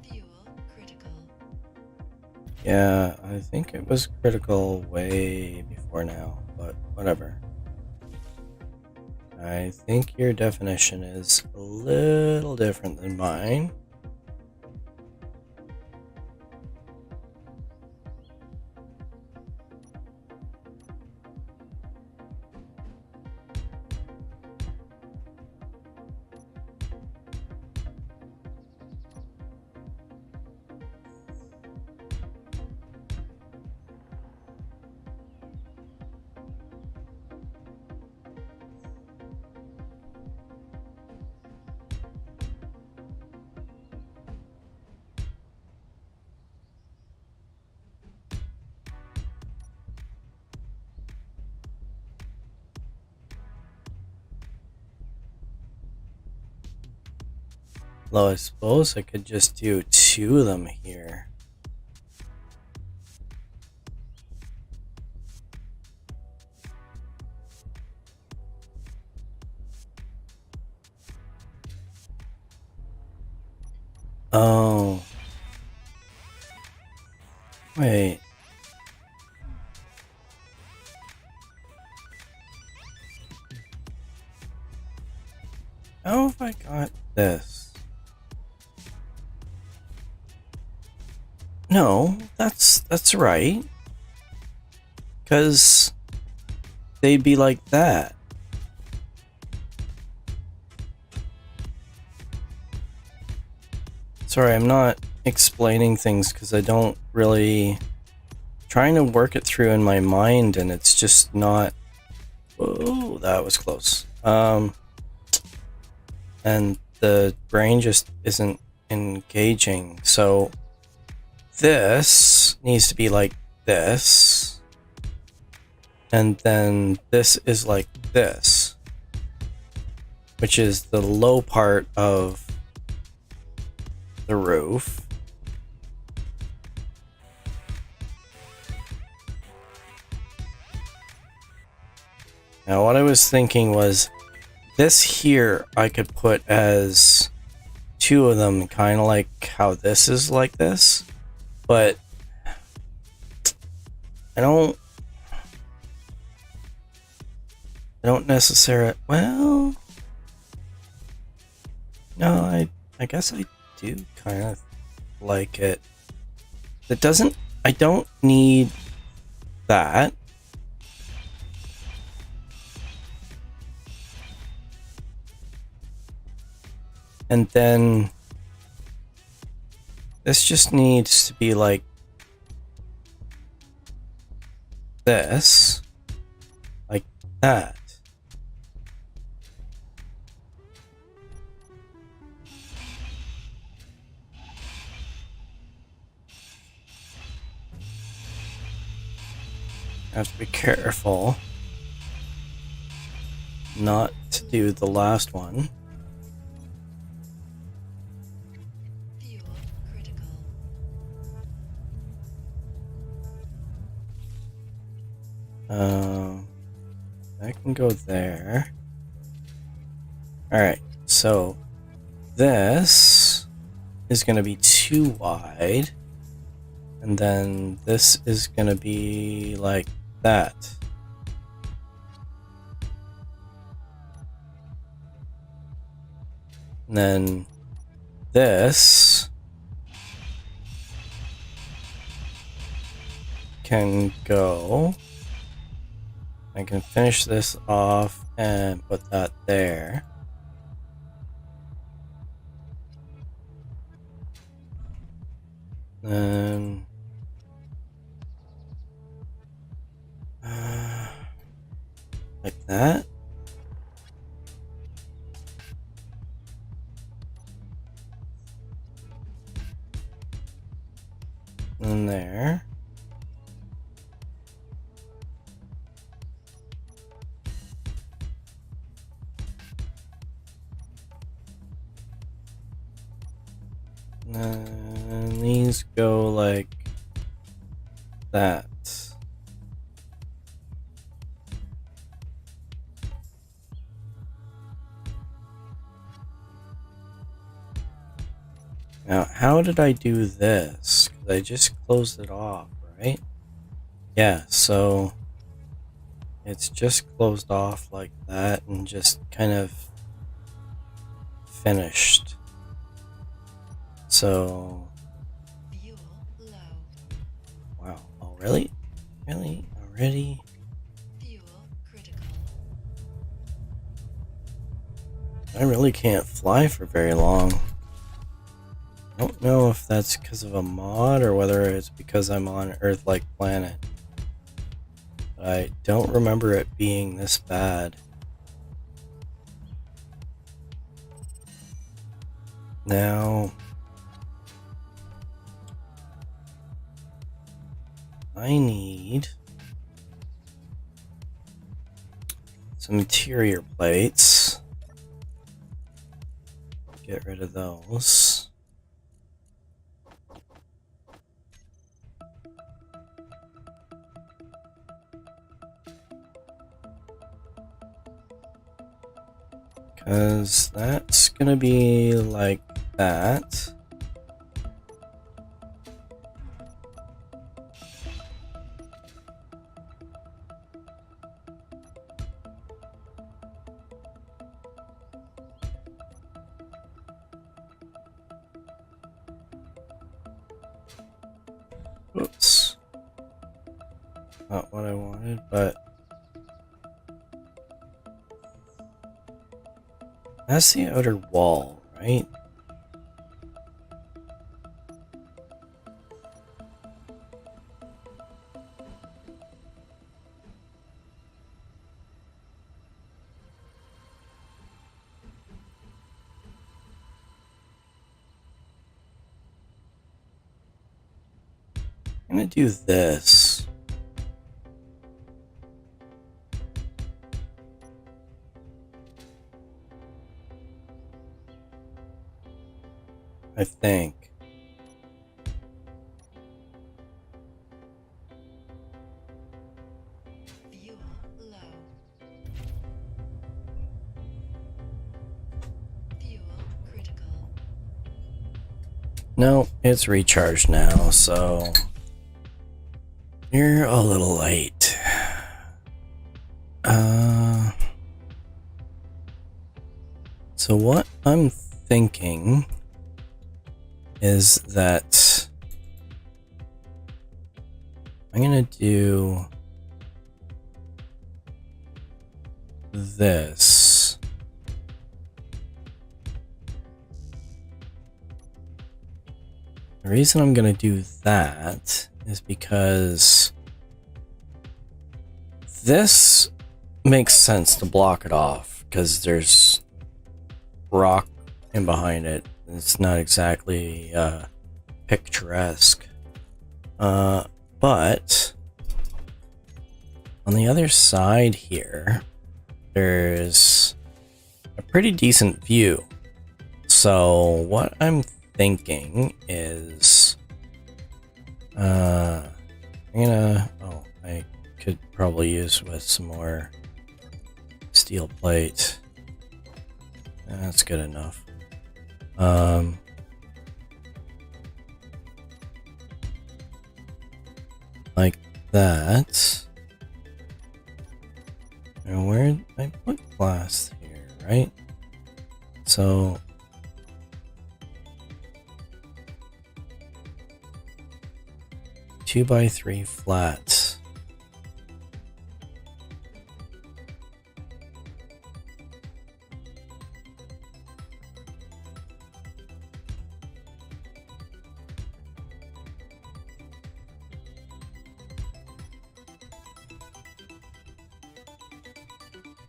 Fuel critical. Yeah, I think it was critical way before now, but whatever. I think your definition is a little different than mine. Though I suppose I could just do 2 of them here. Oh. Wait. How have I got this? No, that's right. 'Cause they'd be like that. Sorry, I'm not explaining things because I don't really trying to work it through in my mind, and it's just not. Oh, that was close. And the brain just isn't engaging. So this needs to be like this, and then this is like this, which is the low part of the roof. Now what I was thinking was this here I could put as two of them, kind of like how this is like this, but I don't necessarily, well, no, I guess I do kind of like it. It doesn't, I don't need that. And then this just needs to be like this, like that. I have to be careful not to do the last one. Fuel critical. I can go there. Alright, so this is going to be too wide, and then this is going to be like that. And then this can go. I can finish this off and put that there. Then like that. And there. And these go like that. Now, how did I do this? 'Cause I just closed it off, right? Yeah, so it's just closed off like that and just kind of finished. So, Fuel low. wow. Oh, really? Really? Already? Fuel critical. I really can't fly for very long. I don't know if that's because of a mod or whether it's because I'm on an Earth-like planet. But I don't remember it being this bad. Now, I need some interior plates. Get rid of those. Because that's gonna be like that. Oops. Not what I wanted, but that's the outer wall, right? I'm gonna do this. I think. Fuel low. Fuel critical. No, it's recharged now, so you're a little late. So what I'm thinking is that I'm gonna do this. The reason I'm gonna do that is because this makes sense to block it off because there's rock in behind it. It's not exactly picturesque. But on the other side here, there's a pretty decent view. So what I'm thinking is I could probably use with some more steel plate. That's good enough. Like that. And where I put glass here, right? So 2x3 flat.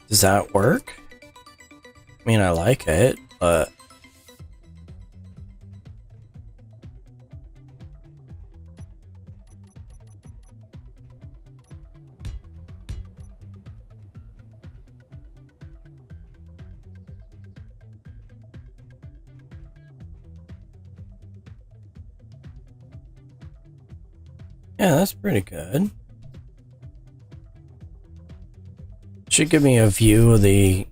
Does that work? I mean, I like it, but yeah, that's pretty good. Should give me a view of the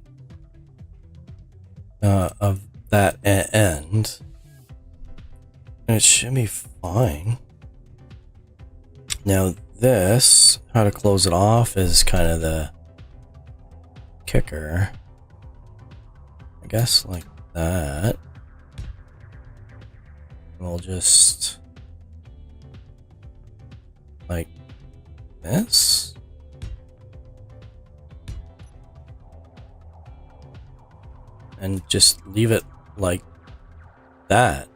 of that end. And it should be fine. Now this, how to close it off, is kind of the kicker. I guess like that. We'll just like this. And just leave it like that.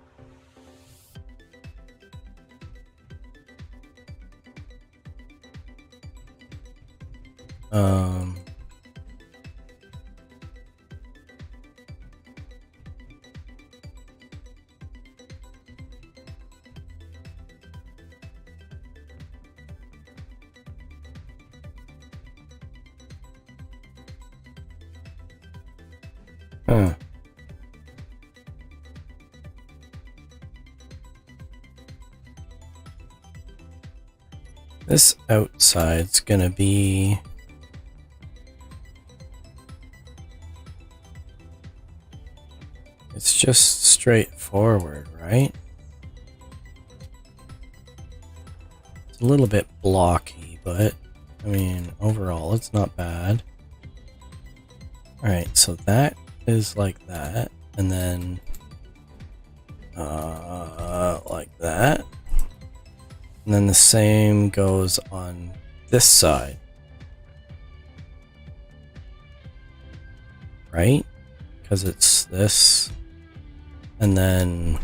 Huh. This outside's gonna be it's just straightforward, right? It's a little bit blocky, but I mean, overall, it's not bad. Alright, so that is like that, and then like that. And then the same goes on this side. Right? Because it's this. And then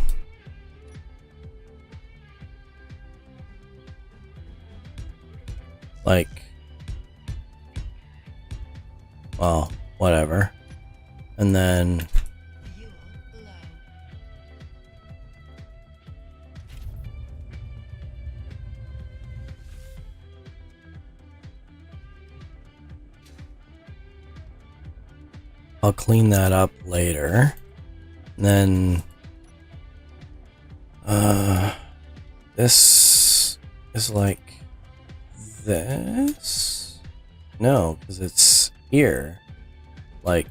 like, well, whatever. And then Fuel low. I'll clean that up later. And then this is like this. No, because it's here. Like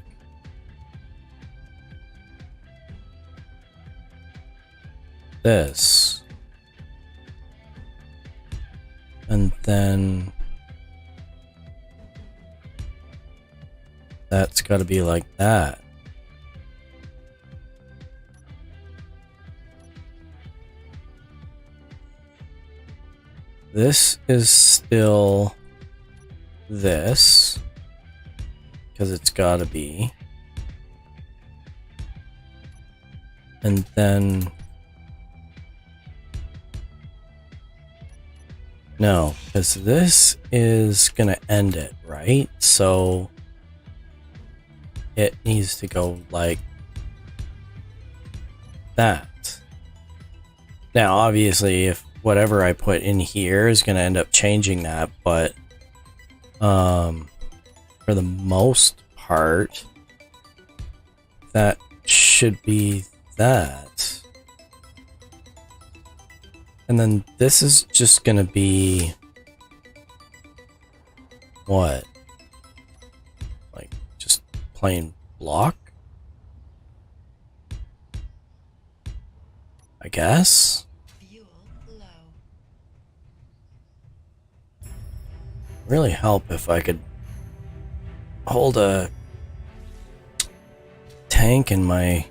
this. And then that's got to be like that. This is still this, because it's got to be. And then no, because this is gonna end it, right? So it needs to go like that. Now, obviously, if whatever I put in here is gonna end up changing that, but for the most part, that should be that. And then this is just gonna be what? Like just plain block? I guess? Fuel low. Really help if I could hold a tank in my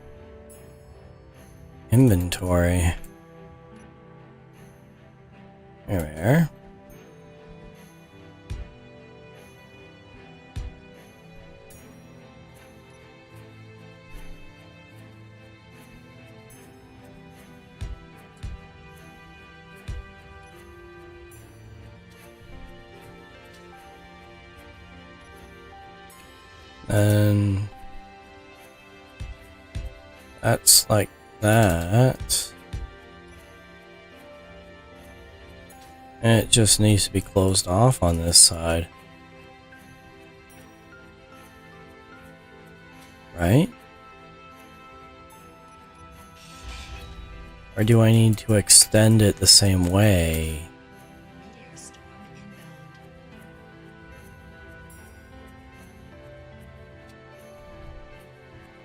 inventory. There we are. And that's like that. And it just needs to be closed off on this side. Right? Or do I need to extend it the same way? Meteor storm inbound.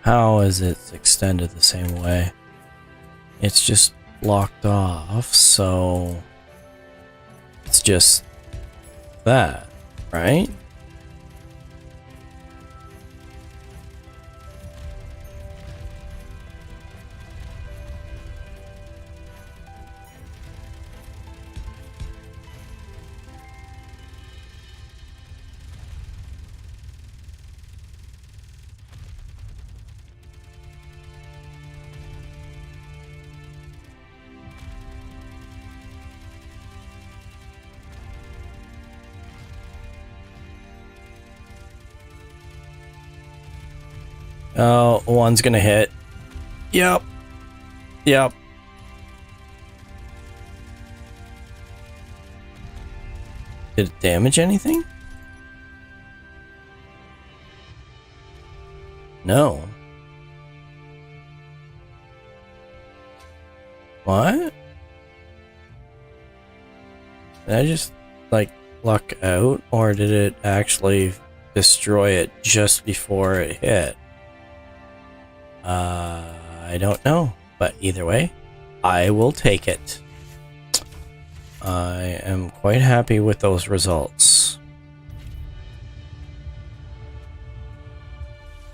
How is it extended the same way? It's just blocked off, so it's just that, right? Oh, one's gonna hit. Yep. Yep. Did it damage anything? No. What? Did I just, like, luck out? Or did it actually destroy it just before it hit? I don't know. But either way, I will take it. I am quite happy with those results.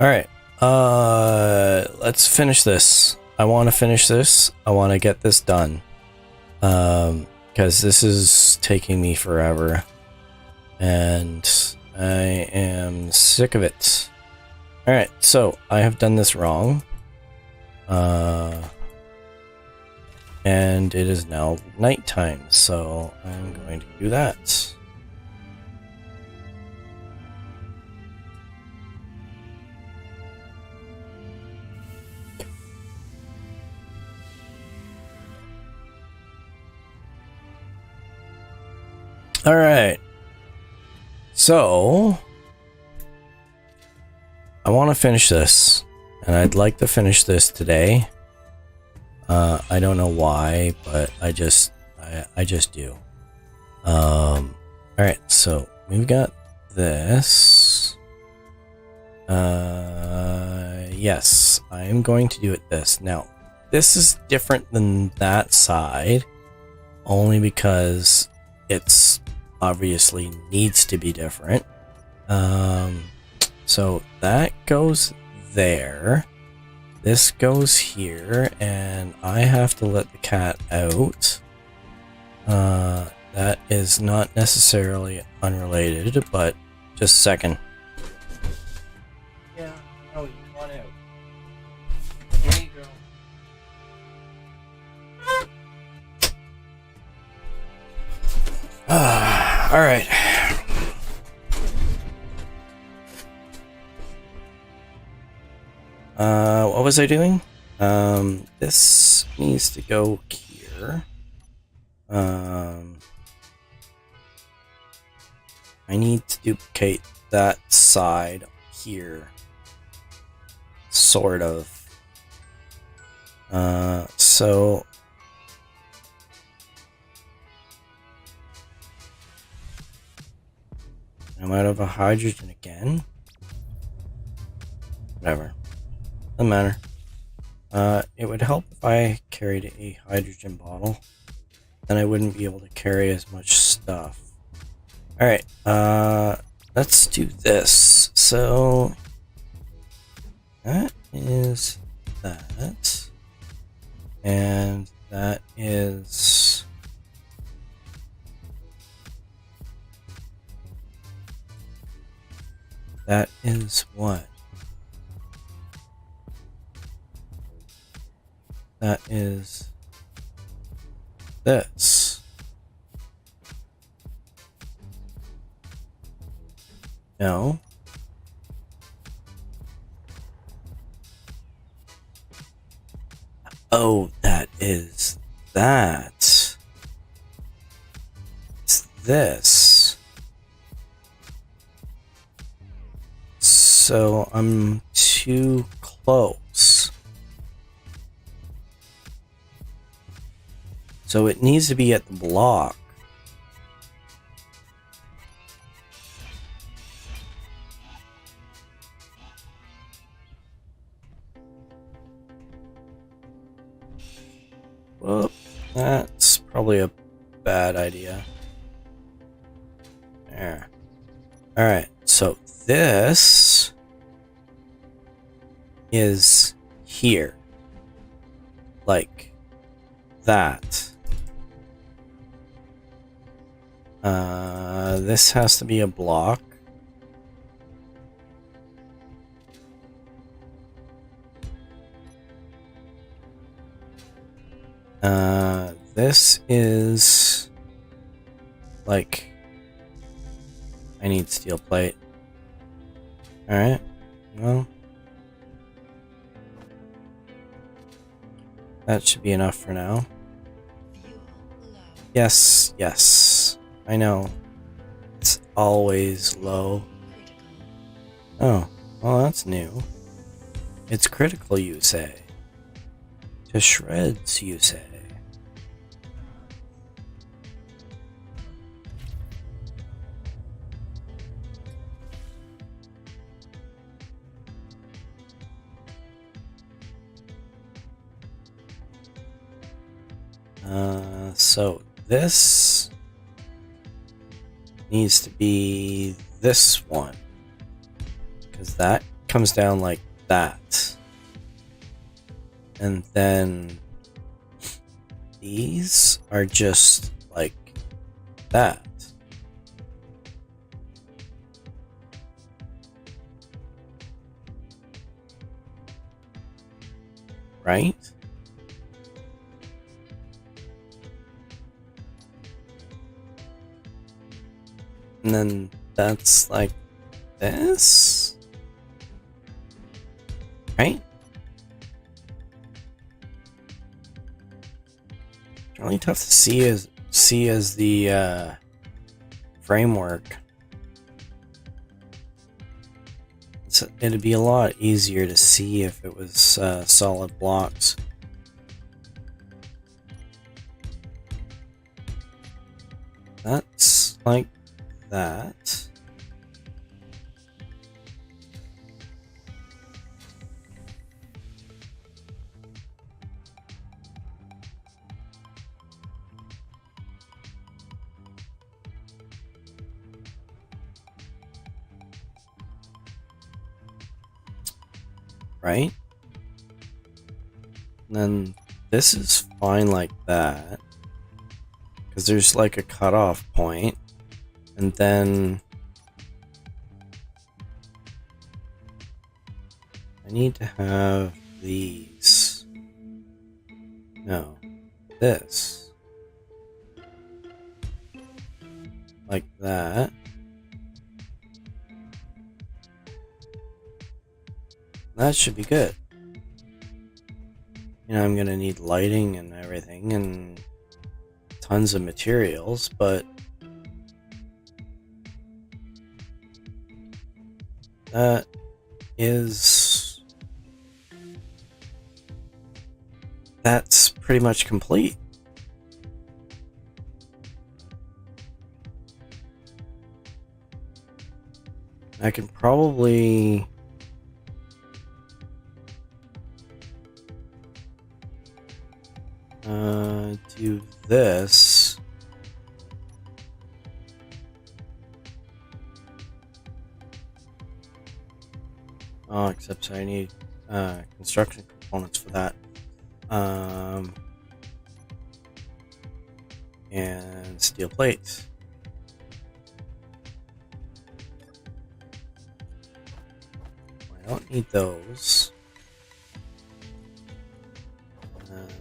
Alright. Let's finish this. I want to finish this. I want to get this done. Because this is taking me forever. And I am sick of it. Alright, so I have done this wrong. And it is now nighttime, so I'm going to do that. Alright. So I want to finish this, and I'd like to finish this today. I don't know why, but I just do. All right, so we've got this. Yes, I am going to do it this. Now, this is different than that side, only because it's obviously needs to be different. So that goes there. This goes here, and I have to let the cat out. That is not necessarily unrelated, but just a second. Yeah, no, you want out. There you go. All right. What was I doing? This needs to go here. I need to duplicate that side here. Sort of. So I'm out of a hydrogen again. Whatever. Doesn't matter. It would help if I carried a hydrogen bottle. Then I wouldn't be able to carry as much stuff. Alright, let's do this. So that is that. And that is what? That is this. No. Oh, that is that. It's this. So I'm too close. So it needs to be at the block. Well, that's probably a bad idea. There. Alright, so this is here. Like that. This has to be a block. This is like I need steel plate. Alright, well, that should be enough for now. Fuel low. Yes, yes, I know. It's always low. Critical. Oh, well, that's new. It's critical, you say. To shreds, you say. So this needs to be this one, because that comes down like that, and then these are just like that. Right? And then that's like this, right? It's really tough to see as the framework. So it'd be a lot easier to see if it was solid blocks. That's like that. Right? And then this is fine like that. Because there's like a cutoff point. And then I need to have these. No, this. Like that. That should be good. You know, I'm gonna need lighting and everything and tons of materials, but that that's pretty much complete. I can probably do this. Oh, except I need construction components for that. And steel plates. I don't need those.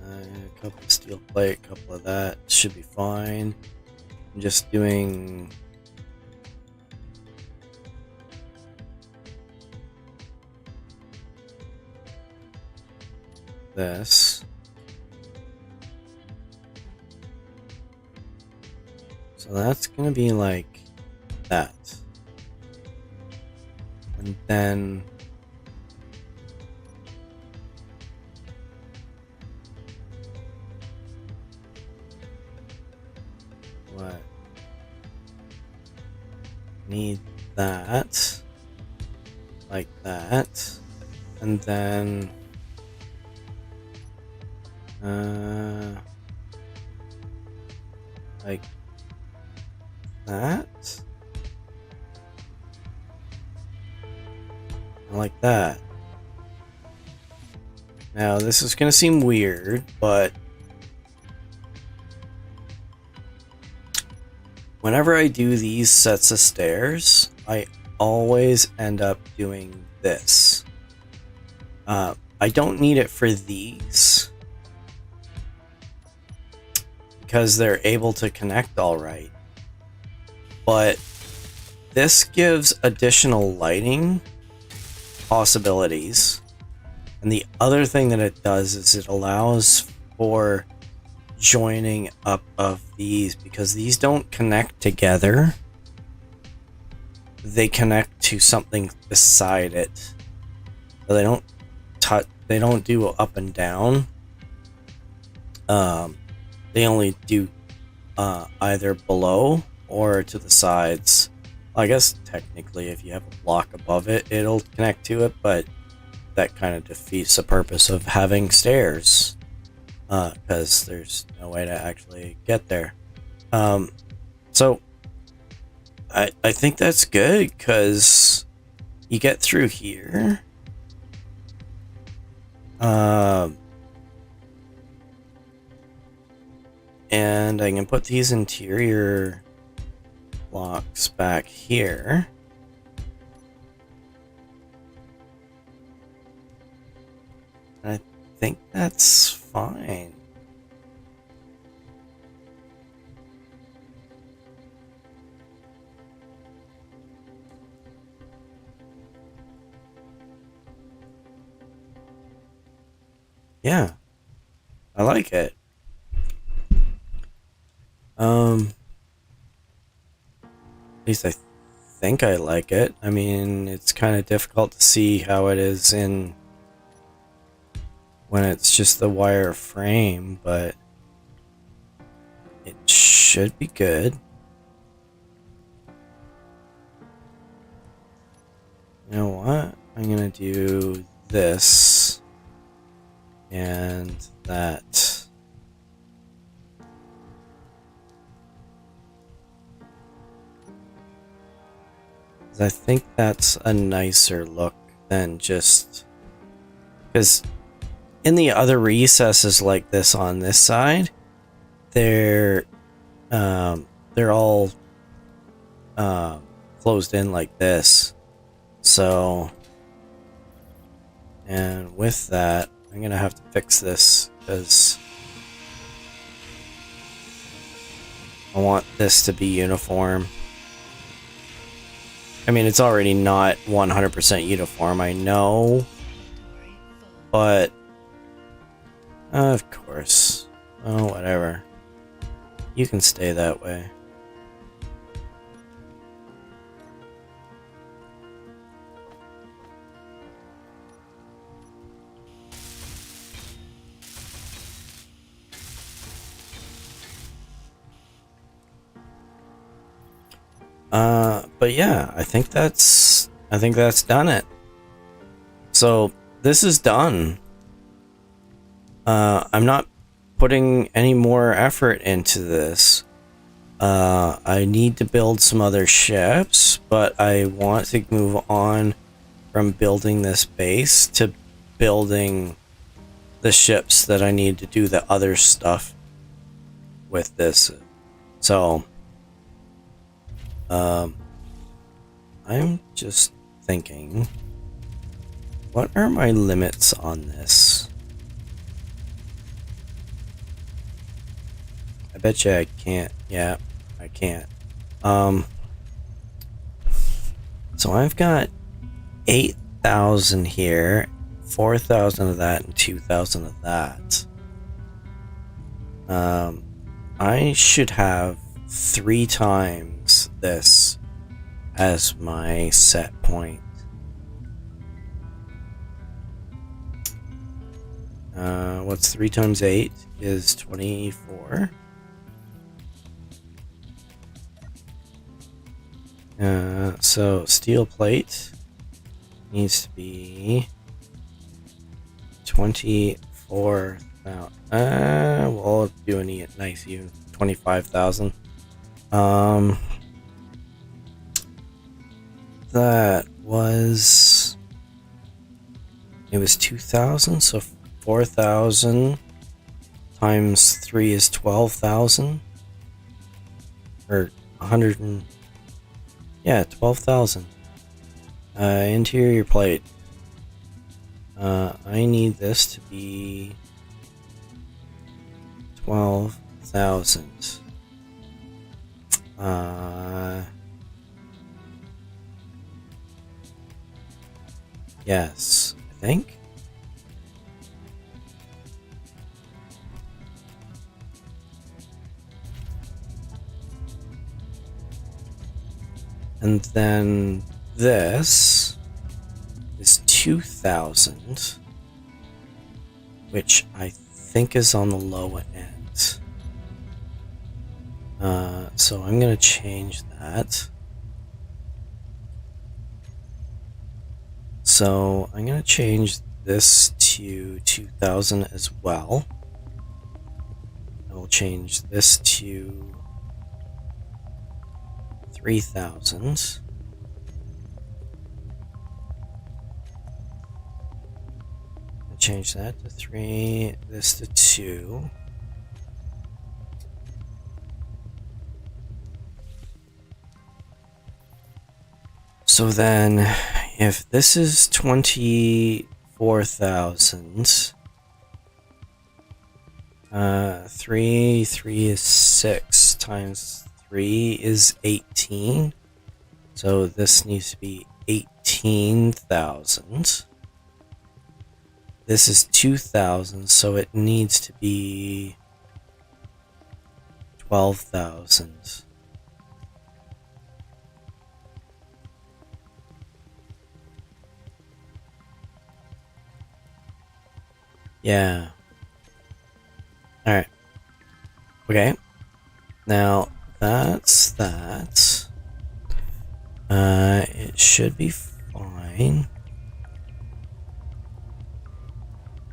A couple of steel plate, a couple of that should be fine. I'm just doing this. So that's gonna be like that. And then what? Need that. Like that. And then like that. Like that. Now this is gonna seem weird, but whenever I do these sets of stairs, I always end up doing this. I don't need it for these because they're able to connect all right. But this gives additional lighting possibilities. And the other thing that it does is it allows for joining up of these, because these don't connect together. They connect to something beside it. So they don't they don't do up and down. They only do either below or to the sides. I guess technically if you have a block above it, it'll connect to it, but that kind of defeats the purpose of having stairs, because there's no way to actually get there. So I think that's good, because you get through here. And I can put these interior blocks back here. I think that's fine. Yeah, I like it. At least I think I like it. I mean, it's kind of difficult to see how it is in when it's just the wire frame, but it should be good. You know what? I'm gonna do this and that. I think that's a nicer look than just because in the other recesses like this on this side, they're all closed in like this. So, and with that, I'm gonna have to fix this because I want this to be uniform. I mean, it's already not 100% uniform, I know, but of course, oh, whatever. You can stay that way. But yeah, I think that's done it. So this is done. I'm not putting any more effort into this. I need to build some other ships, but I want to move on from building this base to building the ships that I need to do the other stuff with this. So, I'm just thinking, what are my limits on this? I bet you I can't. Yeah, I can't. So I've got 8,000 here, 4,000 of that, and 2,000 of that. I should have 3 times this as my set point. What's 3 times 8 is 24. So steel plate needs to be 24,000. We'll do a nice even 25,000. That was, it was 2,000, so 4,000 times 3 is 12,000, or 100 and, yeah, 12,000. Interior plate. I need this to be 12,000. Yes, I think. And then this is 2,000, which I think is on the low end. So I'm going to change that. So I'm going to change this to 2,000 as well. I will change this to 3,000. Change that to 3, this to 2. So then, if this is 24,000, 3 is 6 times 3 is 18. So this needs to be 18,000. This is 2,000, so it needs to be 12,000. Yeah. Alright. Okay. Now, that's that. It should be fine.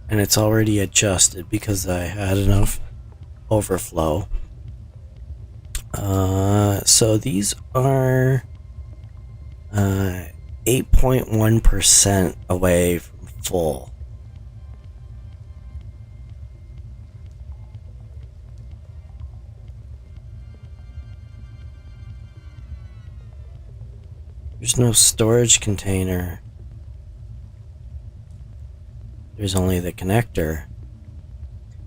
And it's already adjusted because I had enough overflow. So these are 8.1% away from full. There's no storage container. There's only the connector.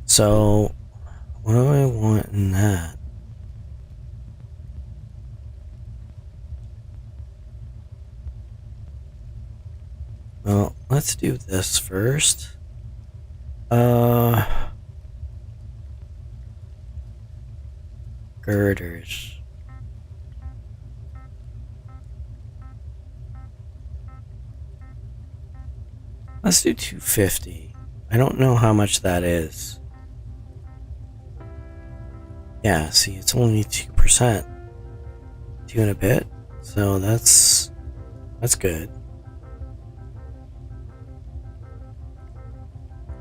So, what do I want in that? Well, let's do this first. Girders. Let's do 250. I don't know how much that is. Yeah, see, it's only 2%. 2 and a bit. So that's good.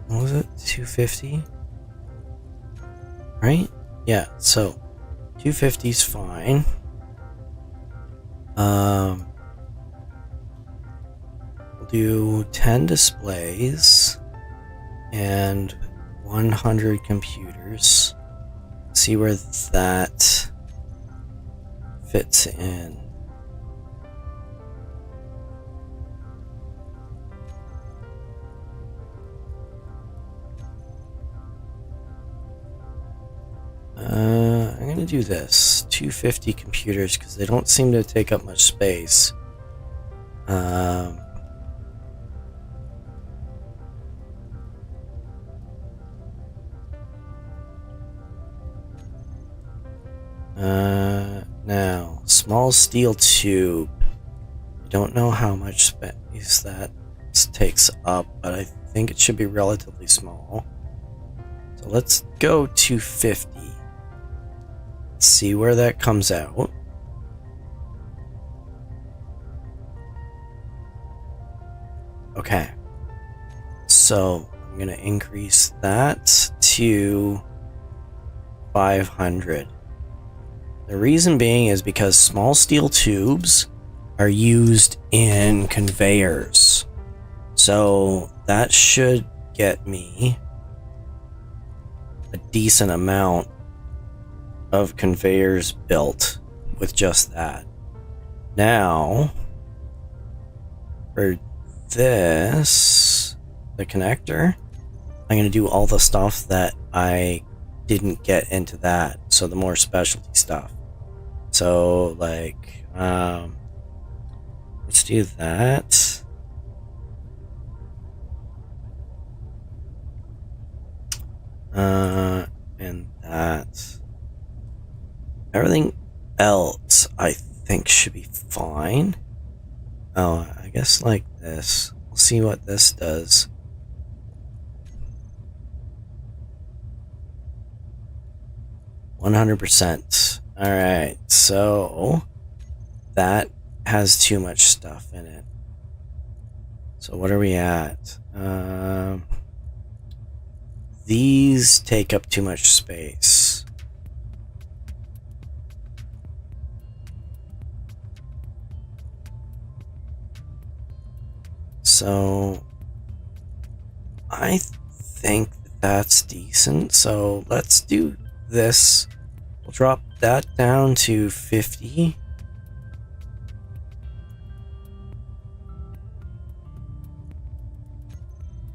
What was it? 250? Right? Yeah, so 250 is fine. We'll do 10 displays and 100 computers. See where that fits in. I'm gonna do this 250 computers because they don't seem to take up much space. Now, small steel tube. I don't know how much space that takes up, but I think it should be relatively small. So let's go 250. See where that comes out. Okay. So I'm going to increase that to 500. The reason being is because small steel tubes are used in conveyors. So that should get me a decent amount of conveyors built with just that. Now, for this, the connector, I'm going to do all the stuff that I didn't get into that. So the more specialty stuff. So, like, let's do that. And that. Everything else, I think, should be fine. Oh, I guess like this. We'll see what this does. %. Alright, so that has too much stuff in it. So what are we at? These take up too much space. So I think that's decent. So let's do this. We'll drop that down to 50.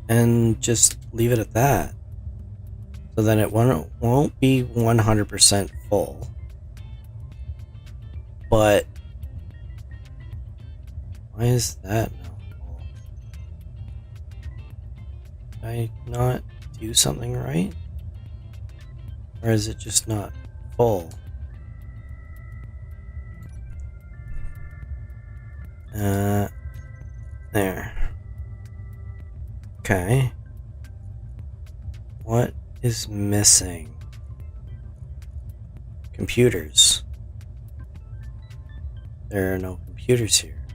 And just leave it at that. So then it won't be 100% full. But why is that not full? Did I not do something right? Or is it just not full? There. Okay. What is missing? Computers. There are no computers here.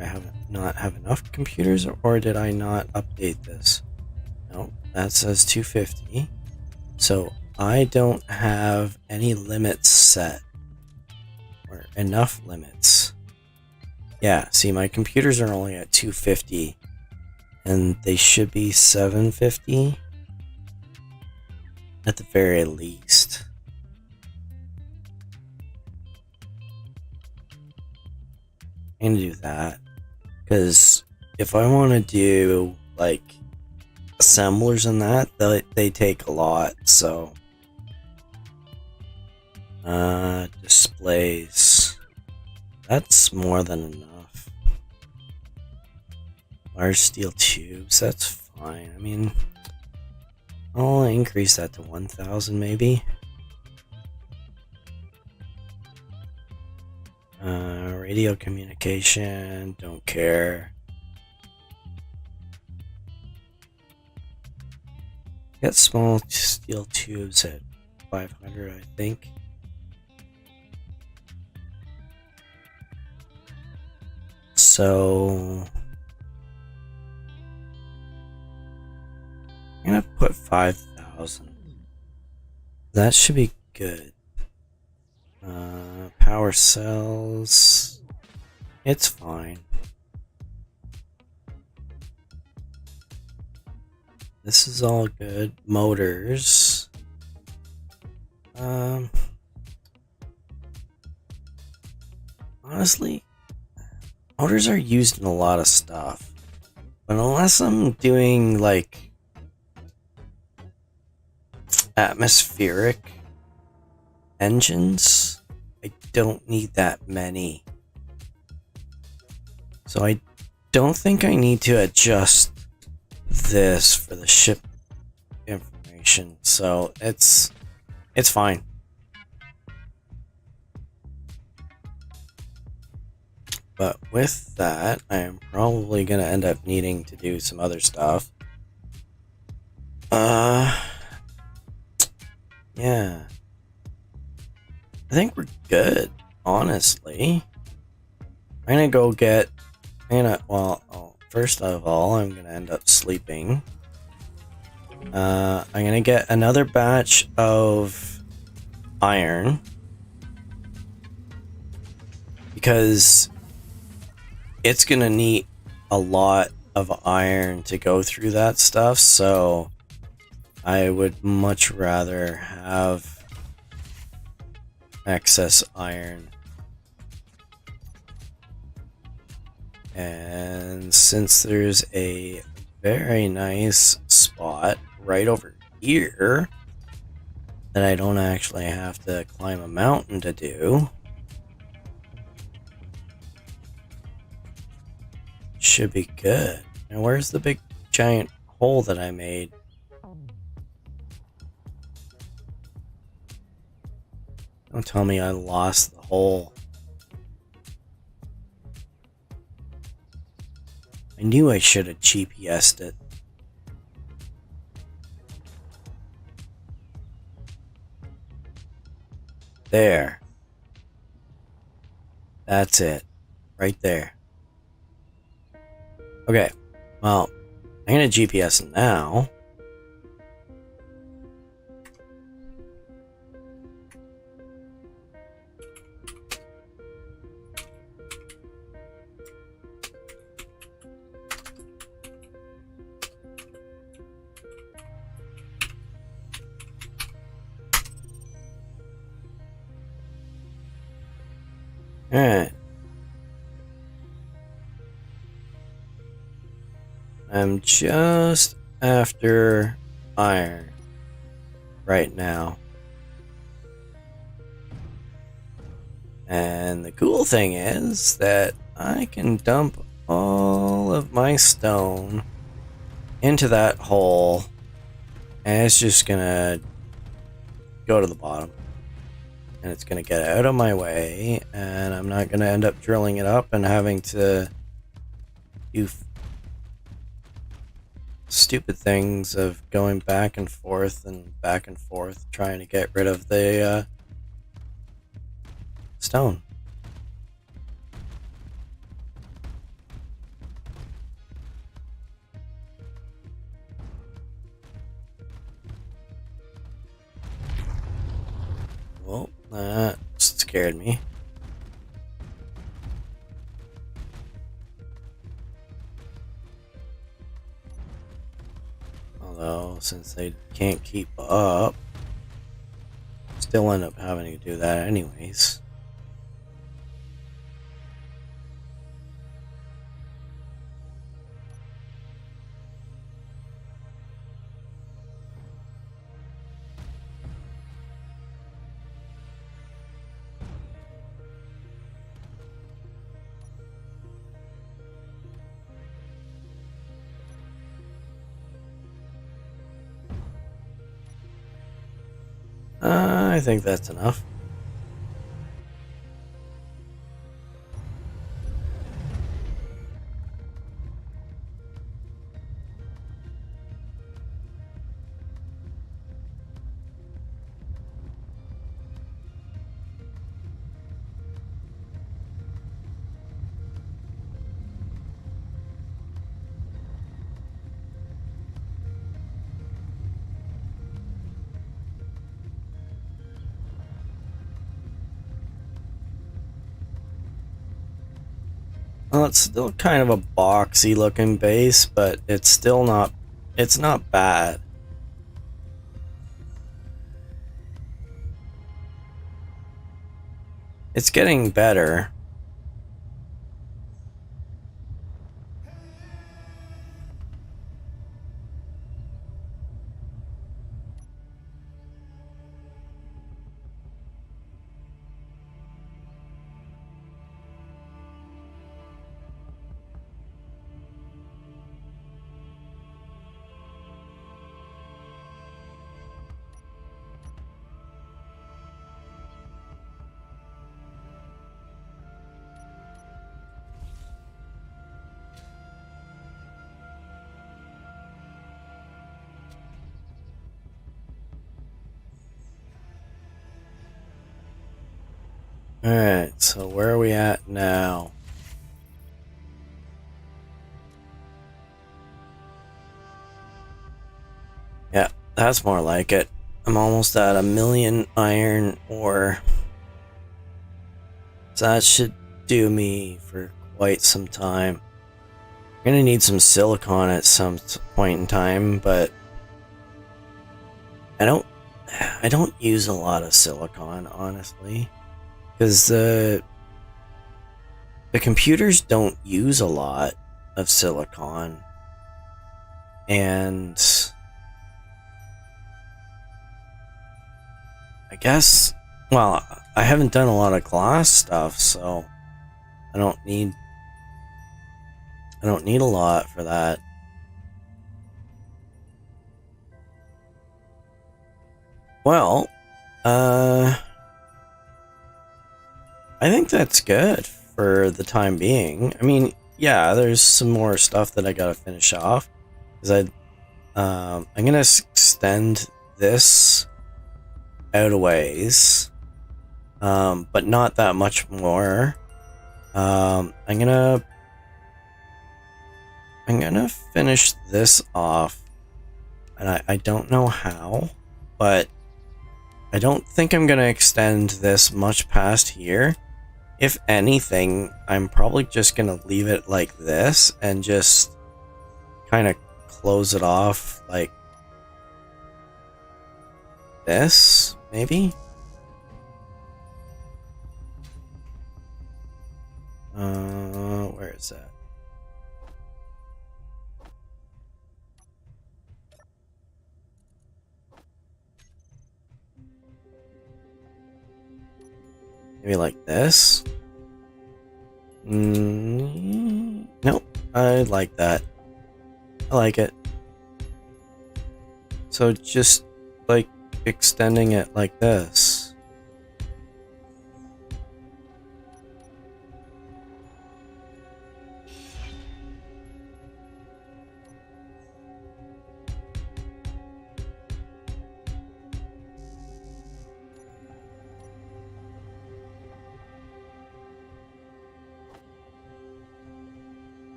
I not have enough computers, or did I not update this? No, that says 250. So I don't have any limits set. Or enough limits. Yeah, see, my computers are only at 250. And they should be 750. At the very least. I'm gonna do that. Because if I want to do, like, assemblers and that, they take a lot, so. Displays. That's more than enough. Large steel tubes, that's fine. I mean, I'll increase that to 1,000 maybe. Radio communication, don't care. Get small steel tubes at 500, I think. So I'm gonna put 5,000. That should be good. Power cells. It's fine. This is all good. Motors. Honestly, motors are used in a lot of stuff. But unless I'm doing like atmospheric engines, I don't need that many. So I don't think I need to adjust this for the ship information. So it's fine. But with that, I am probably gonna end up needing to do some other stuff. Yeah. I think we're good, honestly. I'm gonna go get... first of all, I'm gonna end up sleeping. I'm gonna get another batch of iron. Because it's gonna need a lot of iron to go through that stuff, so I would much rather have excess iron. And since there's a very nice spot right over here that I don't actually have to climb a mountain to do, should be good. And where's the big giant hole that I made? Don't tell me I lost the hole. I knew I should have GPS'd it. There. That's it. Right there. Okay. Well, I'm gonna GPS it now. Alright. I'm just after iron right now. And the cool thing is that I can dump all of my stone into that hole, and it's just gonna go to the bottom. And it's going to get out of my way, and I'm not going to end up drilling it up and having to do stupid things of going back and forth trying to get rid of the stone. Well, that scared me. Although, since they can't keep up, still end up having to do that anyways. I think that's enough. Well, it's still kind of a boxy looking base, but it's not bad. It's getting better. Alright, so where are we at now? Yeah, that's more like it. I'm almost at 1,000,000 iron ore. So that should do me for quite some time. I'm gonna need some silicon at some point in time, but I don't use a lot of silicon, honestly. Because the computers don't use a lot of silicon. And I guess, well, I haven't done a lot of glass stuff, so I don't need a lot for that. Well, I think that's good for the time being. I mean, yeah, there's some more stuff that I gotta finish off. Because I'm gonna extend this out a ways, but not that much more. I'm gonna finish this off, and I don't know how, but I don't think I'm gonna extend this much past here. If anything, I'm probably just gonna leave it like this and just kind of close it off like this, maybe? Where is that? Maybe like this? Nope, I like that. I like it. So just like extending it like this.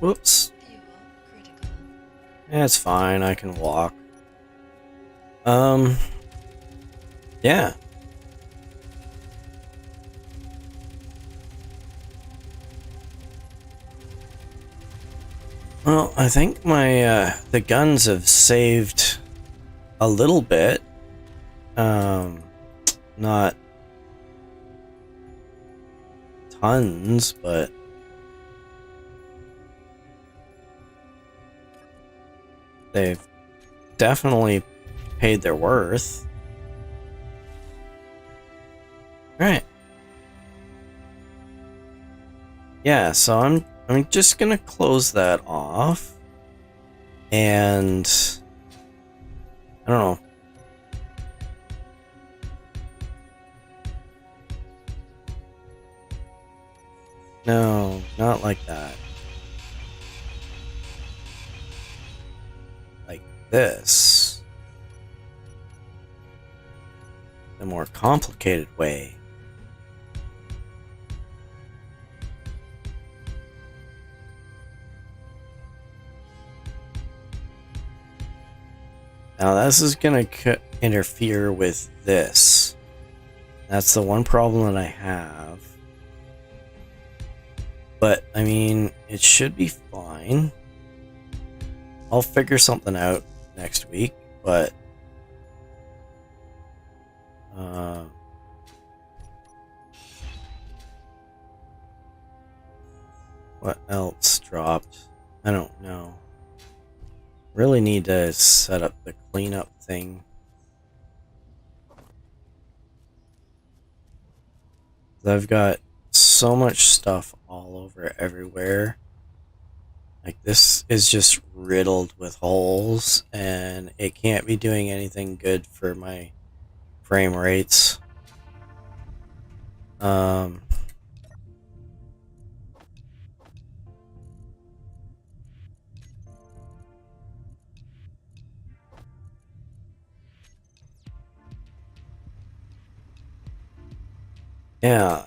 Whoops. Fuel critical. It's fine, I can walk. Yeah. Well, I think my, the guns have saved a little bit. Not tons, but they've definitely paid their worth. Right. Yeah, so I'm just gonna close that off. And I don't know. No, not like that. Like this. The more complicated way. Now this is gonna interfere with this. That's the one problem that I have. But, I mean, it should be fine. I'll figure something out next week, but... what else dropped? I don't know. Really need to set up the cleanup thing. I've got so much stuff all over everywhere. Like, this is just riddled with holes, and it can't be doing anything good for my frame rates. Yeah,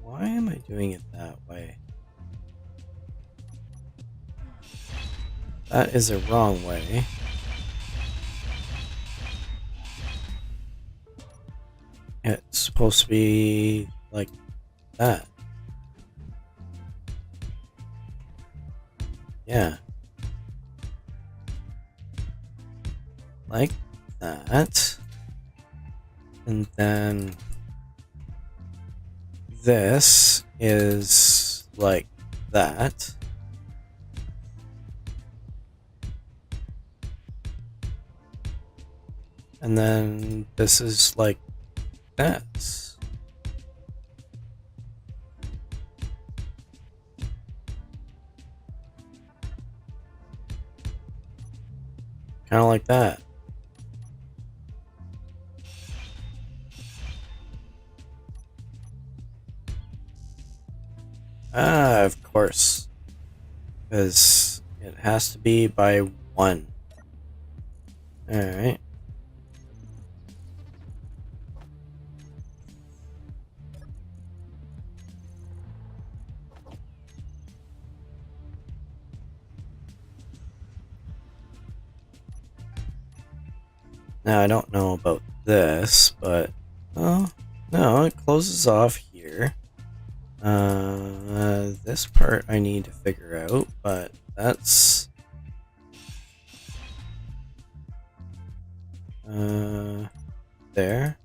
why am I doing it that way? That is a wrong way. It's supposed to be like that. Yeah. Like that. And then this is like that. And then this is like that. Kind of like that. Ah, of course. Because it has to be by 1. Alright. Now, I don't know about this, but... oh, no, it closes off here. This part I need to figure out, but that's... there.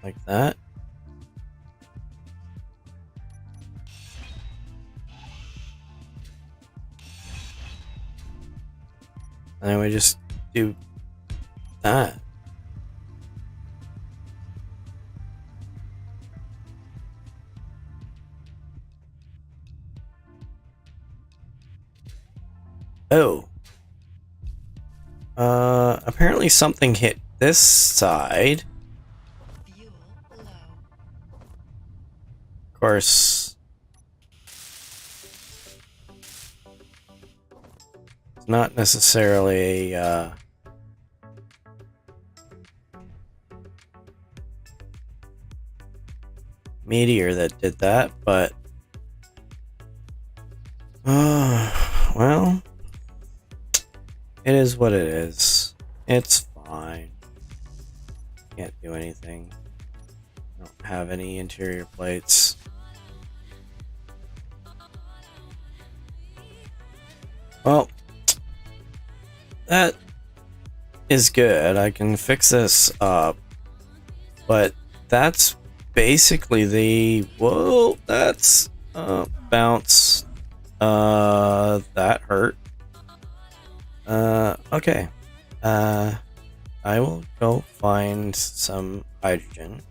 Like that. And then we just do that. Oh. Apparently something hit this side. Fuel low. Of course, it's not necessarily a, meteor that did that, but well, it is what it is. It's fine. Can't do anything. Don't have any interior plates. Well, that is good. I can fix this up, but that's basically the whoa. That's bounce. That hurt. Okay. I will go find some hydrogen.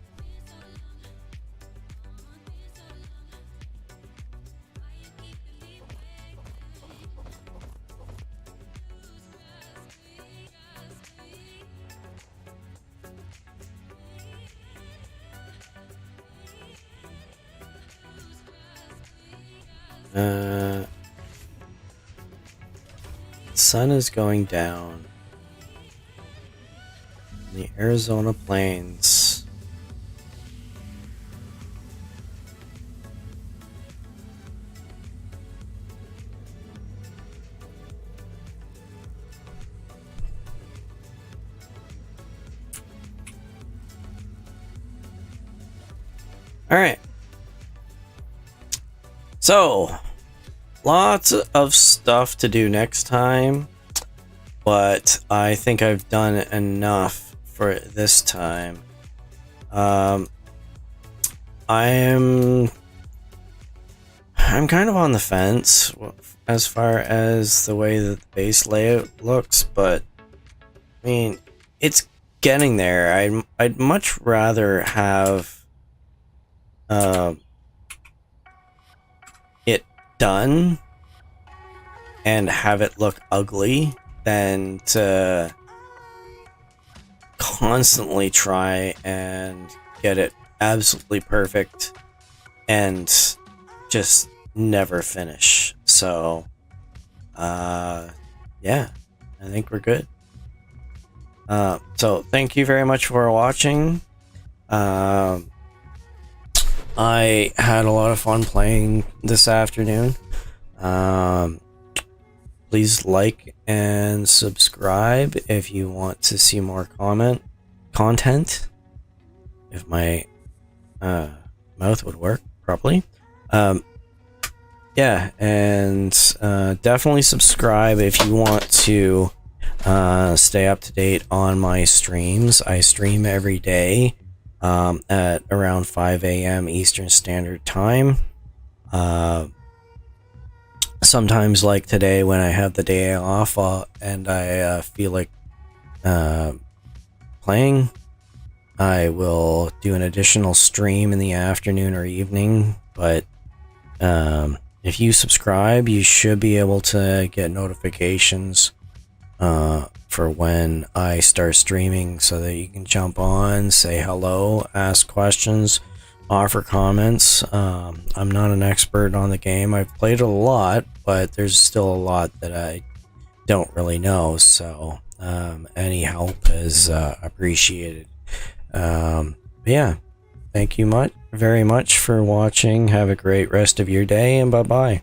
Sun is going down. The Arizona plains. All right. So, lots of stuff to do next time, but I think I've done enough for this time. I'm kind of on the fence as far as the way that the base layout looks, but I mean, it's getting there. I'd much rather have it done and have it look ugly than to constantly try and get it absolutely perfect and just never finish. So yeah, I think we're good. So thank you very much for watching. I had a lot of fun playing this afternoon. Please like and subscribe if you want to see more content. If my mouth would work properly. Yeah, and definitely subscribe if you want to stay up to date on my streams. I stream every day at around 5 a.m. Eastern Standard Time. Sometimes, like today, when I have the day off and I feel like playing, I will do an additional stream in the afternoon or evening. But if you subscribe, you should be able to get notifications for when I start streaming, so that you can jump on, say hello, ask questions, offer comments. I'm not an expert on the game. I've played a lot, but there's still a lot that I don't really know, so any help is appreciated. Yeah, thank you very much for watching. Have a great rest of your day, and bye-bye.